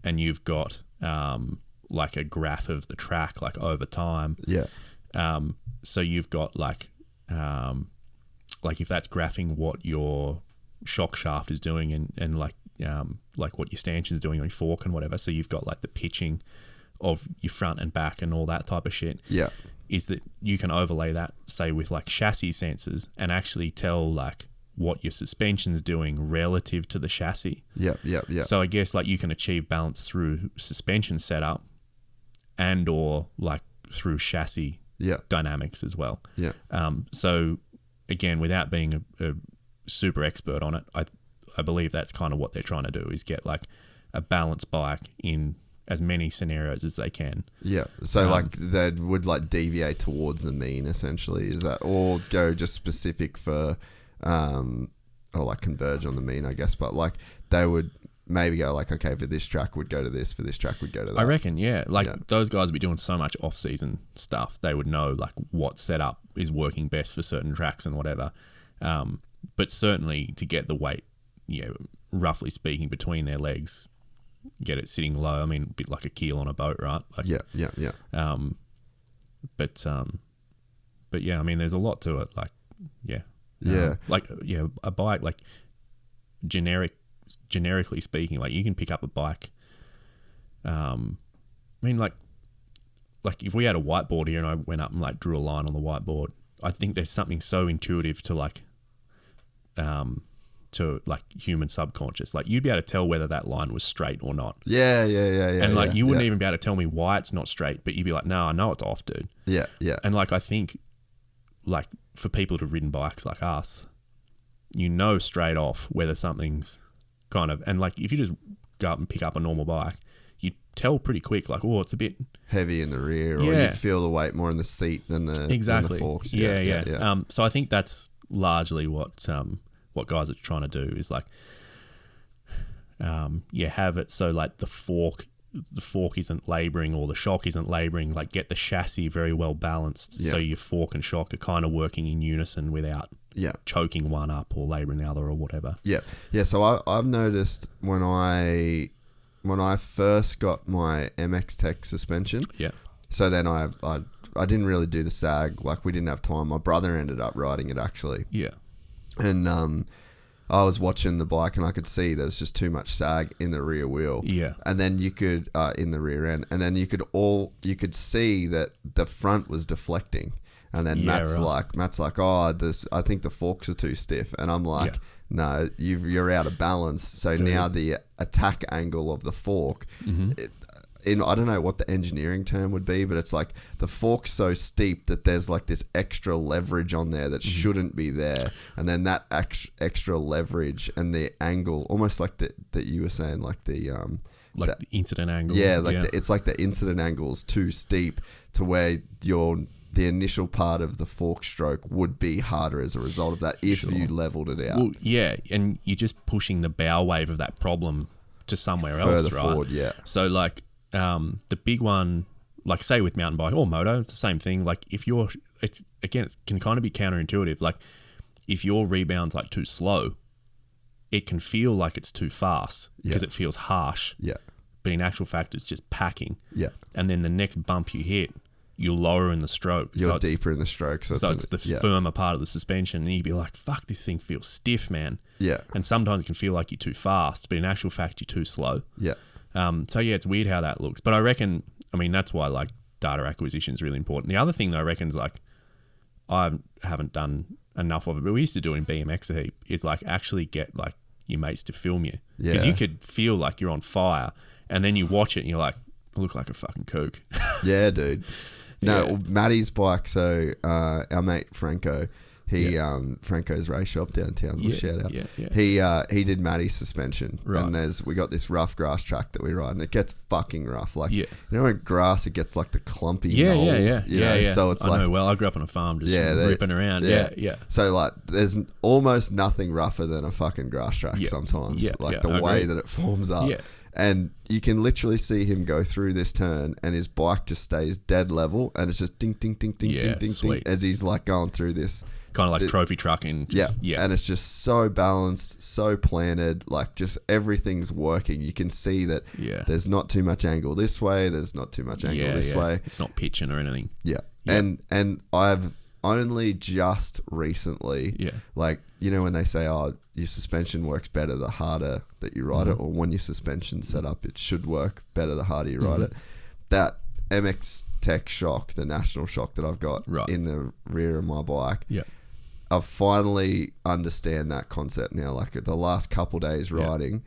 and you've got like a graph of the track like over time, so you've got like if that's graphing what your shock shaft is doing and like what your stanchion is doing on your fork and whatever, so you've got like the pitching of your front and back and all that type of shit, is that you can overlay that, say, with like chassis sensors and actually tell like what your suspension's doing relative to the chassis. So I guess like you can achieve balance through suspension setup and or like through chassis dynamics as well. So again, without being a super expert on it, I believe that's kind of what they're trying to do, is get like a balanced bike in as many scenarios as they can. So like they would like deviate towards the mean essentially, is that, or go just specific for or like converge on the mean, I guess, but like they would maybe go like, okay, for this track would go to this, for this track would go to that. I reckon, those guys would be doing so much off-season stuff. They would know like what setup is working best for certain tracks and whatever. But certainly to get the weight, roughly speaking, between their legs, get it sitting low. I mean, a bit like a keel on a boat, right? Like, But yeah, I mean, there's a lot to it. Like, a bike, like generically speaking, like you can pick up a bike. I mean, like like if we had a whiteboard here and I went up and like drew a line on the whiteboard, I think there's something so intuitive to like human subconscious. Like you'd be able to tell whether that line was straight or not. Yeah. And like you wouldn't even be able to tell me why it's not straight, but you'd be like, no, I know it's off, dude. Yeah. And like I think like for people that have ridden bikes like us, you know straight off whether something's kind of, and like if you just go up and pick up a normal bike, you tell pretty quick, like, oh, it's a bit heavy in the rear, or you'd feel the weight more in the seat than the exactly. than the forks. Yeah. So I think that's largely what guys are trying to do is like, have it so like the fork isn't labouring or the shock isn't labouring. Like get the chassis very well balanced, so your fork and shock are kind of working in unison without choking one up or labouring the other or whatever. Yeah. So I've noticed when I first got my MX Tech suspension. Yeah. So then I didn't really do the sag. Like we didn't have time. My brother ended up riding it actually. Yeah. And I was watching the bike and I could see there's just too much sag in the rear wheel. Yeah. And then you could in the rear end, and then you could see that the front was deflecting. And then Matt's like, oh, I think the forks are too stiff. And I'm like, no, you're out of balance. So now the attack angle of the fork, I don't know what the engineering term would be, but it's like the fork's so steep that there's like this extra leverage on there that shouldn't be there. And then that extra leverage and the angle, almost like that you were saying, like the incident angle. Yeah, it's like the incident angle is too steep to where the initial part of the fork stroke would be harder as a result of that if you leveled it out. Well, yeah, and you're just pushing the bow wave of that problem to somewhere else, right? Forward, yeah. So like the big one, like say with mountain bike or moto, it's the same thing. Like if it can kind of be counterintuitive. Like if your rebound's like too slow, it can feel like it's too fast because it feels harsh. Yeah. But in actual fact, it's just packing. Yeah. And then the next bump you hit, you're lower in the stroke. You're deeper in the stroke. So it's the firmer part of the suspension. And you'd be like, fuck, this thing feels stiff, man. Yeah. And sometimes it can feel like you're too fast, but in actual fact, you're too slow. Yeah. So yeah, it's weird how that looks. But I reckon, that's why like data acquisition is really important. The other thing that I reckon is like, I haven't done enough of it, but we used to do it in BMX a heap, is like actually get like your mates to film you. Because you could feel like you're on fire and then you watch it and you're like, I look like a fucking kook. Yeah, dude. No, Matty's bike. So our mate Franco, Franco's race shop downtown. Shout out. He did Matty's suspension, and we got this rough grass track that we ride, and it gets fucking rough. Like you know, in grass it gets like the clumpy knolls. Yeah. So it's I know. Well, I grew up on a farm, just ripping around. Yeah. So like, there's almost nothing rougher than a fucking grass track sometimes. Like the way that it forms up. Yeah. And you can literally see him go through this turn and his bike just stays dead level and it's just ding, ding, ding, ding, ding, ding, ding, as he's like going through this. Kind of like trophy trucking. And it's just so balanced, so planted, like just everything's working. You can see that there's not too much angle this way, there's not too much angle this way. It's not pitching or anything. Yeah. And I've only just recently, like, you know when they say, oh, your suspension works better the harder that you ride it, or when your suspension's set up, it should work better the harder you ride it. That MX Tech shock, the national shock that I've got in the rear of my bike, I've finally understand that concept now. Like the last couple days riding,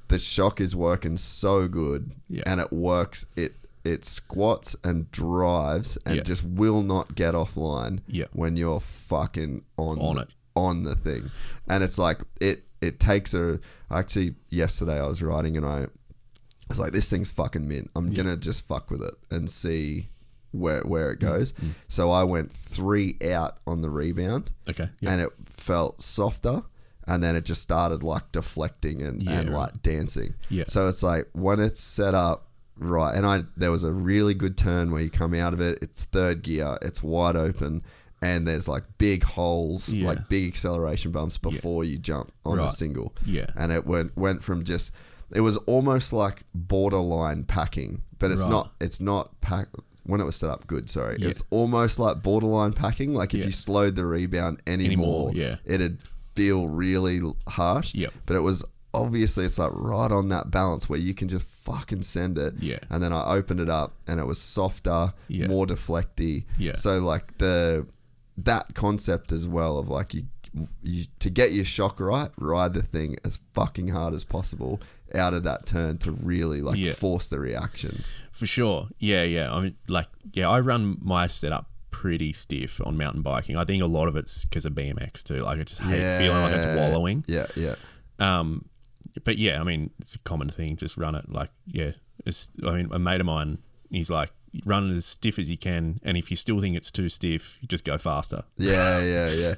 the shock is working so good and it works. It squats and drives and just will not get offline when you're fucking on the thing. And it's like it takes actually yesterday I was riding and I was like, this thing's fucking mint. I'm gonna just fuck with it and see where it goes. So I went 3 out on the rebound. Okay. And it felt softer. And then it just started like deflecting and like dancing. Yeah. So it's like when it's set up right, and there was a really good turn where you come out of it, it's third gear, it's wide open, and there's like big holes, like big acceleration bumps before you jump on a single. Yeah. And it went from just, it was almost like borderline packing, but it's not pack when it was set up good, sorry. It's almost like borderline packing, like if you slowed the rebound anymore, it'd feel really harsh. But it was obviously it's like right on that balance where you can just fucking send it. Yeah. And then I opened it up and it was softer, more deflecty. Yeah. So like that concept as well of like you to get your shock right, ride the thing as fucking hard as possible out of that turn to really like force the reaction. For sure. Yeah. I mean, like, I run my setup pretty stiff on mountain biking. I think a lot of it's because of BMX too. Like I just hate feeling like it's wallowing. Yeah. But yeah, I mean, it's a common thing. Just run it like, I mean, a mate of mine, he's like, run it as stiff as you can, and if you still think it's too stiff, you just go faster. Yeah.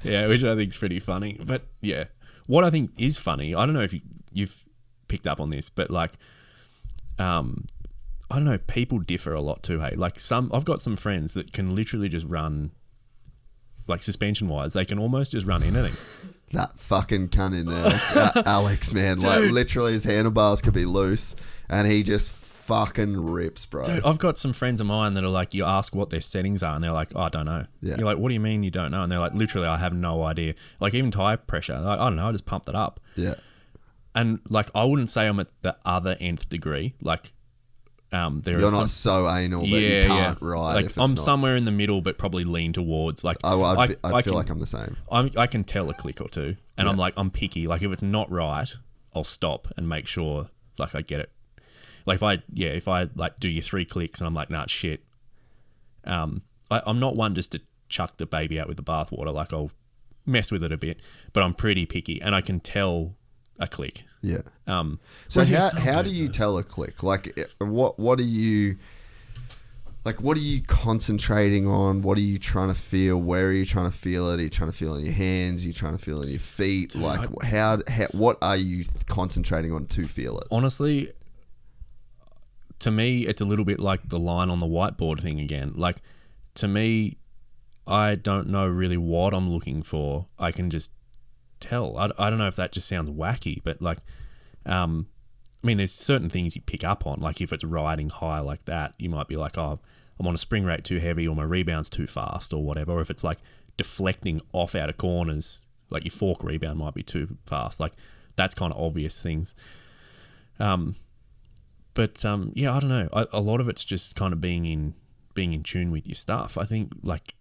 Yeah, which I think is pretty funny. But yeah, what I think is funny, I don't know if you've picked up on this, but like, I don't know, people differ a lot too, hey? Like I've got some friends that can literally just run, like suspension-wise, they can almost just run anything. That fucking cunt in there, that Alex, man. Dude. Like literally his handlebars could be loose and he just fucking rips, bro. Dude, I've got some friends of mine that are like, you ask what their settings are and they're like, oh, I don't know. Yeah. You're like, what do you mean you don't know? And they're like, literally, I have no idea. Like even tire pressure, like, I don't know, I just pumped it up. Yeah. And like, I wouldn't say I'm at the other nth degree. Like, you're not so anal, but you can't ride. Like if it's I'm not. somewhere in the middle, but probably lean towards. Like I feel like I'm the same. I can tell a click or two, and I'm picky. Like if it's not right, I'll stop and make sure like I get it. Like if I like do your 3 clicks and I'm like, nah, it's shit. I'm not one just to chuck the baby out with the bathwater. Like I'll mess with it a bit, but I'm pretty picky, and I can tell a click. Yeah. So how do you tell a click? Like what are you concentrating on? What are you trying to feel? Where are you trying to feel it? Are you trying to feel it in your hands? Are you trying to feel it in your feet? Dude, like what are you concentrating on to feel it? Honestly, to me, it's a little bit like the line on the whiteboard thing again. Like to me, I don't know really what I'm looking for. I can just tell. I don't know if that just sounds wacky, but like, I mean, there's certain things you pick up on. Like if it's riding high like that, you might be like, oh, I'm on a spring rate too heavy, or my rebound's too fast, or whatever. Or if it's like deflecting off out of corners, like your fork rebound might be too fast. Like that's kind of obvious things. But yeah, I don't know. A lot of it's just kind of being in tune with your stuff. I think like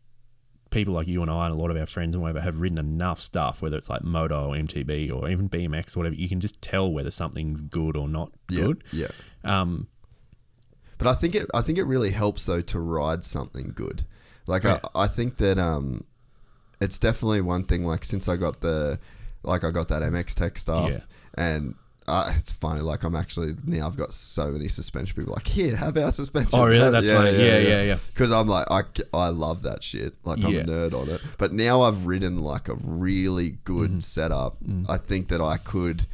people like you and I and a lot of our friends and whatever have ridden enough stuff, whether it's like Moto or MTB or even BMX or whatever, you can just tell whether something's good or not good. Yeah. But I think it really helps though to ride something good. Like I think that it's definitely one thing. Like since I got that MX Tech stuff, and it's funny. Like I've got so many suspension people like, here, have our suspension. Oh really? That's funny. Yeah. Because I'm like, I love that shit. Like I'm a nerd on it. But now I've ridden like a really good setup. I think that I could.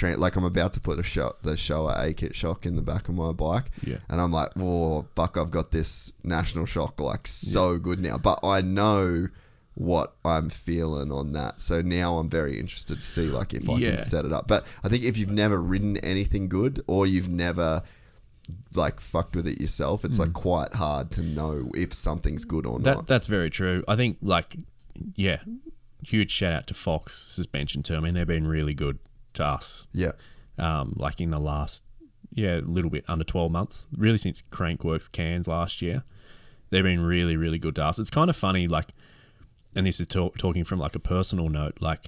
Like I'm about to put the Showa A-kit shock in the back of my bike, and I'm like, oh fuck, I've got this National shock like so good now, but I know what I'm feeling on that, so now I'm very interested to see like if I can set it up. But I think if you've never ridden anything good or you've never like fucked with it yourself, it's like quite hard to know if something's good or not. That's very true. I think like huge shout out to Fox suspension too. I mean, they've been really good to us. Like in the last little bit under 12 months, really since Crankworks Cairns last year, they've been really, really good to us. It's kind of funny, like, and this is talking from like a personal note, like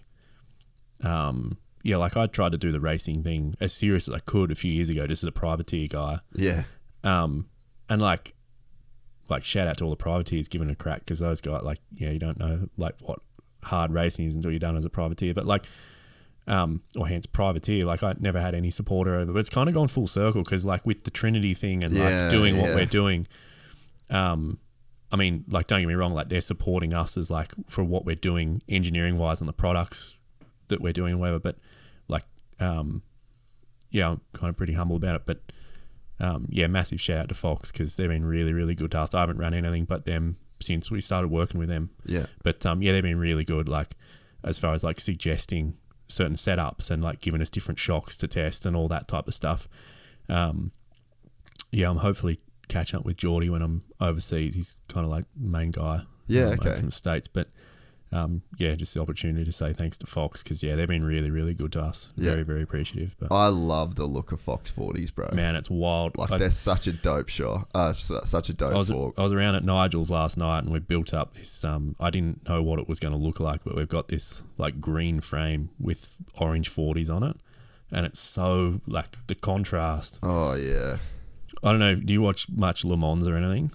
like I tried to do the racing thing as serious as I could a few years ago just as a privateer guy, and like shout out to all the privateers giving it a crack, because those guys, like, you don't know like what hard racing is until you're done as a privateer. But like or hence privateer, like I never had any supporter over, but it's kind of gone full circle, because like with the Trinity thing and like doing what we're doing, I mean, like, don't get me wrong, like they're supporting us as like for what we're doing engineering wise on the products that we're doing and whatever, but like I'm kind of pretty humble about it. But massive shout out to Fox, because they've been really, really good to us. I haven't run anything but them since we started working with them, but they've been really good, like as far as like suggesting certain setups and like giving us different shocks to test and all that type of stuff. I'm hopefully catching up with Geordie when I'm overseas. He's kind of like the main guy from the States, but just the opportunity to say thanks to Fox because they've been really, really good to us. Yeah. Very, very appreciative. But I love the look of Fox 40s, bro. man, it's wild. Like they're such a dope shot. Such a dope fork. I was around at Nigel's last night and we built up this. I didn't know what it was going to look like, but we've got this like green frame with orange 40s on it, and it's so like the contrast. Oh yeah. I don't know. Do you watch much Le Mans or anything?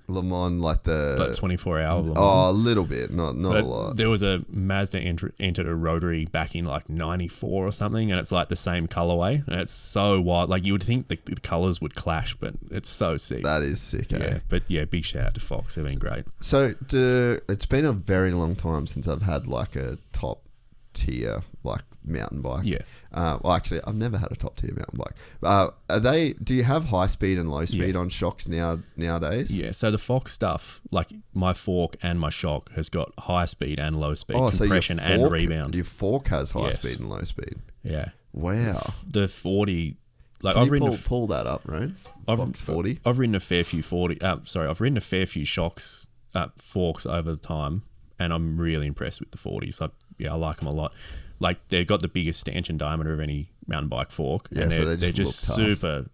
Le Mans, like the 24-hour Le Mans. Oh, a little bit, not a lot. There was a Mazda entered a rotary back in like '94 or something, and it's like the same colorway, and it's so wild. Like you would think the colors would clash, but it's so sick. That is sick. Yeah, but big shout out to Fox. They've been great. So it's been a very long time since I've had like a top tier like mountain bike. Yeah. Well, actually, I've never had a top tier mountain bike. Do you have high speed and low speed on shocks nowadays? Yeah. So the Fox stuff, like my fork and my shock, has got high speed and low speed compression and rebound. Your fork has high speed and low speed. Yeah. Wow. The 40. Like Can I've you ridden pull that up, right? Fox 40. I've ridden a fair few 40. I've ridden a fair few shocks, forks over the time, and I'm really impressed with the 40s. I like them a lot. Like they've got the biggest stanchion diameter of any mountain bike fork, and they're just super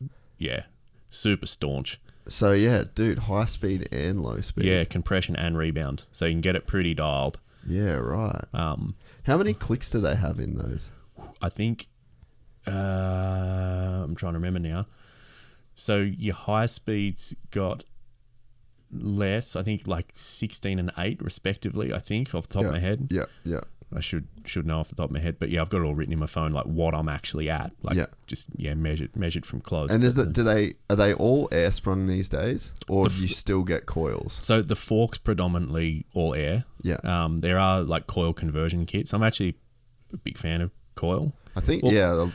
staunch. So yeah, dude, high speed and low speed. Yeah, compression and rebound, so you can get it pretty dialed. Yeah, right. How many clicks do they have in those? I think I'm trying to remember now. So your high speeds got less, I think like 16 and 8 respectively, I think, off the top of my head. Yeah. I should know off the top of my head, but I've got it all written in my phone, like what I'm actually at, like measured from close. And are they all air sprung these days, or do you still get coils? So the fork's predominantly all air. Yeah. There are like coil conversion kits. I'm actually a big fan of coil. I think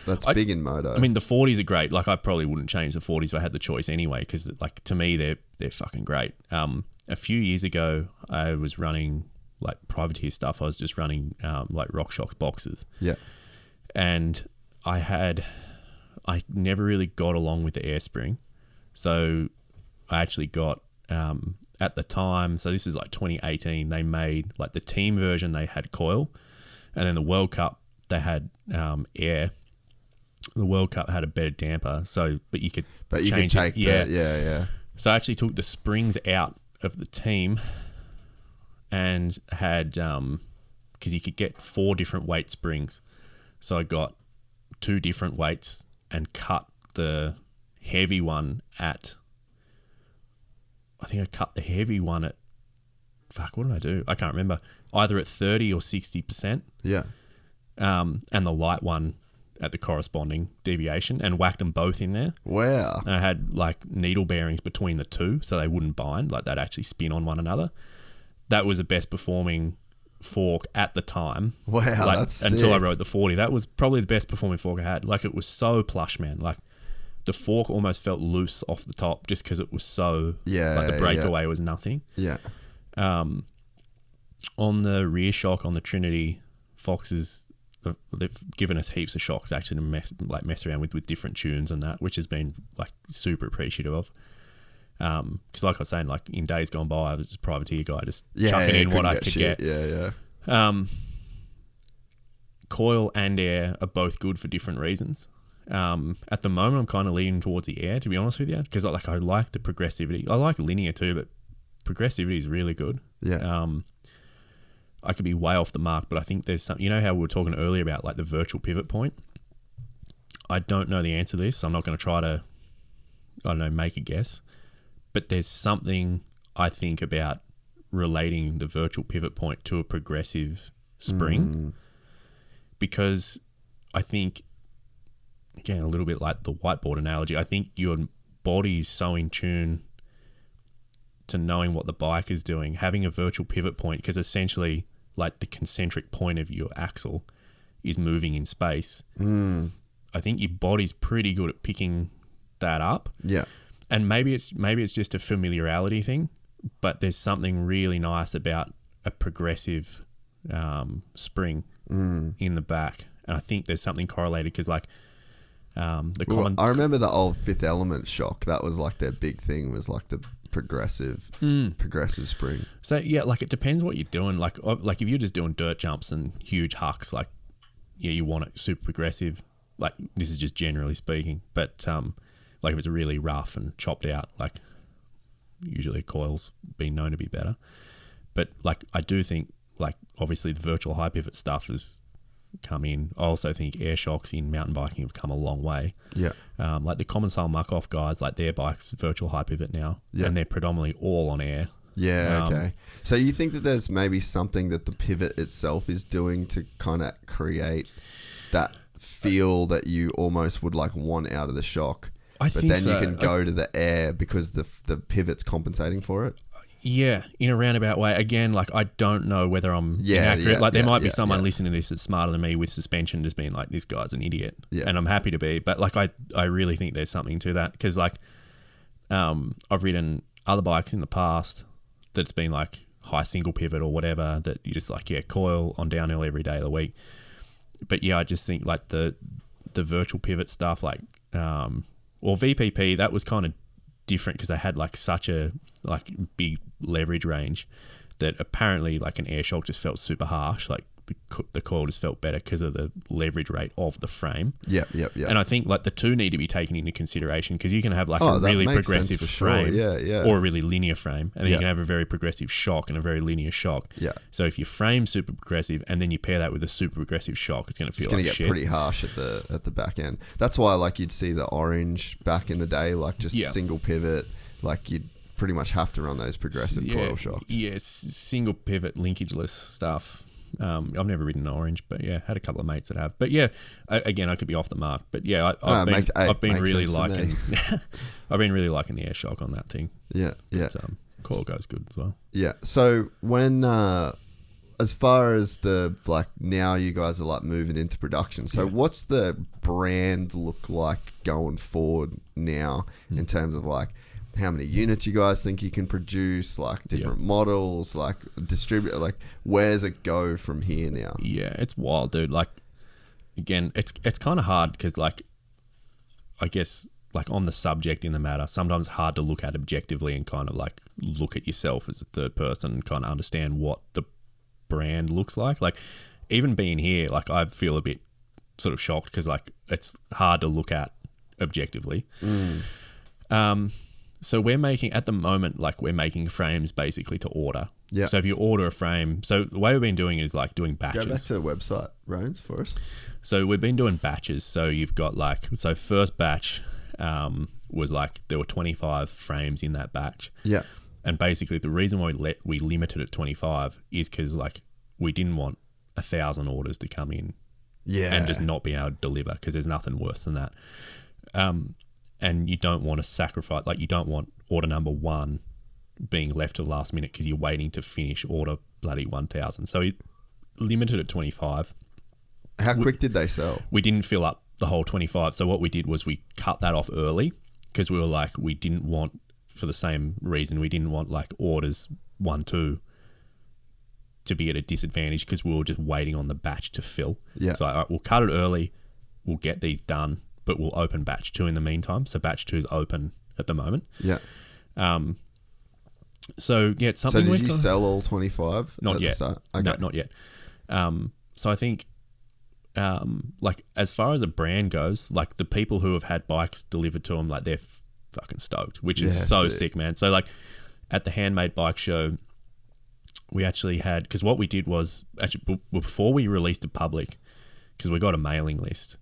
that's big in moto. I mean, the 40s are great. Like I probably wouldn't change the 40s if I had the choice anyway, because like to me they're fucking great. A few years ago, I was running like privateer stuff. I was just running like RockShox boxes. Yeah. And I never really got along with the air spring. So I actually got, at the time, so this is like 2018, they made like the team version, they had coil. And then the World Cup, they had air. The World Cup had a better damper. But you could change it. Yeah. So I actually took the springs out of the team and had, because you could get 4 different weight springs. So I got 2 different weights and cut the heavy one at, I think I cut the heavy one at, what did I do? I can't remember. Either at 30 or 60%. Yeah. And the light one at the corresponding deviation, and whacked them both in there. Wow. And I had like needle bearings between the two so they wouldn't bind, like they'd actually spin on one another. That was the best performing fork at the time. Wow, like, that's until sick. I rode the 40. That was probably the best performing fork I had. Like it was so plush, man. Like the fork almost felt loose off the top just because it was so, like the breakaway was nothing. Yeah. On the rear shock on the Trinity, Foxes, they've given us heaps of shocks actually to mess around with different tunes and that, which has been like super appreciative of. Because like I was saying, like in days gone by, I was just a privateer guy, just chucking in what I could get. Yeah. Coil and air are both good for different reasons. At the moment, I'm kind of leaning towards the air, to be honest with you, because I like the progressivity. I like linear too, but progressivity is really good. Yeah. I could be way off the mark, but I think there's some. You know how we were talking earlier about like the virtual pivot point? I don't know the answer to this. I'm not going to try to, make a guess. But there's something I think about relating the virtual pivot point to a progressive spring, because I think, again, a little bit like the whiteboard analogy, I think your body's so in tune to knowing what the bike is doing, having a virtual pivot point, because essentially like the concentric point of your axle is moving in space. I think your body's pretty good at picking that up. Yeah. And maybe it's just a familiarity thing, but there's something really nice about a progressive spring in the back. And I think there's something correlated because like I remember the old Fifth Element shock. That was like their big thing, was like the progressive spring. So yeah, like it depends what you're doing. Like if you're just doing dirt jumps and huge hucks, like yeah, you want it super progressive. Like this is just generally speaking, but like if it's really rough and chopped out, like usually a coil's been known to be better. But like I do think like obviously the virtual high pivot stuff has come in. I also think air shocks in mountain biking have come a long way. Yeah. Like the common style muck off guys, like their bikes virtual high pivot now, and they're predominantly all on air. Yeah, okay. So you think that there's maybe something that the pivot itself is doing to kind of create that feel that you almost would like want out of the shock, but then so. You can go to the air because the pivot's compensating for it? Yeah, in a roundabout way. Again, like I don't know whether I'm inaccurate. Like there might be someone listening to this that's smarter than me with suspension just being like, this guy's an idiot. Yeah. And I'm happy to be. But like I really think there's something to that because like I've ridden other bikes in the past that's been like high single pivot or whatever that you just like, coil on downhill every day of the week. But yeah, I just think like the virtual pivot stuff like or VPP, that was kind of different because they had like such a like big leverage range that apparently like an air shock just felt super harsh. Like the coil just felt better because of the leverage rate of the frame. Yeah. And I think like the two need to be taken into consideration because you can have like a really progressive frame or a really linear frame, and then you can have a very progressive shock and a very linear shock. Yeah. So if you frame super progressive and then you pair that with a super progressive shock, it's going to feel like shit. It's going to get pretty harsh at the back end. That's why like you'd see the orange back in the day, like just single pivot, like you'd pretty much have to run those progressive coil shocks. Yeah, single pivot linkageless stuff. I've never ridden an orange, but yeah, had a couple of mates that have. But yeah, again, I could be off the mark. But yeah, I've been really liking I've been really liking the air shock on that thing. Yeah. But, coil goes good as well. Yeah. So when as far as the like now you guys are like moving into production. So what's the brand look like going forward now in terms of like how many units you guys think you can produce, like different models, like distribute, like where's it go from here now? Yeah, it's wild, dude. Like, again, it's kind of hard because, like, I guess, like on the subject in the matter, sometimes it's hard to look at objectively and kind of like look at yourself as a third person and kind of understand what the brand looks like. Like, even being here, like I feel a bit sort of shocked because like it's hard to look at objectively. So we're making, at the moment, like we're making frames basically to order. Yeah. So if you order a frame, so the way we've been doing is like doing batches. Go back to the website, Rones, for us. So we've been doing batches. So you've got like, so first batch was like, there were 25 frames in that batch. Yeah. And basically the reason why we limited it 25 is because like we didn't want 1,000 orders to come in and just not be able to deliver because there's nothing worse than that. And you don't want to sacrifice, like you don't want order number 1 being left to the last minute because you're waiting to finish order bloody 1,000. So it limited at 25. How quick did they sell? We didn't fill up the whole 25. So what we did was we cut that off early because we were like, we didn't want, for the same reason, we didn't want like orders 1, 2 to be at a disadvantage because we were just waiting on the batch to fill. Yeah. So all right, we'll cut it early. We'll get these done. But we'll open batch 2 in the meantime. So batch 2 is open at the moment. Yeah. So yeah, it's something. So did you sell all 25? Not yet. Okay. No, not yet. So I think, like as far as a brand goes, like the people who have had bikes delivered to them, like they're fucking stoked, which is so sick, man. So like at the Handmade Bike Show, we actually had, because what we did was actually before we released to public, because we got a mailing list.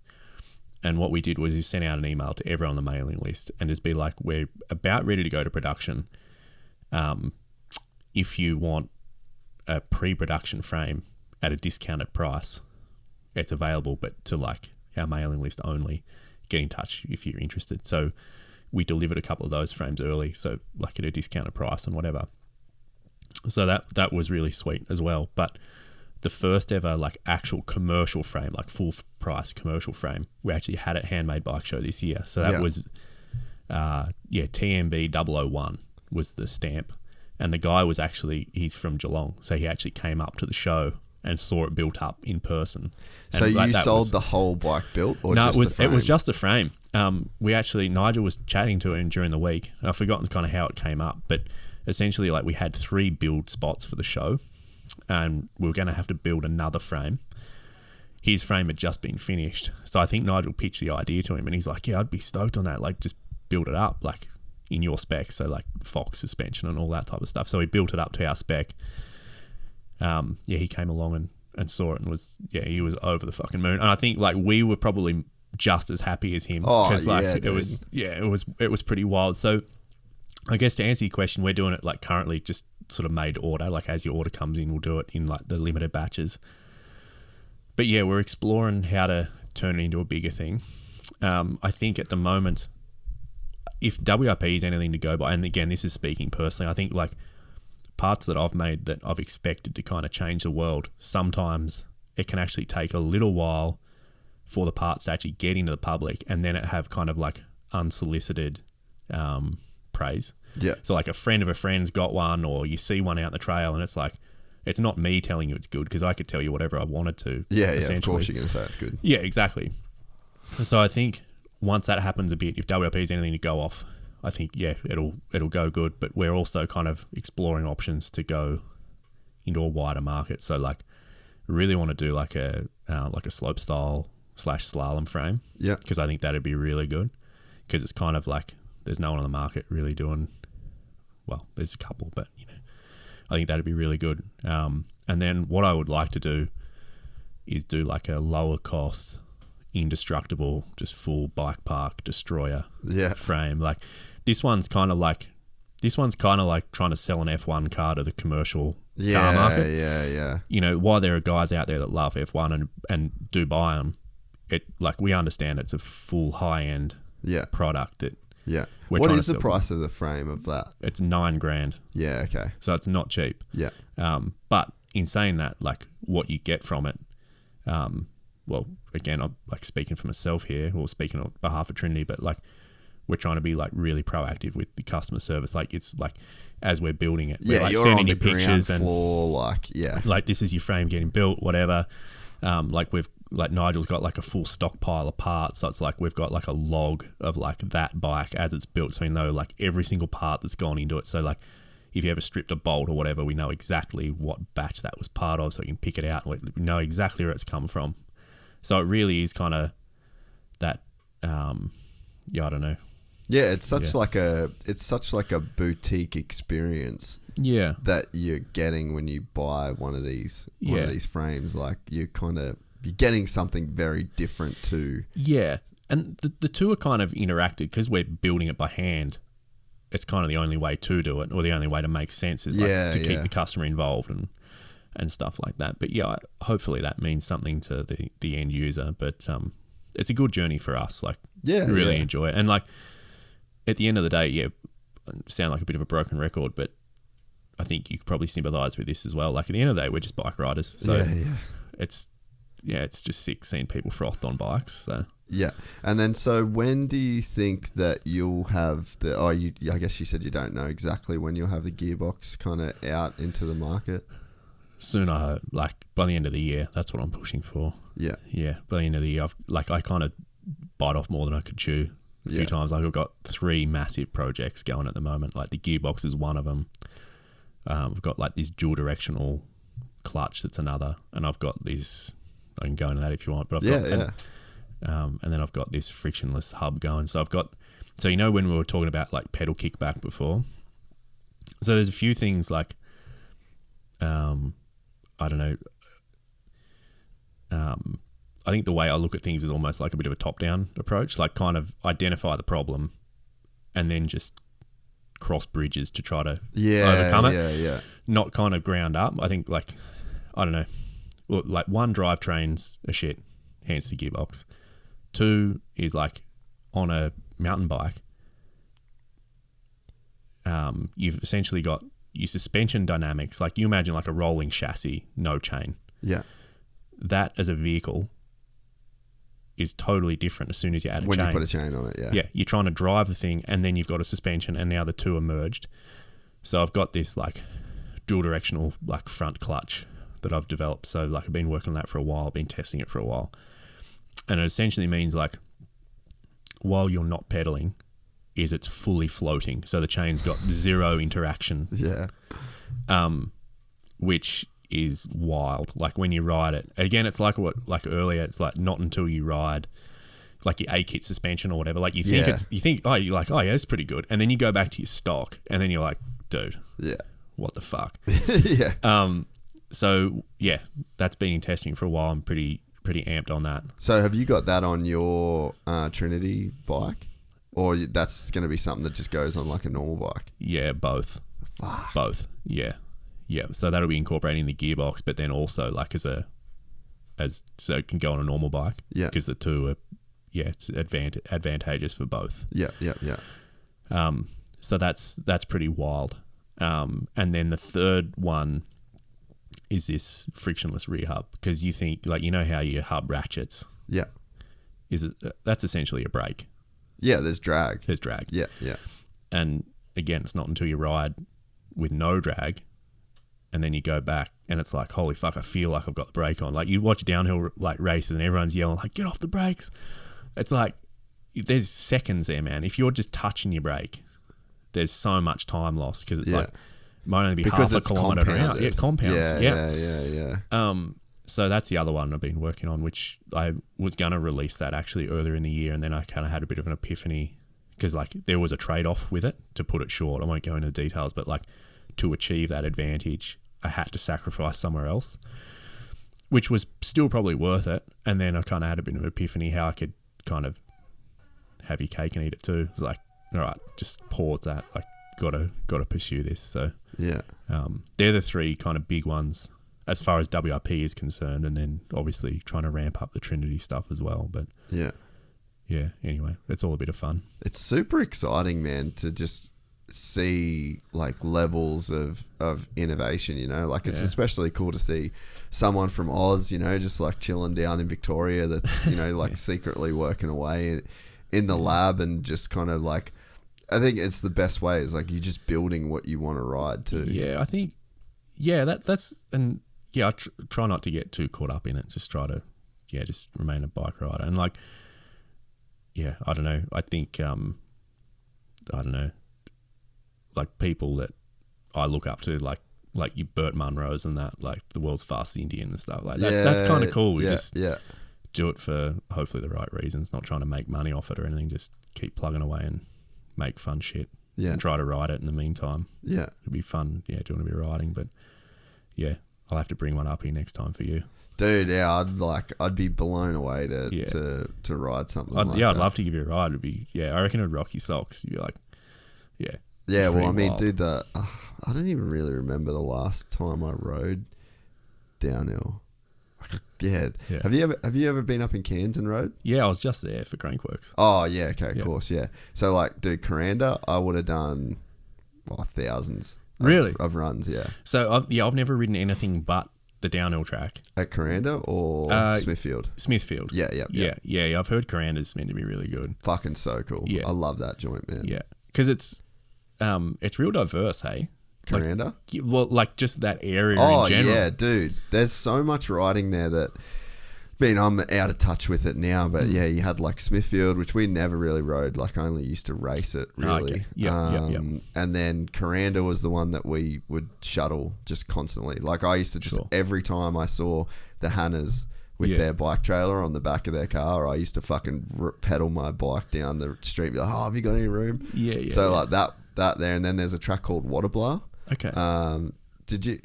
And what we did was we sent out an email to everyone on the mailing list and just be like, we're about ready to go to production. If you want a pre-production frame at a discounted price, it's available, but to like our mailing list only, get in touch if you're interested. So we delivered a couple of those frames early, so like at a discounted price and whatever. So that was really sweet as well. But the first ever like actual commercial frame, like full price commercial frame, we actually had at Handmade Bike Show this year. So that was TMB 001 was the stamp, and the guy was actually, he's from Geelong, so he actually came up to the show and saw it built up in person. So and you sold the whole bike built, or no? Just it was just a frame. Nigel was chatting to him during the week, and I've forgotten kind of how it came up, but essentially like we had 3 build spots for the show, and we were going to have to build another frame. His frame had just been finished, so I think Nigel pitched the idea to him, and he's like, yeah, I'd be stoked on that, like just build it up like in your spec, so like Fox suspension and all that type of stuff. So he built it up to our spec. He came along and saw it and he was over the fucking moon. And I think like we were probably just as happy as him, because it was pretty wild. So I guess to answer your question, we're doing it like currently just sort of made to order. Like as your order comes in, we'll do it in like the limited batches. But yeah, we're exploring how to turn it into a bigger thing. I think at the moment, if WIP is anything to go by, and again, this is speaking personally, I think like parts that I've made that I've expected to kind of change the world, sometimes it can actually take a little while for the parts to actually get into the public, and then it have kind of like unsolicited praise. Yeah. So like a friend of a friend's got one, or you see one out in the trail, and it's like, it's not me telling you it's good, because I could tell you whatever I wanted to. Yeah, of course you're going to say it's good. Yeah, exactly. So I think once that happens a bit, if WIP is anything to go off, I think, yeah, it'll go good. But we're also kind of exploring options to go into a wider market. So like, we really want to do like a slope style / slalom frame. Yeah. Because I think that'd be really good. Because it's kind of like, there's no one on the market really doing, well, there's a couple, but you know, I think that'd be really good. And then what I would like to do is do like a lower cost, indestructible, just full bike park destroyer frame. Like this one's kind of like trying to sell an F1 car to the commercial car market. Yeah. You know, while there are guys out there that love F1 and do buy them, it like we understand it's a full high end product that What is the price of the frame of that? It's $9,000. Yeah, okay. So it's not cheap. Yeah. But in saying that, like what you get from it, well, again, I'm like speaking for myself here, or speaking on behalf of Trinity, but like we're trying to be like really proactive with the customer service. Like it's like as we're building it, we're like you're sending on you the pictures ground and floor, like this is your frame getting built, whatever. Like Nigel's got like a full stockpile of parts, so it's like we've got like a log of like that bike as it's built, so we know like every single part that's gone into it. So like if you ever stripped a bolt or whatever, we know exactly what batch that was part of, so we can pick it out and we know exactly where it's come from. So it really is kind of that, I don't know. Yeah, it's such like a boutique experience. Yeah, that you're getting when you buy one of these frames. Like you're getting something very different to. Yeah, and the two are kind of interacted because we're building it by hand. It's kind of the only way to do it, or the only way to make sense is like to keep the customer involved and stuff like that. But yeah, hopefully that means something to the end user. But it's a good journey for us. Like, really enjoy it. And like at the end of the day, I sound like a bit of a broken record, but I think you could probably sympathise with this as well. Like at the end of the day, we're just bike riders. So it's just sick seeing people frothed on bikes. So yeah. And then so when do you think that you'll have I guess you said you don't know exactly when you'll have the Gearbox kind of out into the market? Soon, I hope. Like by the end of the year, that's what I'm pushing for. Yeah. By the end of the year, I kind of bite off more than I could chew a few times. Like I've got 3 massive projects going at the moment. Like the Gearbox is one of them. I've got like this dual directional clutch that's another, and I've got this. I can go into that if you want, but I've got and then I've got this frictionless hub going. So I've got, so you know when we were talking about like pedal kickback before. So there's a few things like, I don't know. I think the way I look at things is almost like a bit of a top-down approach, like kind of identify the problem and then just cross bridges to try to overcome it. Yeah. Not kind of ground up. I think like, I don't know. Look, like 1, drivetrains are shit, hence the Gearbox. 2 is like on a mountain bike, you've essentially got your suspension dynamics. Like you imagine like a rolling chassis, no chain. Yeah. That as a vehicle is totally different as soon as you add a chain. When you put a chain on it, Yeah, you're trying to drive the thing and then you've got a suspension and now the two are merged. So I've got this like dual directional like front clutch that I've developed. So like I've been working on that for a while, been testing it for a while. And it essentially means like while you're not pedaling is it's fully floating. So the chain's got zero interaction. Yeah. Which is wild. Like when you ride it, again, it's like earlier, it's like not until you ride like your A-kit suspension or whatever. Like you think it's pretty good. And then you go back to your stock and then you're like, dude, what the fuck? Yeah. So yeah, that's been in testing for a while. I'm pretty amped on that. So have you got that on your Trinity bike? Or that's going to be something that just goes on like a normal bike? Yeah, both. Fuck. Both. Yeah. Yeah. So that'll be incorporating the gearbox, but then also like so it can go on a normal bike. Yeah. Because the two are, it's advantageous for both. Yeah. So that's pretty wild. And then the third one is this frictionless rear hub, because you think like, you know how your hub ratchets? Yeah. That's essentially a brake. Yeah, there's drag. Yeah. And again, it's not until you ride with no drag and then you go back and it's like, holy fuck, I feel like I've got the brake on. Like you watch downhill like races and everyone's yelling like, get off the brakes. It's like there's seconds there, man. If you're just touching your brake, there's so much time lost because it's like it might only be because half a kilometre out. Yeah, it compounds. Yeah. So that's the other one I've been working on, which I was going to release that actually earlier in the year, and then I kind of had a bit of an epiphany because like there was a trade-off with it, to put it short. I won't go into the details, but like to achieve that advantage, I had to sacrifice somewhere else, which was still probably worth it. And then I kind of had a bit of an epiphany how I could kind of have your cake and eat it too. It's like, all right, just pause that. Like, got to pursue this. So yeah, they're the three kind of big ones as far as WRP is concerned, and then obviously trying to ramp up the Trinity stuff as well. But yeah. Anyway, it's all a bit of fun. It's super exciting, man, to just see like levels of innovation. You know, like it's especially cool to see someone from Oz, you know, just like chilling down in Victoria, that's like secretly working away in the lab, and just kind of like, I think it's the best way is like you're just building what you want to ride too. Yeah, I think that's and I try not to get too caught up in it. Just try to just remain a bike rider, and like I don't know. I think I don't know, like people that I look up to, like you Burt Munros and that, like the world's fastest Indian and stuff like that. That's kind of cool. We just do it for hopefully the right reasons, not trying to make money off it or anything. Just keep plugging away and make fun shit. Yeah. And try to ride it in the meantime. Yeah. It'd be fun, doing a bit of riding, but I'll have to bring one up here next time for you. Dude, I'd be blown away to ride something like that. I'd love to give you a ride. It'd be, I reckon it'd rock your socks. You'd be like, Yeah, well, I mean, wild. Dude, I don't even really remember the last time I rode downhill. Yeah. Have you ever been up in Cairns and rode? Yeah, I was just there for Crankworks. Oh, yeah, okay, of course, yeah. So, like, dude, Coranda, I would have done thousands of runs, yeah. So, I've never ridden anything but the downhill track. At Coranda or Smithfield? Smithfield. Yeah. I've heard Coranda's meant to be really good. Fucking so cool. Yeah. I love that joint, man. Yeah. Because it's real diverse, hey? Coranda? Like just that area in general. Oh, yeah, dude. There's so much riding there that, I'm out of touch with it now, but you had like Smithfield, which we never really rode. Like, I only used to race it, really. Okay. Yeah. And then Coranda was the one that we would shuttle just constantly. Like, I used to just, every time I saw the Hannahs with their bike trailer on the back of their car, I used to fucking pedal my bike down the street, be like, oh, have you got any room? Yeah. So like that there, and then there's a track called Waterblow. Okay. Did you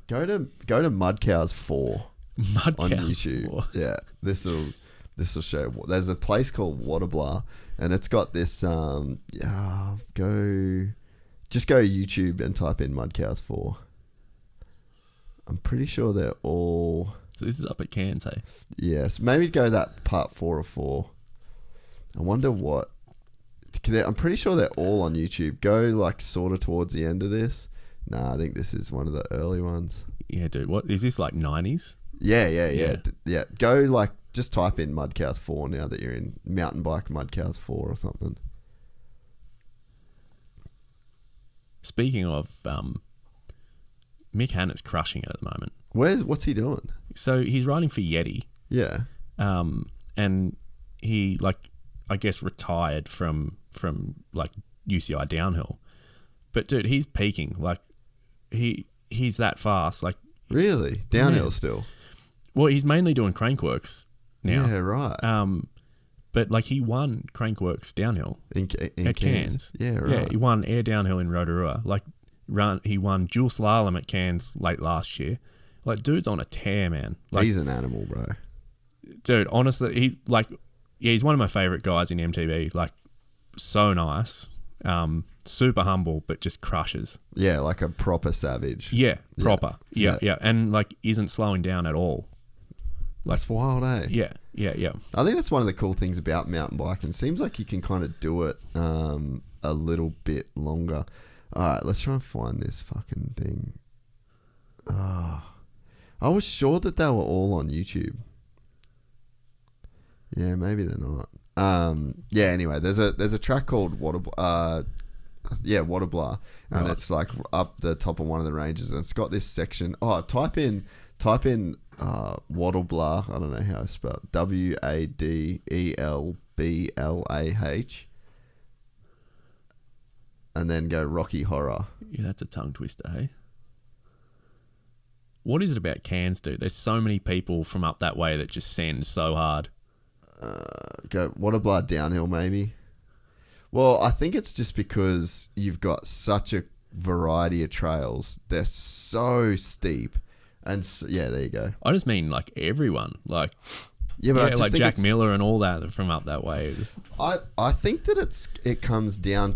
go to Mud Cows 4 on YouTube? 4. Yeah, this will show. There's a place called Waterblow, and it's got this. Go YouTube and type in Mud Cows 4. I'm pretty sure they're all. So this is up at Cairns, hey? Yes, maybe go that part 4 of 4. I wonder what. I'm pretty sure they're all on YouTube. Go like sort of towards the end of this. Nah, I think this is one of the early ones. Yeah, dude. What is this, like 90s? Yeah. Go like just type in Mud Cows 4 now that you're in mountain bike Mud Cows 4 or something. Speaking of, Mick Hanna's crushing it at the moment. What's he doing? So he's riding for Yeti. Yeah. And he I guess, retired from like UCI downhill. But dude, he's peaking. Like he's that fast. Like really downhill still. Well, he's mainly doing crankworks now. Yeah, right. But like he won crankworks downhill in Cairns. Yeah, right. Yeah, he won air downhill in Rotorua. Like he won dual slalom at Cairns late last year. Like dude's on a tear, man. Like, he's an animal, bro. Dude, honestly, he's one of my favorite guys in MTB. Like so nice, super humble, but just crushes. Yeah, like a proper savage. Yeah, proper. Yeah, and like isn't slowing down at all. Like, that's wild, eh? Yeah. I think that's one of the cool things about mountain biking. It seems like you can kind of do it a little bit longer. All right, let's try and find this fucking thing. I was sure that they were all on YouTube. Yeah, maybe they're not. Yeah. Anyway, there's a track called Waterblah, and it's like up the top of one of the ranges, and it's got this section. Oh, type in Waterblah. I don't know how to spell it. WADELBLAH, and then go Rocky Horror. Yeah, that's a tongue twister, hey? What is it about Cairns, dude? There's so many people from up that way that just send so hard. Go Waterblah downhill, maybe. Well, I think it's just because you've got such a variety of trails. They're so steep. And so, yeah, there you go. I just mean like everyone. Like, yeah, but I just like think Jack Miller and all that from up that way. I think that it comes down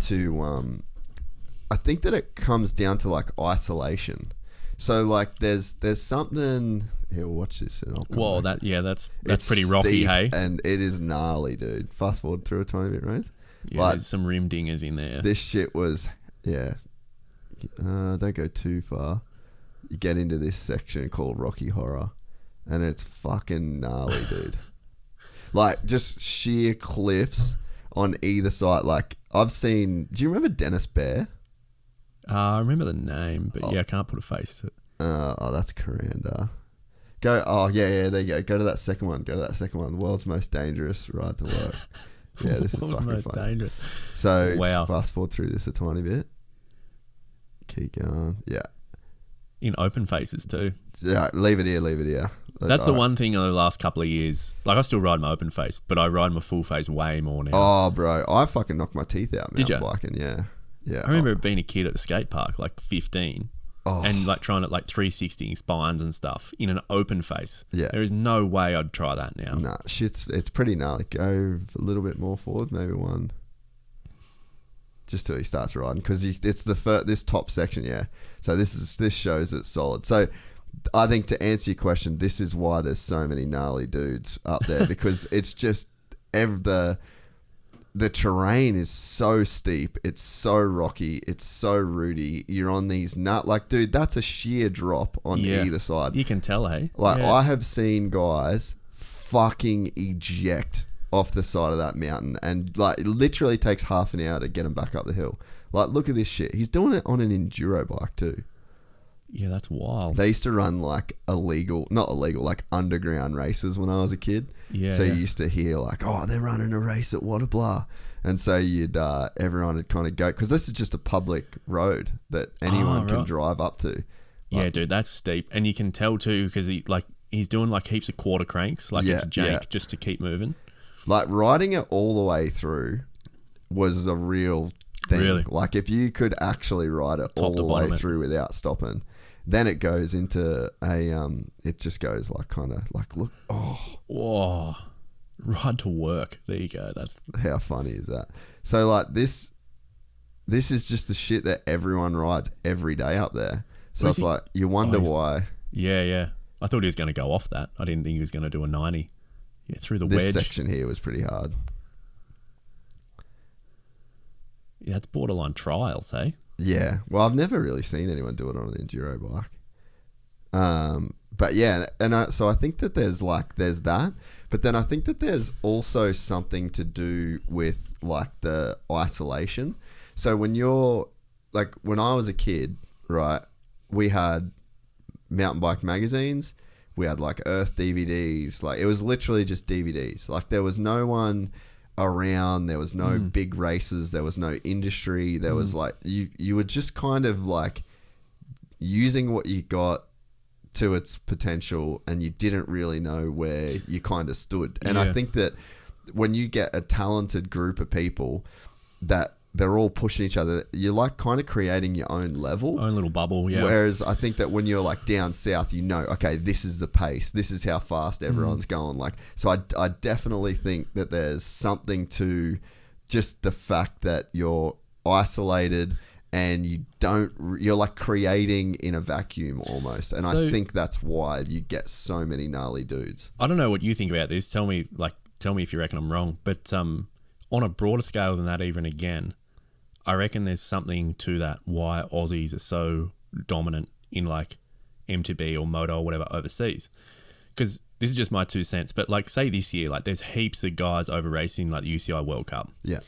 to like isolation. So like there's something. Here, watch this. And whoa, that's pretty rocky, steep, hey? And it is gnarly, dude. Fast forward through a tiny bit, right? Yeah, like, there's some rim dingers in there. This shit was, yeah. Don't go too far. You get into this section called Rocky Horror, and it's fucking gnarly, dude. Like, just sheer cliffs on either side. Like, I've seen... Do you remember Dennis Bear? I remember the name, but I can't put a face to it. That's Coranda. Go... Oh, yeah, there you go. Go to that second one. The world's most dangerous ride to work. Yeah, this is fucking most fun. dangerous. So, wow. Fast forward through this a tiny bit. Keep going. Yeah. In open faces too. Yeah, leave it here. That's the one thing in the last couple of years. Like, I still ride my open face, but I ride my full face way more now. Oh, bro, I fucking knocked my teeth out mountain biking. Yeah. I remember being a kid at the skate park, like 15, and like trying to like 360 spines and stuff in an open face. Yeah, there is no way I'd try that now. Nah, it's pretty gnarly. Go a little bit more forward, maybe one. Just till he starts riding, because it's this top section, yeah. So this shows it's solid. So I think to answer your question, this is why there's so many gnarly dudes up there, because it's just the terrain is so steep, it's so rocky, it's so rooty. You're on these dude, that's a sheer drop on either side. You can tell, hey? Like, I have seen guys fucking eject off the side of that mountain, and like it literally takes half an hour to get him back up the hill. Like, look at this shit. He's doing it on an enduro bike too. Yeah, that's wild. They used to run like not illegal, like underground races when I was a kid. Yeah. So you used to hear like, oh, they're running a race at Waterblah. And so everyone would kind of go, because this is just a public road that anyone can drive up to. Yeah, dude, that's steep. And you can tell too, because he's doing like heaps of quarter cranks, like it's jank just to keep moving. Like, riding it all the way through was a real thing. Really? Like, if you could actually ride it all the way through without stopping, then it goes into it just goes like kind of like, look, whoa, ride to work. There you go. That's how funny is that? So like this is just the shit that everyone rides every day up there. So it's like, you wonder why. Yeah. I thought he was going to go off that. I didn't think he was going to do a 90. Yeah, through the wedge. This section here was pretty hard. Yeah, it's borderline trials, hey? Yeah. Well, I've never really seen anyone do it on an enduro bike. But yeah, and so I think that there's that. But then I think that there's also something to do with like the isolation. So when I was a kid, right, we had mountain bike magazines. We had like Earth DVDs. Like, it was literally just DVDs. Like, there was no one around. There was no big races. There was no industry. There was like, you were just kind of like using what you got to its potential, and you didn't really know where you kind of stood. And I think that when you get a talented group of people that they're all pushing each other, you're like kind of creating your own level, own little bubble. Yeah. Whereas I think that when you're like down south, you know, okay, this is the pace, this is how fast everyone's going. Like, so I definitely think that there's something to just the fact that you're isolated and you're like creating in a vacuum almost. And I think that's why you get so many gnarly dudes. I don't know what you think about this. Tell me if you reckon I'm wrong. But on a broader scale than that, even again, I reckon there's something to that why Aussies are so dominant in like MTB or Moto or whatever overseas. Because this is just my 2 cents. But like, say this year, like there's heaps of guys over racing like the UCI World Cup. Yeah.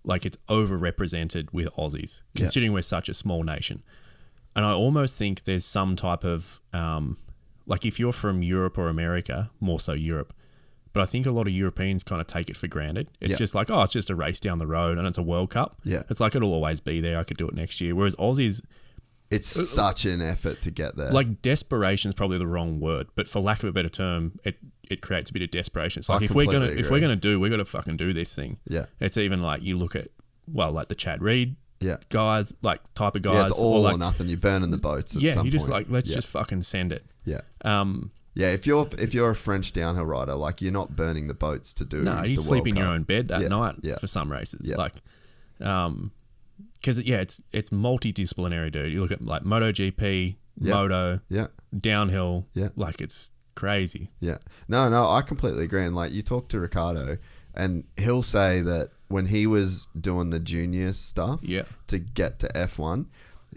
Like it's overrepresented with Aussies, considering we're such a small nation. And I almost think there's some type of, like if you're from Europe or America, more so Europe, but I think a lot of Europeans kind of take it for granted. It's just like, oh, it's just a race down the road and it's a World Cup. Yeah. It's like, it'll always be there. I could do it next year. Whereas Aussies... It's such an effort to get there. Like desperation is probably the wrong word, but for lack of a better term, it creates a bit of desperation. It's like if we're gonna fucking do this thing. Yeah. It's even like you look at like the Chad Reed guys, like type of guys. Yeah, it's all or nothing. You're burning the boats at some point. You just like, let's just fucking send it. Yeah. Yeah, if you're a French downhill rider, like you're not burning the boats to do. No, you sleep in your own bed that night for some races. Yeah. Like, because it's multidisciplinary, dude. You look at like MotoGP, Moto, downhill, like it's crazy. Yeah, no, I completely agree. And like you talk to Ricardo, and he'll say that when he was doing the junior stuff, to get to F1,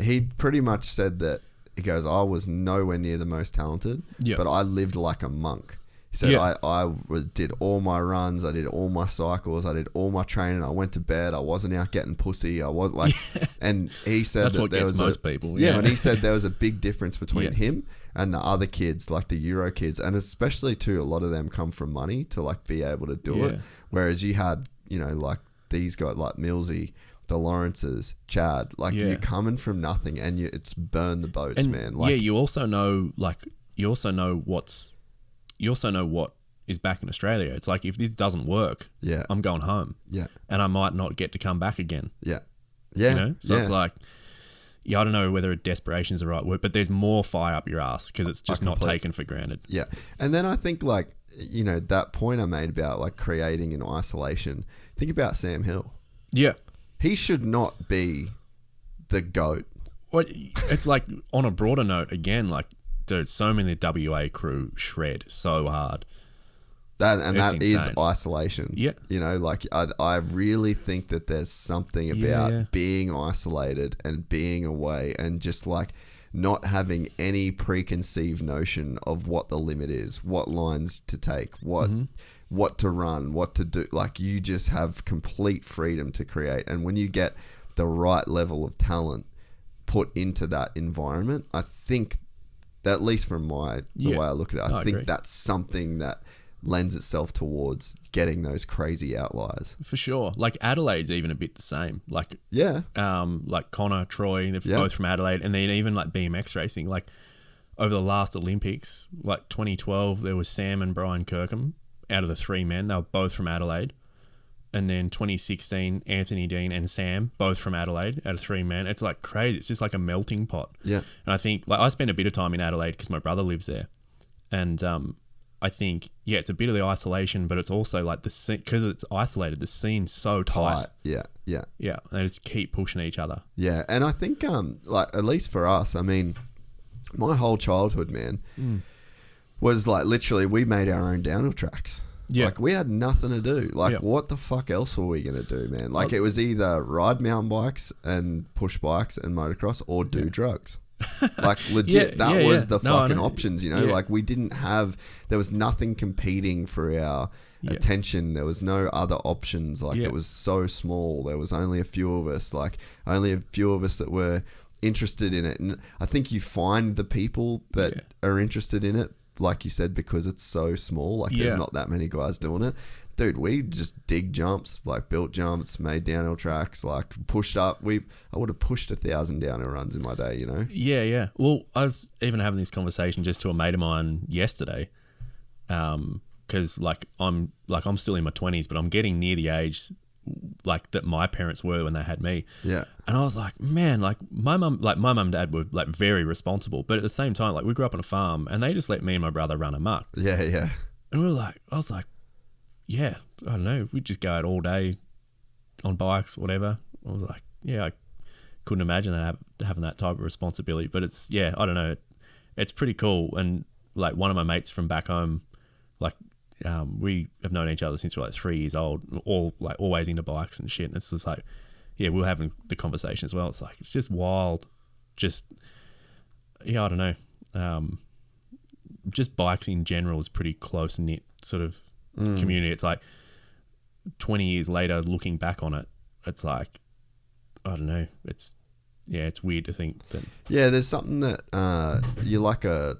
he pretty much said that he goes, I was nowhere near the most talented, but I lived like a monk. He said, I did all my runs, I did all my cycles, I did all my training, I went to bed, I wasn't out getting pussy, I was like, and he said that's that what there gets was most people. And he said there was a big difference between him and the other kids, like the Euro kids, and especially too, a lot of them come from money to like be able to do it, whereas you had, you know, like these guys like Millsy, the Lawrences, Chad, like you're coming from nothing and it's burn the boats, and man. Like, you also know what is back in Australia. It's like, if this doesn't work, I'm going home. Yeah. And I might not get to come back again. Yeah. Yeah. You know? So it's like, I don't know whether desperation is the right word, but there's more fire up your ass because it's just not taken for granted. Yeah. And then I think like, you know, that point I made about like creating in isolation, think about Sam Hill. Yeah. He should not be the GOAT. Well, it's like on a broader note, again, like, dude, so many of the WA crew shred so hard. That is isolation. Yeah. You know, like I really think that there's something about being isolated and being away and just like not having any preconceived notion of what the limit is, what lines to take, what to run, what to do. Like you just have complete freedom to create. And when you get the right level of talent put into that environment, I think, at least from the way I look at it, I think that's something that lends itself towards getting those crazy outliers. For sure. Like Adelaide's even a bit the same. Like like Connor, Troy, they're both from Adelaide, and then even like BMX racing. Like over the last Olympics, like 2012, there was Sam and Brian Kirkham out of the three men. They were both from Adelaide. And then 2016, Anthony Dean and Sam, both from Adelaide, out of three men. It's like crazy. It's just like a melting pot. Yeah. And I think, like, I spent a bit of time in Adelaide because my brother lives there. And I think, it's a bit of the isolation, but it's also like the scene, because it's isolated, the scene's so tight. Yeah. Yeah. They just keep pushing each other. Yeah. And I think, like, at least for us, I mean, my whole childhood, man, was like literally we made our own downhill tracks. Yeah. Like we had nothing to do. Like what the fuck else were we going to do, man? Like it was either ride mountain bikes and push bikes and motocross or do drugs. Like legit, that was the fucking options, you know? Like we didn't have, there was nothing competing for our attention. There was no other options. Like it was so small. There was only a few of us, like only a few of us that were interested in it. And I think you find the people that are interested in it, like you said, because it's so small, like there's not that many guys doing it. dude, we just dig jumps, like built jumps, made downhill tracks, like pushed up. I would have pushed 1,000 downhill runs in my day, you know? Yeah. Well, I was even having this conversation just to a mate of mine yesterday. Because I'm still in my 20s, but I'm getting near the age like that my parents were when they had me. Yeah. And I was like, man, like my mum and dad were like very responsible, but at the same time, like we grew up on a farm and they just let me and my brother run amok. Yeah. And I was like, yeah, I don't know, we'd just go out all day on bikes, whatever. I was like, yeah, I couldn't imagine having that type of responsibility, but it's, yeah, I don't know, it's pretty cool. And like one of my mates from back home, like, we have known each other since we're like 3 years old, all like always into bikes and shit. And it's just like, yeah, we were having the conversation as well. It's like, it's just wild. Just, yeah, I don't know. Just bikes in general is pretty close knit sort of community. It's like 20 years later, looking back on it, it's like, I don't know. It's weird to think that. Yeah, there's something that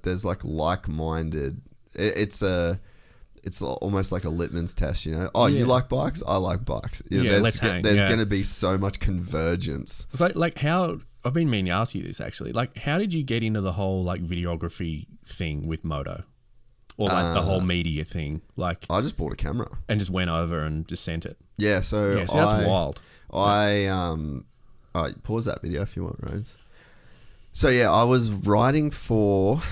there's like like-minded. It's almost like a litmus test, you know. Oh, you like bikes? I like bikes. You know, let's hang. There's going to be so much convergence. So, like, how I've been meaning to ask you this actually. Like, how did you get into the whole like videography thing with Moto, or like the whole media thing? Like, I just bought a camera and just went over and just sent it. Yeah, so that's wild. Pause that video if you want, Rose. So yeah, I was writing for.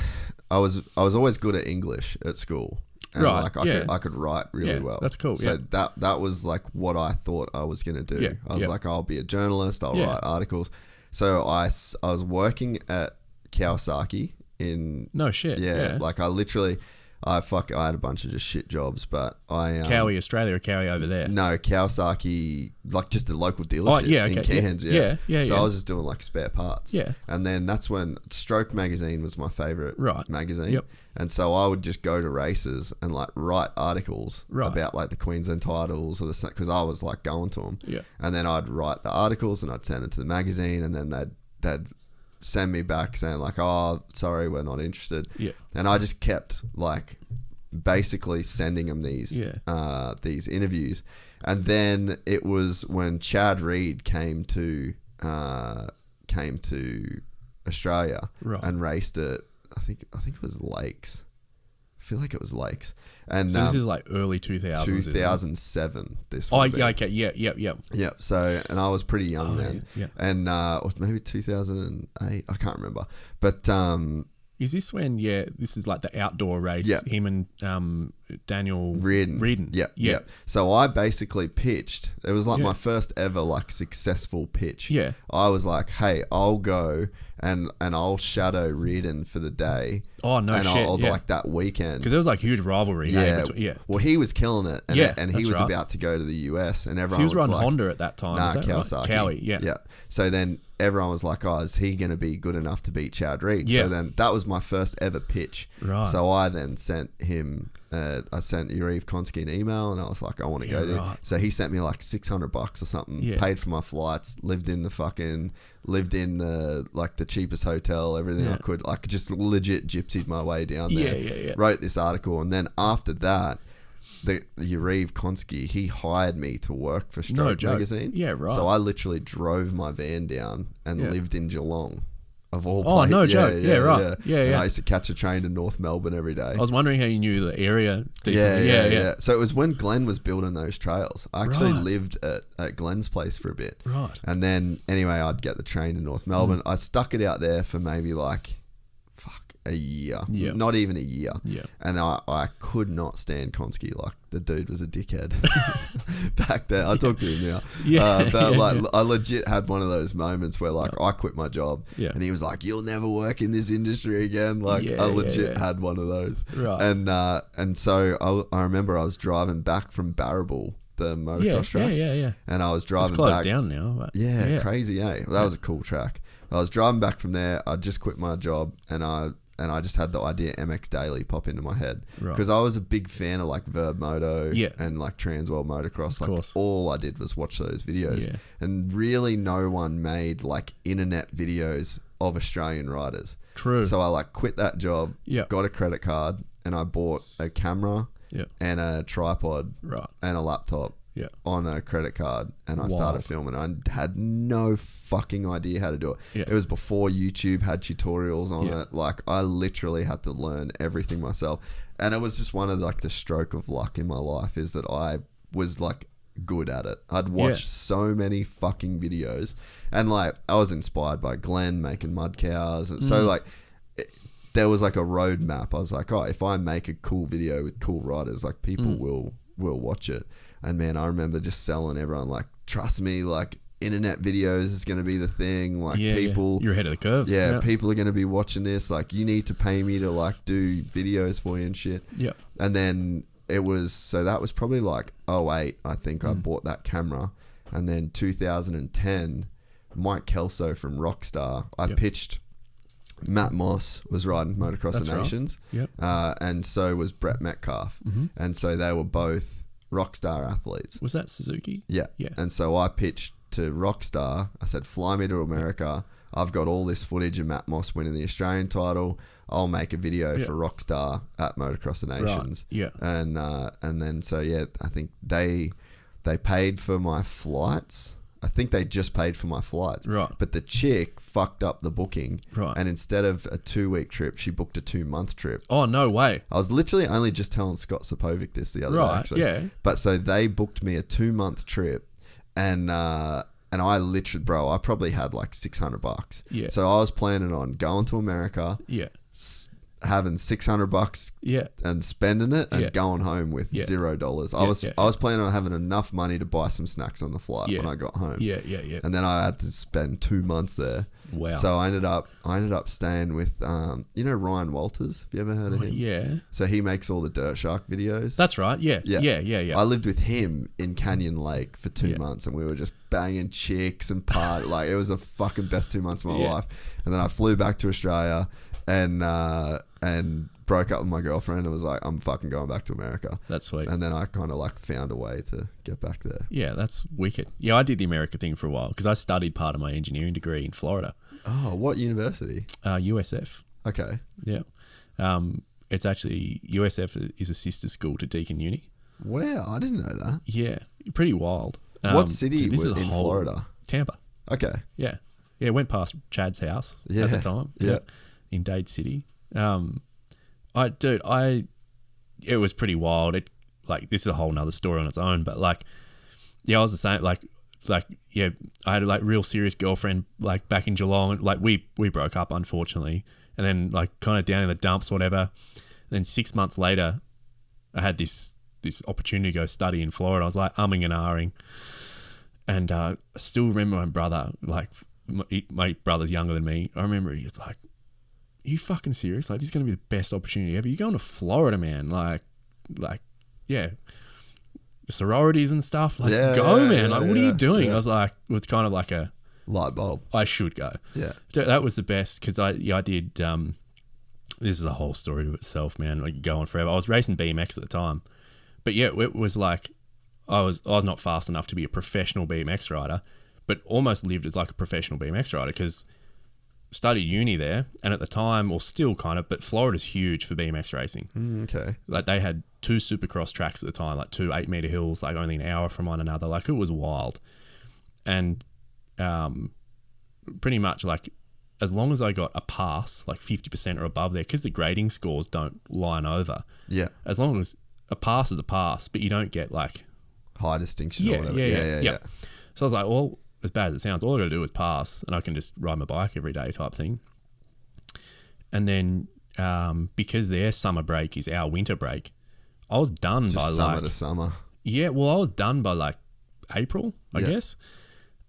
I was always good at English at school. And right. I could write really well. That's cool. So that was like what I thought I was going to do. Yeah. I was like, I'll be a journalist. I'll write articles. So I was working at Kawasaki in... No shit. Yeah. Like I literally... I had a bunch of just shit jobs, but I... Cowie Australia or Cowie over there? No, Kawasaki, like just a local dealership in Cairns. Yeah. So I was just doing like spare parts. Yeah. And then that's when Stroke magazine was my favourite magazine. Yep. And so I would just go to races and like write articles about like the Queensland titles or because I was like going to them. Yeah. And then I'd write the articles and I'd send it to the magazine, and then they'd send me back saying like, oh, sorry, we're not interested. Yeah. And I just kept like basically sending them these interviews. And then it was when Chad Reed came to Australia and raced at I think it was Lakes. I feel like it was Lakes. And so this is like early 2000s. 2007. This. Oh, yeah, okay, yeah. Yeah. So, and I was pretty young then. Yeah. And or maybe 2008. I can't remember. But is this when? Yeah, this is like the outdoor race. Yeah. Him and Daniel Reardon. Yeah. So I basically pitched. It was like my first ever like successful pitch. Yeah. I was like, hey, I'll go and I'll shadow Reardon for the day. Oh no, and shit! I'll like that weekend because there was like huge rivalry. Yeah. Well, he was killing it. And, and he was right. about to go to the US, and everyone so he was running like, Honda at that time. Nah, is that Kawasaki. Right? Cowie, yeah. So then everyone was like, oh, is he going to be good enough to beat Chad Reed? Yeah. So then that was my first ever pitch. Right. So I then sent him, I sent Yuriv Konski an email, and I was like, I want to go there. Right. So he sent me like $600 or something, paid for my flights, lived in the like the cheapest hotel, everything I could, like just legit gypsied my way down there. Yeah. Wrote this article, and then after that, the Yuriv Konski, he hired me to work for Stroke magazine. Yeah, right. So I literally drove my van down and lived in Geelong. Of all places. Oh, no joke. Yeah, right. Yeah. And I used to catch a train to North Melbourne every day. I was wondering how you knew the area decently. Yeah. So it was when Glenn was building those trails. I actually lived at Glenn's place for a bit. Right. And then, anyway, I'd get the train to North Melbourne. I stuck it out there for maybe like, a year. Yeah. Not even a year. Yeah. And I could not stand Konski. Like, the dude was a dickhead back then. I talk to him now. Yeah. I legit had one of those moments where like I quit my job and he was like, you'll never work in this industry again. Like I legit had one of those. Right. And so I remember I was driving back from Barrable, the motocross track. Yeah. And I was driving it's closed back. down now. But Yeah, crazy, eh? Well, that was a cool track. I was driving back from there. I just quit my job, and I just had the idea MX Daily pop into my head because I was a big fan of like Verb Moto and like Transworld Motocross. Like all I did was watch those videos, and really no one made like internet videos of Australian riders. True. So I like quit that job, got a credit card, and I bought a camera Yeah. and a tripod Right. and a laptop Yeah. on a credit card, and I Wild. started filming. I had no fucking idea how to do it. Yeah. It was before YouTube had tutorials on Yeah. it. Like, I literally had to learn everything myself, and it was just one of like the stroke of luck in my life is that I was like good at it. I'd watched so many fucking videos, and like I was inspired by Glenn making mud cows, and so like there was like a roadmap. I was like, oh, if I make a cool video with cool riders, like people will watch it. And man, I remember just selling everyone like, trust me, like internet videos is going to be the thing. Like people, you're ahead of the curve. yeah, people are going to be watching this. Like, you need to pay me to like do videos for you and shit. Yeah. And then it was, so that was probably like 08, I think I bought that camera. And then 2010, Mike Kelso from Rockstar, I pitched. Matt Moss was riding Motocross That's of Nations. Right. Yep. And so was Brett Metcalf. And so they were both Rockstar athletes. Was that Suzuki? Yeah. Yeah. And so I pitched to Rockstar. I said, fly me to America. I've got all this footage of Matt Moss winning the Australian title. I'll make a video for Rockstar at Motocross of Nations. Right. Yeah. And then so yeah, I think they paid for my flights. I think they just paid for my flights. Right. But the chick fucked up the booking. Right. And instead of a 2-week trip, she booked a 2-month trip. Oh, no way. I was literally only just telling Scott Sapovic this the other day, actually. Yeah. But so they booked me a 2-month trip, and I literally, bro, I probably had like $600. Yeah. So I was planning on going to America, Yeah. having $600 Yeah. and spending it, and Yeah. going home with Yeah. $0. Yeah. I was planning on having enough money to buy some snacks on the flight Yeah. when I got home. Yeah. And then I had to spend 2 months there. Wow. So I ended up staying with Ryan Walters. Have you ever heard of him? Yeah. So he makes all the Dirt Shark videos. That's right. Yeah. Yeah. Yeah. I lived with him in Canyon Lake for 2 months, and we were just banging chicks and like it was the fucking best 2 months of my life. And then I flew back to Australia and broke up with my girlfriend and was like, I'm fucking going back to America. That's sweet. And then I kind of like found a way to get back there. Yeah, that's wicked. Yeah, I did the America thing for a while because I studied part of my engineering degree in Florida. Oh, what university? USF. Okay. Yeah. It's actually, USF is a sister school to Deakin Uni. Wow, I didn't know that. Yeah, pretty wild. What city dude, this was is a in whole- Florida? Tampa. Okay. Yeah. Yeah, went past Chad's house at the time. Yeah. In Dade City. It was pretty wild. This is a whole nother story on its own, but I was the same, I had a real serious girlfriend back in Geelong. We broke up, unfortunately, and then kind of down in the dumps, whatever. And then 6 months later, I had this opportunity to go study in Florida. I was umming and ahhing, and I still remember my brother, my brother's younger than me. I remember he was like, "Are you fucking serious? This is going to be the best opportunity ever. You're going to Florida, man. Yeah, the sororities and stuff. Go, man. What are you doing?" Yeah. I was like, it was kind of like a light bulb. I should go. Yeah. That was the best because I did. This is a whole story to itself, man. I could go on forever. I was racing BMX at the time, but yeah, it was I was not fast enough to be a professional BMX rider, but almost lived as a professional BMX rider because studied uni there, and at the time, or still kind of, but Florida's huge for BMX racing. Okay. They had 2 Supercross tracks at the time, 2 8-meter hills, only an hour from one another. It was wild, and pretty much as long as I got a pass, 50% or above there, because the grading scores don't line over. Yeah. As long as a pass is a pass, but you don't get high distinction or whatever. Yeah. So I was like, well, as bad as it sounds, all I got to do is pass, and I can just ride my bike every day type thing. And then because their summer break is our winter break, I was done Just by summer to summer. Yeah, well, I was done by April, I guess.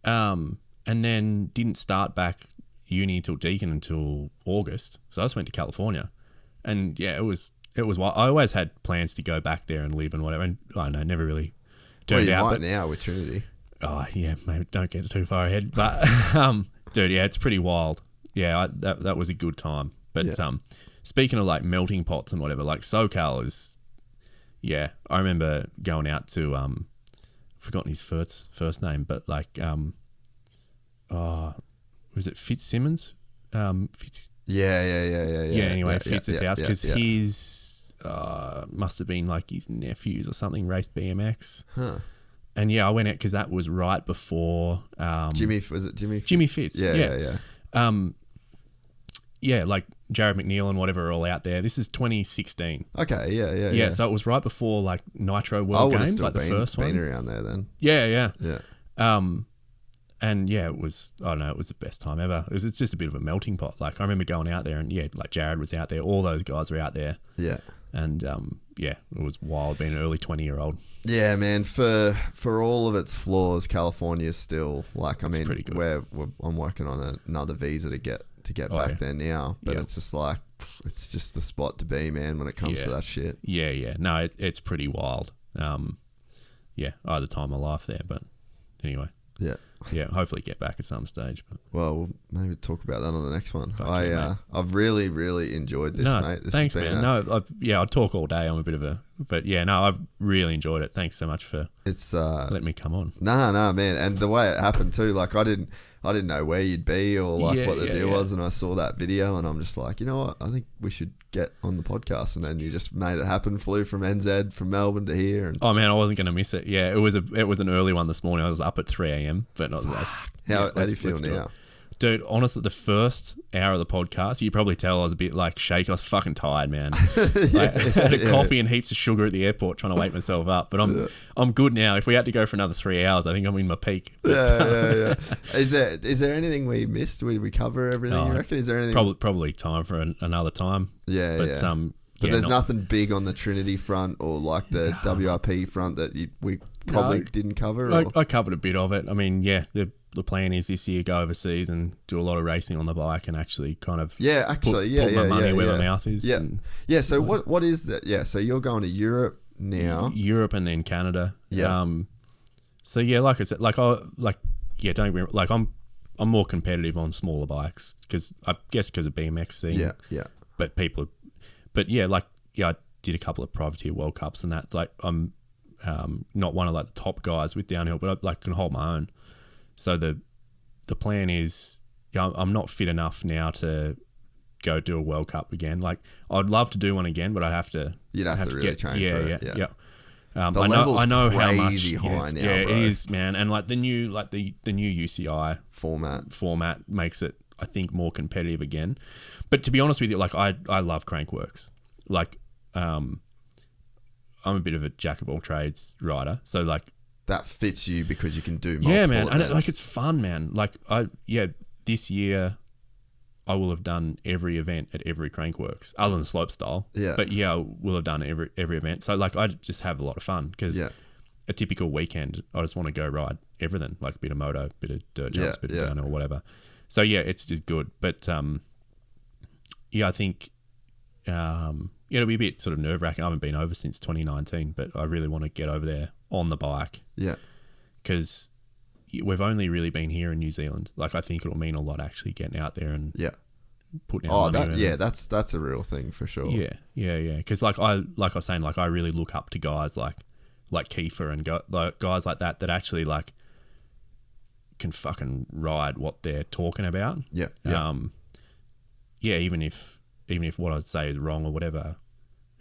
And then didn't start back uni until Deakin until August. So I just went to California. And yeah, it was wild. I always had plans to go back there and live and whatever. And I don't know, never really turned you out. might But now with Trinity. oh yeah, maybe don't get too far ahead. But dude, yeah, it's pretty wild. Yeah, that was a good time. But speaking of melting pots and whatever, SoCal is, yeah, I remember going out to forgotten his first name, but was it Fitzsimmons? Yeah. Anyway, Fitz's house because his must have been like his nephews or something, raced BMX. Huh. And yeah, I went out because that was right before Jimmy Fitz? Jimmy Fitz. Yeah. Yeah, like Jared McNeil and whatever are all out there. This is 2016. Okay, yeah. Yeah, so it was right before like Nitro World Games, like the first one. Been around there then. Yeah. Yeah. And yeah, it was, I don't know, it was the best time ever. It's just a bit of a melting pot. Like I remember going out there and yeah, like Jared was out there. All those guys were out there. Yeah. And yeah, it was wild being an early 20-year-old. Yeah, man. For all of its flaws, California's still like, I mean, pretty good. I'm working on another visa to get back there now, but Yep. it's just like, it's just the spot to be, man, when it comes to that shit. Yeah. No, it's pretty wild. Yeah, I had the time of my life there, but anyway. Yeah, hopefully get back at some stage. But Well, we'll maybe talk about that on the next one. Fuck yeah, mate. I've really, really enjoyed this, mate. This thanks, has been man. I'd talk all day. I'm a bit of a, but yeah, no, I've really enjoyed it. Thanks so much for letting me come on. Nah, man. And the way it happened too, like I didn't know where you'd be or like what the deal was, and I saw that video and I'm just like, you know what? I think we should get on the podcast, and then you just made it happen. Flew from NZ, from Melbourne to here, and oh man, I wasn't going to miss it. Yeah, it was an early one this morning. I was up at 3 a.m. but I was like, how do you feel now? Dude, honestly, the first hour of the podcast, you probably tell I was a bit like shaky. I was fucking tired, man. I had a coffee and heaps of sugar at the airport trying to wake myself up. But I'm good now. If we had to go for another 3 hours, I think I'm in my peak. But, yeah. Is there anything we missed? Did we cover everything, you reckon? Is there anything? Probably time for another time. Yeah. But there's nothing big on the Trinity front or like the WRP front that we probably didn't cover? I covered a bit of it. I mean, yeah, the plan is this year go overseas and do a lot of racing on the bike and actually kind of put my money where my mouth is. Yeah. So what is that? Yeah. So you're going to Europe now. Europe and then Canada. Yeah. So yeah, like I said, don't get me wrong, like I'm more competitive on smaller bikes because I guess because of BMX thing. Yeah. But I did a couple of privateer World Cups and that. Like I'm not one of like the top guys with downhill, but I like can hold my own. So the plan is, I'm not fit enough now to go do a World Cup again. Like I'd love to do one again, but I'd have to. You'd have to really train for it. Yeah. I know how much high now, it bro. is, man. And like the new UCI format makes it, I think, more competitive again. But to be honest with you, like I love Crankworks. Like I'm a bit of a jack of all trades rider, so like. That fits you because you can do multiple events. And it's fun, man. Like this year I will have done every event at every Crankworks other than slopestyle. Yeah. But yeah, I will have done every event. So like I just have a lot of fun because a typical weekend I just want to go ride everything, like a bit of moto, a bit of dirt jumps, a bit of downhill or whatever. So yeah, it's just good. But I think it'll be a bit sort of nerve-wracking. I haven't been over since 2019, but I really want to get over there on the bike. Yeah. Because we've only really been here in New Zealand. Like, I think it'll mean a lot actually getting out there and putting out money. That's a real thing for sure. Yeah. Because like I was saying, like I really look up to guys like Kiefer and guys like that actually like can fucking ride what they're talking about. Yeah. Even if what I'd say is wrong or whatever,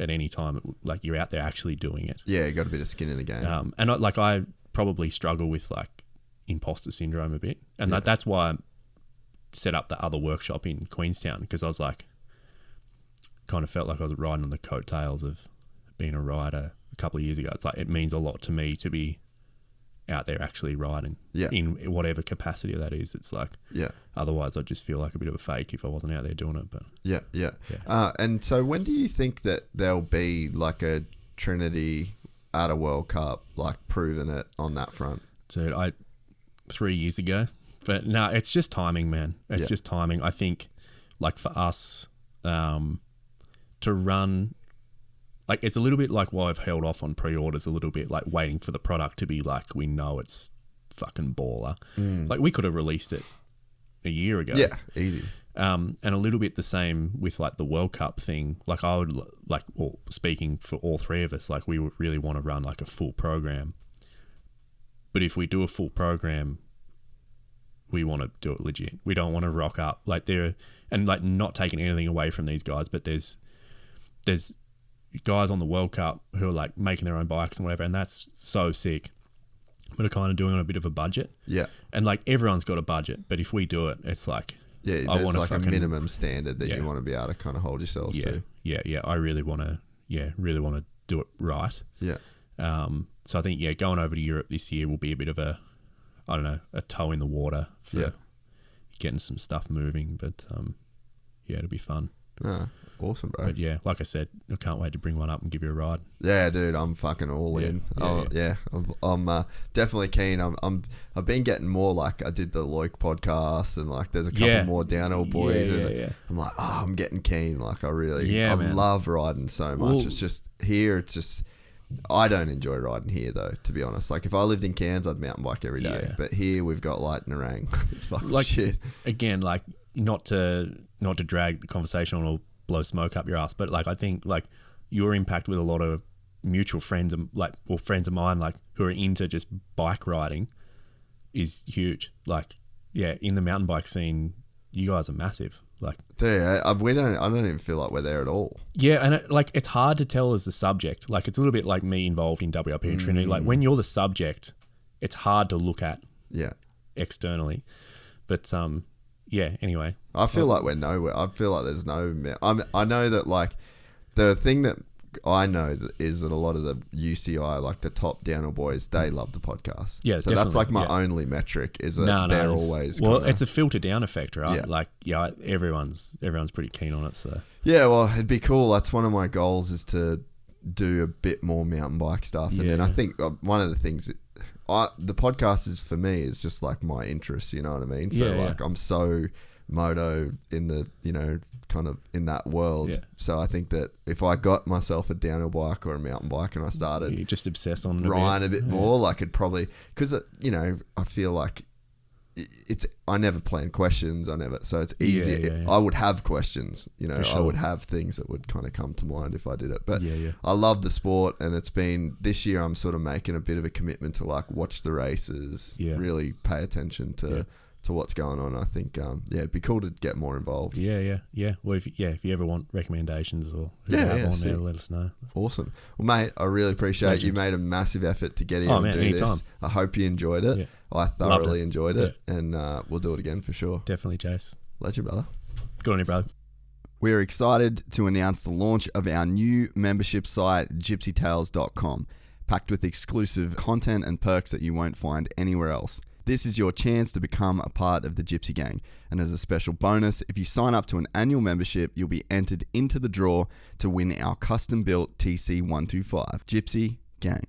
at any time, like you're out there actually doing it. Yeah, you got a bit of skin in the game. And I probably struggle with like imposter syndrome a bit, and that's why I set up the other workshop in Queenstown, because I was like, kind of felt like I was riding on the coattails of being a rider a couple of years ago. It's like it means a lot to me to be out there actually riding in whatever capacity that is. It's like otherwise I'd just feel like a bit of a fake if I wasn't out there doing it. But and so when do you think that there'll be like a Trinity at a World Cup, like proving it on that front? Dude, 3 years ago. But no, it's just timing, man. It's just timing. I think like for us to run, like it's a little bit like why I've held off on pre-orders a little bit, like waiting for the product to be like, we know it's fucking baller. Like we could have released it a year ago. Yeah, easy. And a little bit the same with like the World Cup thing. Like I would like, well, speaking for all three of us, like we would really want to run like a full program. But if we do a full program, we want to do it legit. We don't want to rock up like there and like not taking anything away from these guys, but there's guys on the World Cup who are like making their own bikes and whatever, and that's so sick. But are kind of doing it on a bit of a budget. Yeah. And like everyone's got a budget, but if we do it, it's like there's like a minimum standard that you want to be able to kind of hold yourselves to. Yeah. I really want to do it right. Yeah. So I think going over to Europe this year will be a bit of a toe in the water for getting some stuff moving. But it'll be fun. Awesome, bro. But yeah, like I said, I can't wait to bring one up and give you a ride. Yeah, dude, I'm fucking all in. I'm definitely keen. I've been getting more, like I did the Loic podcast, and like there's a couple more downhill boys, and I'm like, I'm getting keen. Like I love riding so much. Well, it's just here. It's just I don't enjoy riding here though, to be honest. Like if I lived in Cairns, I'd mountain bike every day. Yeah. But here we've got light and orang. It's fucking like, shit. Again, like not to drag the conversation on or blow smoke up your ass, but like I think like your impact with a lot of mutual friends and friends of mine like who are into just bike riding is huge. Like in the mountain bike scene, you guys are massive. Like, dude, I don't even feel like we're there at all. Yeah, and it's hard to tell as the subject. Like it's a little bit like me involved in WIP and Trinity. Like when you're the subject, it's hard to look at externally. But anyway. I feel like we're nowhere. I feel like there's no... I know that, like, the thing that I know is that a lot of the UCI, like the top downhill boys, they love the podcast. Yeah, so that's like my only metric is that they're always... Well, it's a filter down effect, right? Yeah. Like, everyone's pretty keen on it, so... Yeah, well, it'd be cool. That's one of my goals is to do a bit more mountain bike stuff. And then I think one of the things... the podcast is, for me, is just like my interest, you know what I mean? So I'm so moto in the, kind of in that world. Yeah. So I think that if I got myself a downhill bike or a mountain bike and I started... You just obsess on riding a bit more, like it'd probably... Because, I feel like I never plan questions. So it's easy. I would have questions, I would have things that would kind of come to mind if I did it. But I love the sport, and it's been... This year I'm sort of making a bit of a commitment to like watch the races, really pay attention to what's going on. I think, it'd be cool to get more involved. Yeah. Well, if you ever want recommendations or have on there, let us know. Awesome. Well, mate, I really appreciate you made a massive effort to get here and do this. I hope you enjoyed it. Yeah. I thoroughly enjoyed it, and we'll do it again for sure. Definitely, Chase. Legend, brother. Good on you, brother. We're excited to announce the launch of our new membership site, gypsytales.com, packed with exclusive content and perks that you won't find anywhere else. This is your chance to become a part of the Gypsy Gang. And as a special bonus, if you sign up to an annual membership, you'll be entered into the draw to win our custom-built TC125. Gypsy Gang.